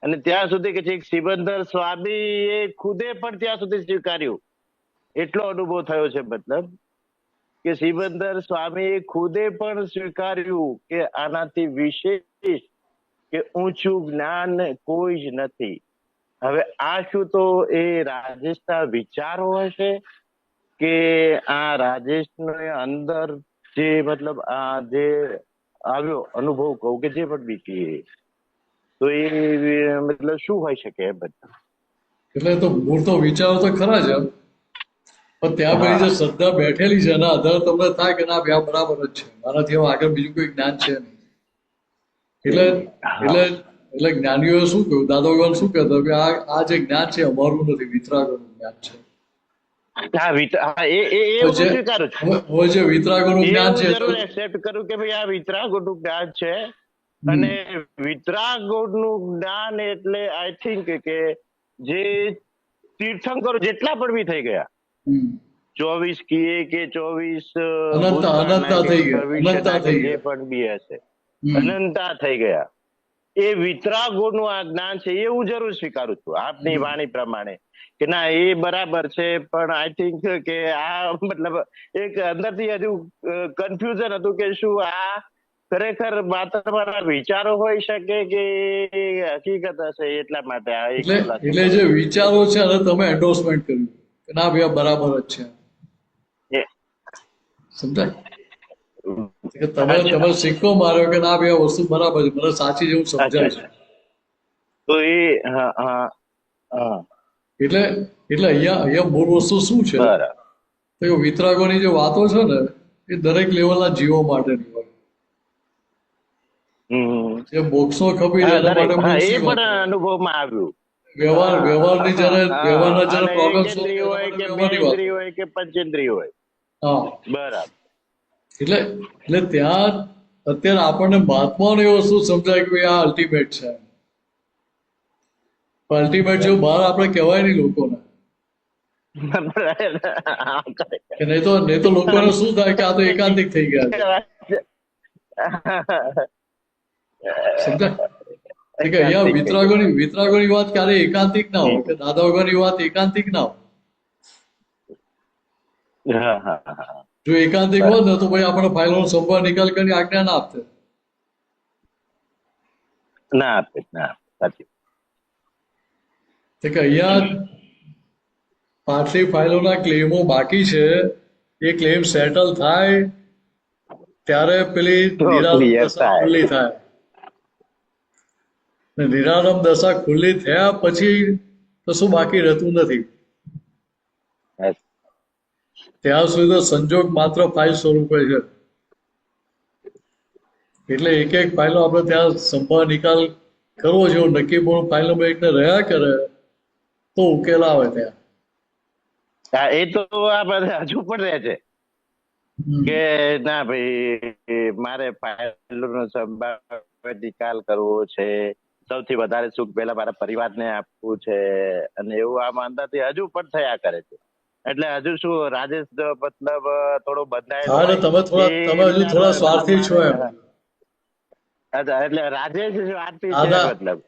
અને ત્યાં સુધી કે છેક સિબંદર સ્વામી એ ખુદે પણ ત્યાં સુધી સ્વીકાર્યું, એટલો અનુભવ થયો છે. મતલબ કે સિબંદર સ્વામી ખુદે પણ સ્વીકાર્યું કે આનાથી વિશેષ કે ઊંચું જ્ઞાન કોઈ જ નથી. હવે આ શું તો એ રાજેશના વિચારો હશે કે આ રાજેશને અંદર જે મતલબ આ જે આવ્યો અનુભવ કહું કે જે પણ બીતી, તો એ મતલબ શું હોય શકે એ બધા? એટલે તો મૂળ તો વિચારો તો ખરા જ, પણ ત્યાં પેલી જે શ્રદ્ધા બેઠેલી છે એના આધારે તમને થાય કે ના આ બરાબર જ છે, મારાથી હવે આગળ બીજું કોઈ જ્ઞાન છે નહીં. એટલે એટલે એટલે જ્ઞાનીઓએ શું કહ્યું, દાદા ભગવાન શું કહેતા કે આ જે જ્ઞાન છે અમારું નથી, વિતરાગોનું જ્ઞાન છે. હવે જે વિતરાગોનું જ્ઞાન છે એક્સેપ્ટ કરું કે ભાઈ આ વિતરાગોનું જ્ઞાન છે, અને વિતરાગોનું જ્ઞાન એટલે આઈ થિંક કે જે તીર્થંકરો જેટલા પણ બી થઈ ગયા, 24 કીએ કે 24 અનંતા થઈ ગયા, જે પણ બી હશે અનંતા થઈ ગયા, એ વિતરાગોનું આ જ્ઞાન છે એ હું જરૂર સ્વીકારું છું આપની વાણી પ્રમાણે કે ના એ બરાબર છે. પણ આઈ થિંક કે આ મતલબ એક અંદરથી હજુ કન્ફ્યુઝન હતું કે શું આ ખરેખર માત્ર મારા વિચારો હોઈ શકે કે હકીકત હશે, એટલા માટે એટલે જે વિચારો છે અને તમે એન્ડોર્સમેન્ટ કર્યું કે ના ભાઈ બરાબર જ છે, સમજાય કે તમે સિક્કો માર્યો કે ના ભાઈ આ વસ્તુ બરાબર છે, મને સાચી જેવું સમજાય છે. તો એ એટલે અહીંયા મૂળ વસ્તુ શું છે, તો વિતરાગોની જે વાતો છે ને એ દરેક લેવલના જીવો માટેની હોય. જે મોક્ષો ખપી જાય એના માટે એ પણ અનુભવમાં આવ્યું. વ્યવહારની જયારે પ્રોબ્લેમ હોય કે બેન્દ્રિય હોય કે પંચેન્દ્રિય હોય. હા બરાબર. એટલે ત્યાં અત્યારે આપણને મહાત્માઓને એ વસ્તુ સમજાય કે આ અલ્ટિમેટ છે. અલ્ટિમેટ જેવું બહાર આપણે કહેવાય નહીં લોકોને, કે નહીં તો લોકોને શું થાય કે આ તો એકાંતિક થઈ ગયા છે, સમજાય કે અહીંયા વિતરાગોની વાત ક્યારે એકાંતિક ના હોય, કે દાદા વગરની વાત એકાંતિક ના હોય. જો એકાંતિક હોત ને તો ભાઈ આપણે ફાઇલોનો સંભાળ નિકાલ કરી આજ્ઞા ના આપતે, ના આપે. સાચી કે અહીંયા પાછલી ફાઇલોના ક્લેમો બાકી છે, એ ક્લેમ સેટલ થાય ત્યારે પેલી નિરાલમ દશા ખુલ્લી થાય. નિરાલમ દશા ખુલ્લી થયા પછી કશું બાકી રહેતું નથી. ત્યાં સુધી તો સંજોગ માત્ર ફાઇલ સ્વરૂપે છે. એટલે એક એક ફાઇલો આપણે ત્યાં સંભાળ નિકાલ કરવો છે, નક્કી પણ ફાઇલ નંબર 1 ને રહ્યા કરે તો ઉકેલ આવે ત્યાં. એ તો આ બધા હજુ પણ રહે છે કે ના ભાઈ મારે ફાઇલોનો સંભાળ નિકાલ કરવો છે, સૌથી વધારે સુખ પહેલા મારા પરિવારને આપવું છે, અને એવું આમ અંદરથી હજુ પણ થયા કરે છે. એટલે હજુ શું રાજેશ મતલબ થોડો બદલાય, તમે હજુ થોડા સ્વાર્થી છો એમ. એટલે રાજેશ સ્વાર્થી છે મતલબ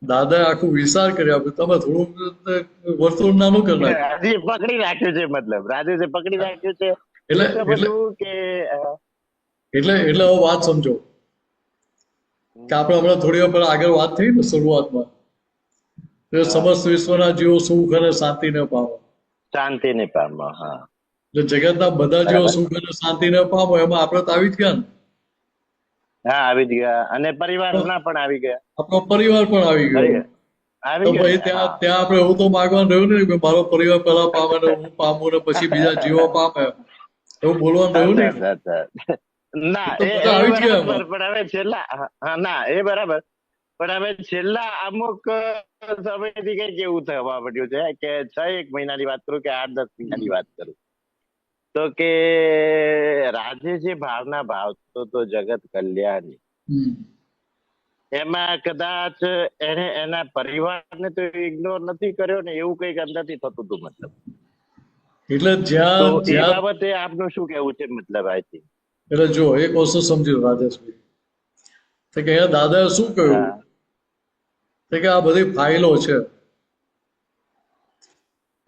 દાદાએ આખું વિચાર કરી આપ્યું, તમે થોડું વર્તુળ નાનું કરી નાખ્યું, હજી પકડી રાખ્યું છે, મતલબ રાજેશે પકડી રાખ્યું છે. એટલે હવે વાત સમજો કે આપણે હમણાં થોડી વાર પહેલા આગળ વાત થઈ ને શરૂઆતમાં, સમસ્ત વિશ્વના જીવો સુખ અને શાંતિ ને પામે. હા. એટલે જગતના બધા જીવો સુખ અને શાંતિ ને પામો, એમાં આપણે તો આવી જ ગયા ને. હા, આવી જ ગયા, અને પરિવારના પણ આવી ગયા, આપણો પરિવાર પણ આવી ગયો. તો ભાઈ ત્યાં આપણે એવું તો માગવાનું રહ્યું ને કે મારો પરિવાર પહેલા પામે ને હું પામું ને પછી બીજા જીવો પામે, એવું બોલવાનું રહ્યું ને. ના એ બરાબર, પણ હવે છેલ્લા અમુક સમયથી કઈ કેવું થવા પડ્યું છે કે 6-1 મહિનાની વાત કરું કે 8-10 મહિનાની વાત કરું તો કે રાજે જે ભાવના ભાવતો તો જગત કલ્યાણી, એમાં કદાચ એને એના પરિવારને તો ઇગ્નોર નથી કર્યો ને, એવું કઈક અંદરથી થતું હતું મતલબ. એટલે એ બાબતે આપનું શું કેવું છે મતલબ? આઈ થિંક એટલે જો એક વસ્તુ સમજો રાજેશભાઈ, તો કે અહીંયા દાદાએ શું કહ્યું? હા તો કે આ બધી ફાઇલો છે,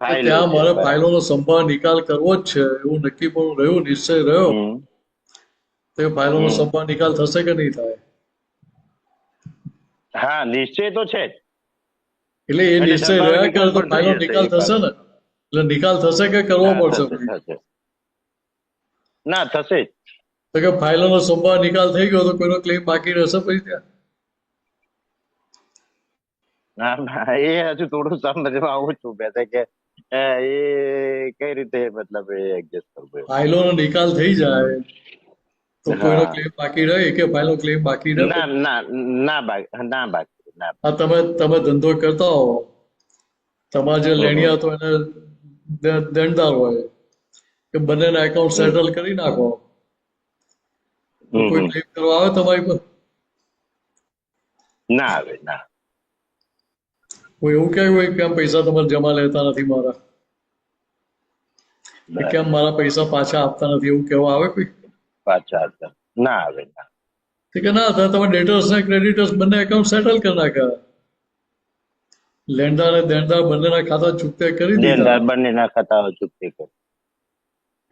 તો ફાઇલો ત્યાં છે મારે બરાબર. ફાઇલોનો સંભાળ નિકાલ કરવો જ છે એવું નક્કી પણ રહ્યું, નિશ્ચય રહ્યો. હમ તો એ ફાઇલોનો હમ સંભાળ નિકાલ થશે કે નહીં થાય? હા નિશ્ચય તો છે જ. એટલે એ એટલે નિશ્ચય સંભાળ રહ્યા નિકાલ કરે તો પણ ફાઇલો થઈ જશે નિકાલ એક થશે બાજુ. ને? એટલે નિકાલ થશે કે કરવો હા પડશે થશે પછી? થશે. ના થશે જ. તો કે ફાઇલોનો સંભાળ નિકાલ થઈ ગયો તો કોઈનો ક્લેમ બાકી રહેશે પછી ત્યાં? ના ના એ હજુ થોડું સમજવા આવું છું મેં કે એ કઈ રીતે મતલબ એ એડજસ્ટ કરવું એમ. ફાઇલોનો નિકાલ થઈ જાય તો કોઈનો હા ક્લેમ બાકી રહે કે ફાઇલો ક્લેમ બાકી રહે ના પછી? ના ના બાકી ના. આ તમે ધંધો કરતા હો, તમારા જે હમ લેણિયા તો એને દેણદાર હોય કે બંનેના એકાઉન્ટ હમ સેટલ કરી નાખો, તો હમ કોઈ હમ. ક્લેમ કરવા આવે તમારી પર? ના આવે ના. કોઈ એવું કહે હોય કે આમ પૈસા તમારે જમા લેતા નથી મારા, કે કેમ બરાબર. મારા પૈસા પાછા આપતા નથી, એવું કહેવા આવે કોઈ? પાછા આવતા ના આવે ના. તો કે ના થાય, તમે ડેટર્સ ને ક્રેડિટર્સ બંને એકાઉન્ટ સેટલ કરી નાખ્યા, લેણદાર અને દેણદાર બંનેના ખાતા ચૂકતે કરી દીધા, દેનદાર બંનેના ખાતાઓ ચૂકતી કરે.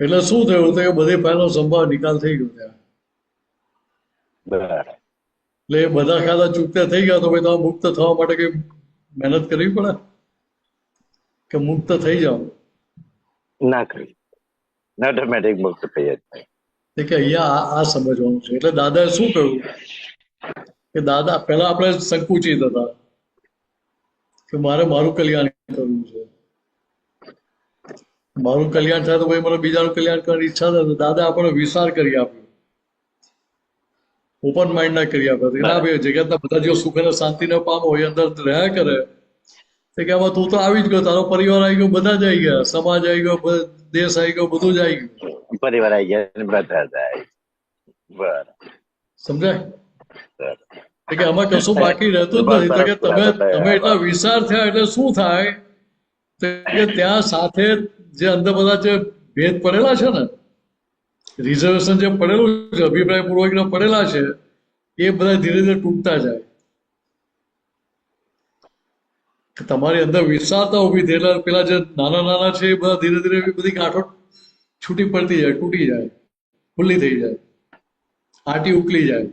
એટલે શું થયું? તો એ બધી ફાઇલનો સંભાળ નિકાલ થઈ ગયો ત્યાં. બરાબર. એટલે એ બધા ખાતા ચૂકતે થઈ ગયા તો ભાઈ તમે મુક્ત થવા માટે કઈ મહેનત કરવી પડે કે મુક્ત થઈ જાઓ? ના કરી ઓટોમેટિક મુક્ત થઈ જ થાય. એટલે કે અહીંયા આ સમજવાનું છે. એટલે દાદાએ શું કહ્યું કે દાદા પહેલા આપણે સંકુચિત હતા કે મારે મારું કલ્યાણ કરવું છે, મારું કલ્યાણ થાય તો ભાઈ મને બીજાનું કલ્યાણ કરવાની ઈચ્છા થાય. તો દાદા આપણને વિચાર કરી આપ્યો, ઓપન માઇન્ડ ના કરી આપ્યો કે ના બરાબર. ભાઈ જગતના બધા જો સુખ અને શાંતિને પામો એ અંદર રહ્યા કરે. તો કે આમાં તું તો આવી જ ગયો, તારો પરિવાર આવી ગયો, બધા જ આવી ગયા, સમાજ આવી ગયો, દેશ આવી ગયો, બધું જ આવી ગયું. પરિવાર આવી ગયા ને બધા જાય. બરાબર. સમજાય? બરાબર. તો કે આમાં કશું બાકી રહેતું જ બહુ નથી. તો સરસ કે વાત તમે એટલા બતાવી. વિચાર થયા એટલે શું થાય? તો કે ત્યાં સાથે જે અંદર બધા જે ભેદ પડેલા છે ને, રિઝર્વેશન જે પડેલું છે, અભિપ્રાય પૂર્વક પડેલા છે, એ બધા ધીરે ધીરે તૂટતા જાય. તમારી અંદર વિચારતા ઉભી થઈ એટલે પેલા જે નાના નાના છે એ બધા ધીરે ધીરે એવી બધી ગાંઠો છૂટી પડતી જાય, તૂટી જાય, ખુલ્લી થઈ જાય, આટી ઉકલી જાય.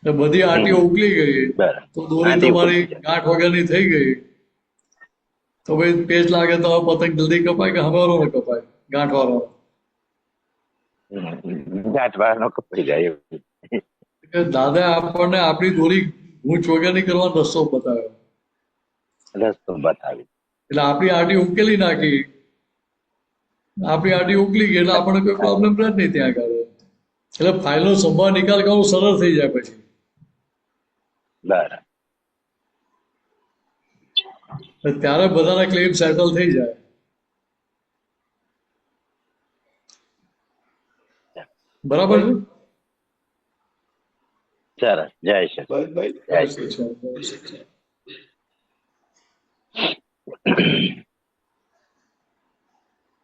બધી આટીઓ ઉકલી ગઈ બરાબર. તો દોરી આંટી તમારી ઉકલી જાય. ગાંઠ વગરની થઈ ગઈ. તો ભાઈ પેચ લાગે તો પતંગ જલ્દી કપાય કે હવારો ન કપાય? ગાંઠ વાળો. ગાંઠવાળાનો કપાઈ જાય એવું. દાદા આપણને આપણી દોરી ગૂંચ વગરની કરવાનો રસ્તો બતાવ્યો. રસ્તો બતાવી. એટલે આપણી આટી ઉકેલી નાખી, આપણી આટી ઉકલી ગઈ એટલે આપણને કોઈ પ્રોબ્લેમ રહે જ નહીં ત્યાં આગળ. એટલે ફાઇલનો સંભાળ નિકાલ કરવો સરળ થઈ જાય પછી. બરાબર. ત્યારે બધાના ક્લેમ સેટલ થઈ જાય. બરાબર છે? સરસ. જય શ્રી બસ ભાઈ જય શ્રી.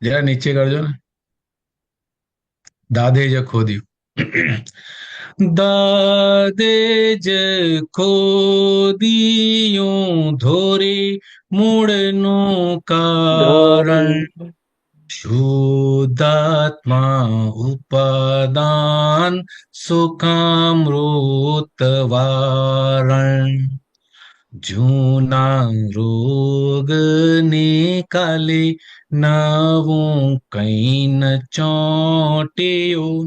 જરા નીચે કરજો ને. દાદે જ ખોદ્યું. દાદે જ ખોદિયું ધોરી મૂળનું કારણ, શુદ્ધાત્મા ઉપાદાન સુખામૃત વારણ, જૂના રોગ નિકાલે નવું કઈ ન ચોંટ્યું,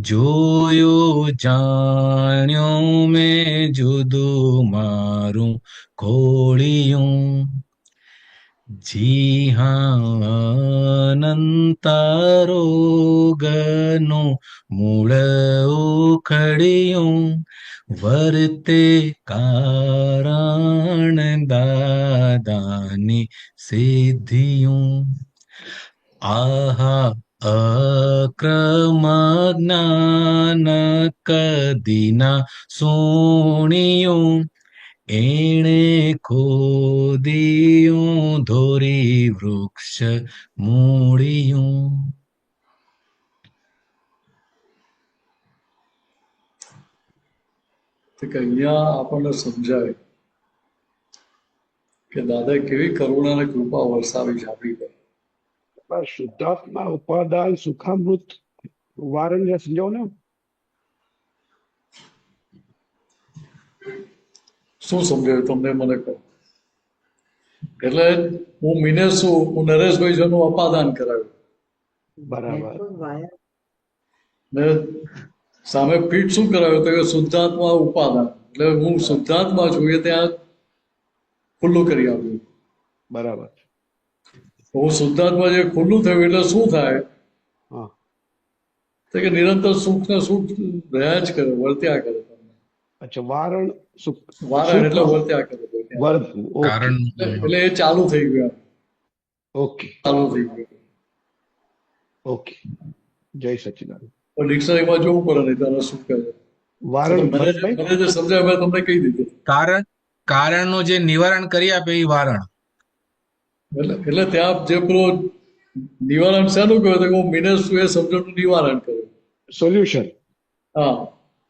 જોયું જાણ્યું મેં જુદું મારું ખોળિયું. જી હા અનંતરોગનું મૂળ ઉખડ્યું, વર્તે કારણ દાદાની સિદ્ધિયું. આહા અક્રમ જ્ઞાન કદીના સોણિયું, એણે ખોદિયું ધોરી વૃક્ષ મૂળિયું. તો કે અહીંયા આપણને સમજાય કે દાદાએ કેવી કરુણા અને કૃપા વરસાવી છે આપણી પર. બસ શુદ્ધાત્મા ઉપાદાન સુખામૃત વારણ જે સમજાવો ને. શું સમજાયું તમને મને કહો. એટલે હું મિનેશ છું, હું નરેશભાઈ છે એનું અપાદાન કરાવ્યું બરાબર. ને સામે પીઠ શું કરાવ્યું તો કે શુદ્ધાત્મા ઉપાદાન, એટલે હું શુદ્ધાત્મા છું એ ત્યાં ખુલ્લું કરી આપ્યું. બરાબર. હું શુદ્ધાત્મા જે ખુલ્લું થયું એટલે શું થાય હા. તો કે નિરંતર સુખ ને સુખ રહ્યા જ કરે, વર્ત્યા કરે. અચ્છા, વારણ સુખ વારણ એટલે વર્ત્યા કરે. વર્તવું. કારણ એટલે એ ચાલુ થઈ ગયું. ઓકે ચાલુ થઈ ગયું. ઓકે. જય સચિદાનંદ. પણ ડિક્શનરીમાં જોવું પડે નહીં તારા શું કહે છે. વારણ મને જે સમજાય મેં તમને કહી દીધું. કારણનું જે નિવારણ કરી આપે એ વારણ. એટલે ત્યાં જે પેલું નિવારણ શેનું કહ્યું કે હું મિનેશ છું એ સમજણનું નિવારણ કર્યું. સોલ્યુશન. હા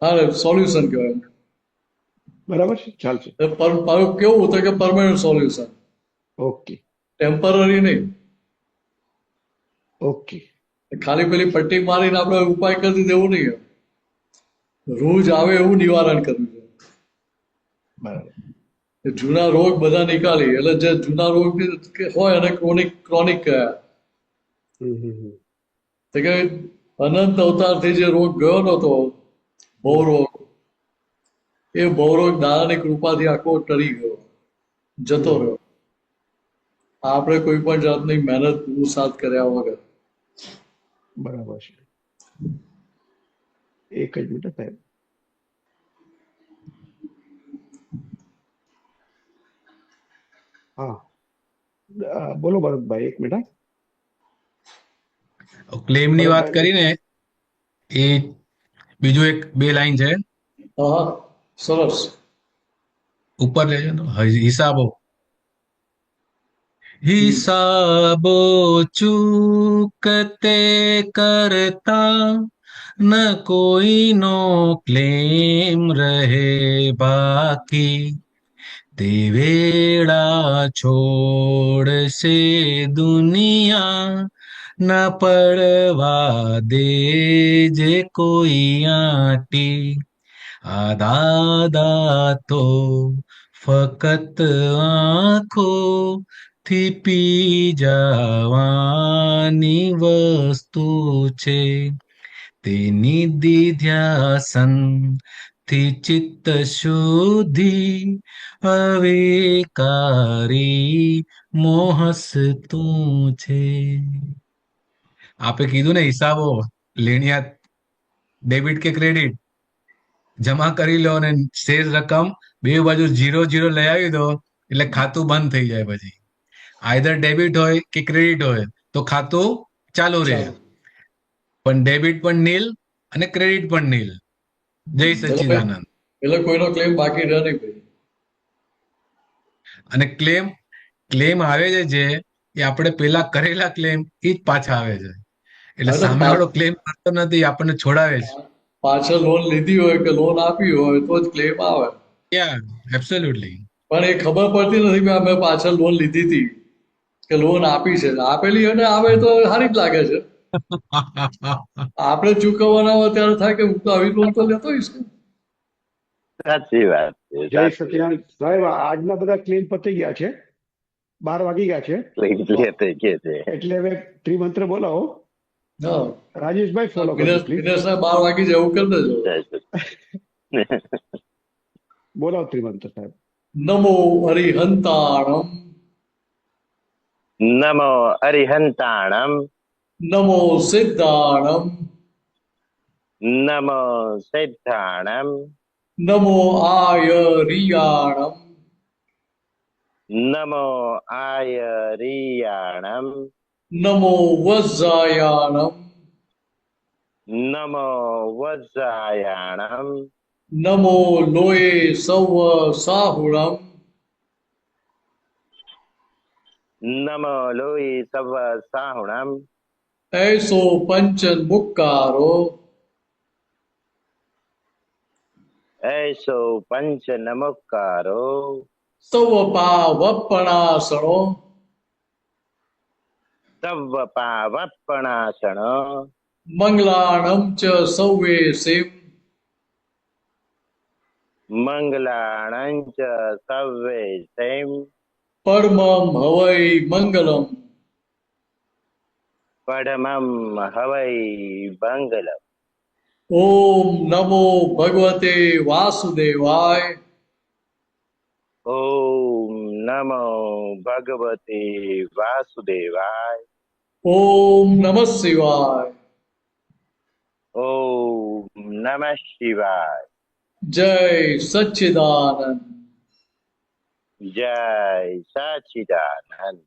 હા, સોલ્યુશન કહેવાય. બરાબર છે, ચાલશે. કેવું હતું કે પરમાનન્ટ સોલ્યુશન, ઓકે ટેમ્પરરી નહીં. ઓકે. ખાલી પેલી પટ્ટી મારીને આપણે ઉપાય કરી દેવું નહીં. રોજ આવે એવું નિવારણ કરવું છે. બરાબર. જૂના રોગ બધા નીકાળી, એટલે જે જૂના રોગ હોય એને ક્રોનિક કહેવાય. તો કે અનંત અવતારથી જે રોગ ગયો નતો, ભવરોગ, એ ભવરોગ દાદાની કૃપાથી આખો ટળી ગયો, જતો રહ્યો. આપણે કોઈ પણ જાતની મહેનત પુરુષાર્થ કર્યા વગર. બરાબર છે. એક જ મિનિટ સાહેબ. હા બોલો ભરતભાઈ, એક મિનિટ. ક્લેમ ની વાત કરીને એ બીજું એક બે લાઈન છે હા સરસ. ઉપર લેજો ને, હિસાબો. હિસાબો ચૂકતે કરતા ન કોઈનો ક્લેમ રહે બાકી, તે વેળા છોડશે દુનિયા ન પડવા દે જે કોઈ આટી. આ દાદા તો ફકત આંખો થી પી જવાની વસ્તુ છે, તેની દિધ્યાસન થી ચિત્ત શુદ્ધિ અવિકારી મોહસ તું છે. આપે કીધું ને હિસાબો લેણિયા ડેબિટ કે ક્રેડિટ જમા કરી લો અને શેષ રકમ બે બાજુ 0 લઈ આવી દો એટલે ખાતું બંધ થઈ જાય. પછી આઈધર ડેબિટ હોય કે ક્રેડિટ હોય તો ખાતું ચાલુ રહે, પણ ડેબિટ પણ નીલ અને ક્રેડિટ પણ નીલ. જય સચ્ચિદાનંદ. એટલે કોઈનો ક્લેમ બાકી રહે નહીં ભાઈ. અને ક્લેમ આવે છે જે એ આપણે પેલા કરેલા ક્લેમ એ જ પાછા આવે છે. એટલે સામેવાળો ક્લેમ કરતો નથી, આપણને છોડાવે છે. પાછળ લોન લીધી હોય કે લોન આપી હોય તો જ ક્લેમ આવે. એબ્સોલ્યુટલી. પણ એ ખબર પડતી નથી કે અમે પાછળ લોન લીધી હતી કે લોન આપી છે. આપેલી અને આવે તો સારી જ લાગે છે. આપણે ચૂકવવાના હોય ત્યારે થાય કે હું તો આવી લોન તો લેતો હોઈશ. સાચી વાત છે. જય સચિદાનંદ સાહેબ, આજના બધા ક્લેમ પતી ગયા છે, 12 વાગી ગયા છે, એટલે હવે ત્રિમંત્ર બોલાવો. રાજેશભાઈ ફોલો કરો પ્લીઝ. 12 વાગી જાય એવું કરી દેજો. બોલાવો ત્રિમંત્ર સાહેબ. નમો હરિહંતાણમ, નમો અરિહંતાણમ, નમો સિદ્ધાણમ, નમો સિદ્ધાણમ, નમો આયરિયાણમ, નમો આયરિયાણમ, નમો વજ્જાયાણમ, નમો વજ્જાયાણમ, નમો લોયે સૌ સાહુણમ, નમો લોહી સવ સાહુણમ, એસો પંચન મુક્કારો, ऐसो पंच नमस्कारो સૌ પાવપણાસણો तव पावपणासन મંગલાણમ ચ સૌવેસીમ मंगलाणंच सव्वे सेम પરમમ હવૈ મંગલમ परमं हवै मंगलम ઓમ નમો ભગવતે વાસુદેવાય ओम नमो भगवते वासुदेवाय ઓમ નમઃ શિવાય ओम नमः शिवाय જય સચ્ચિદાનંદ जय सच्चिदानंद।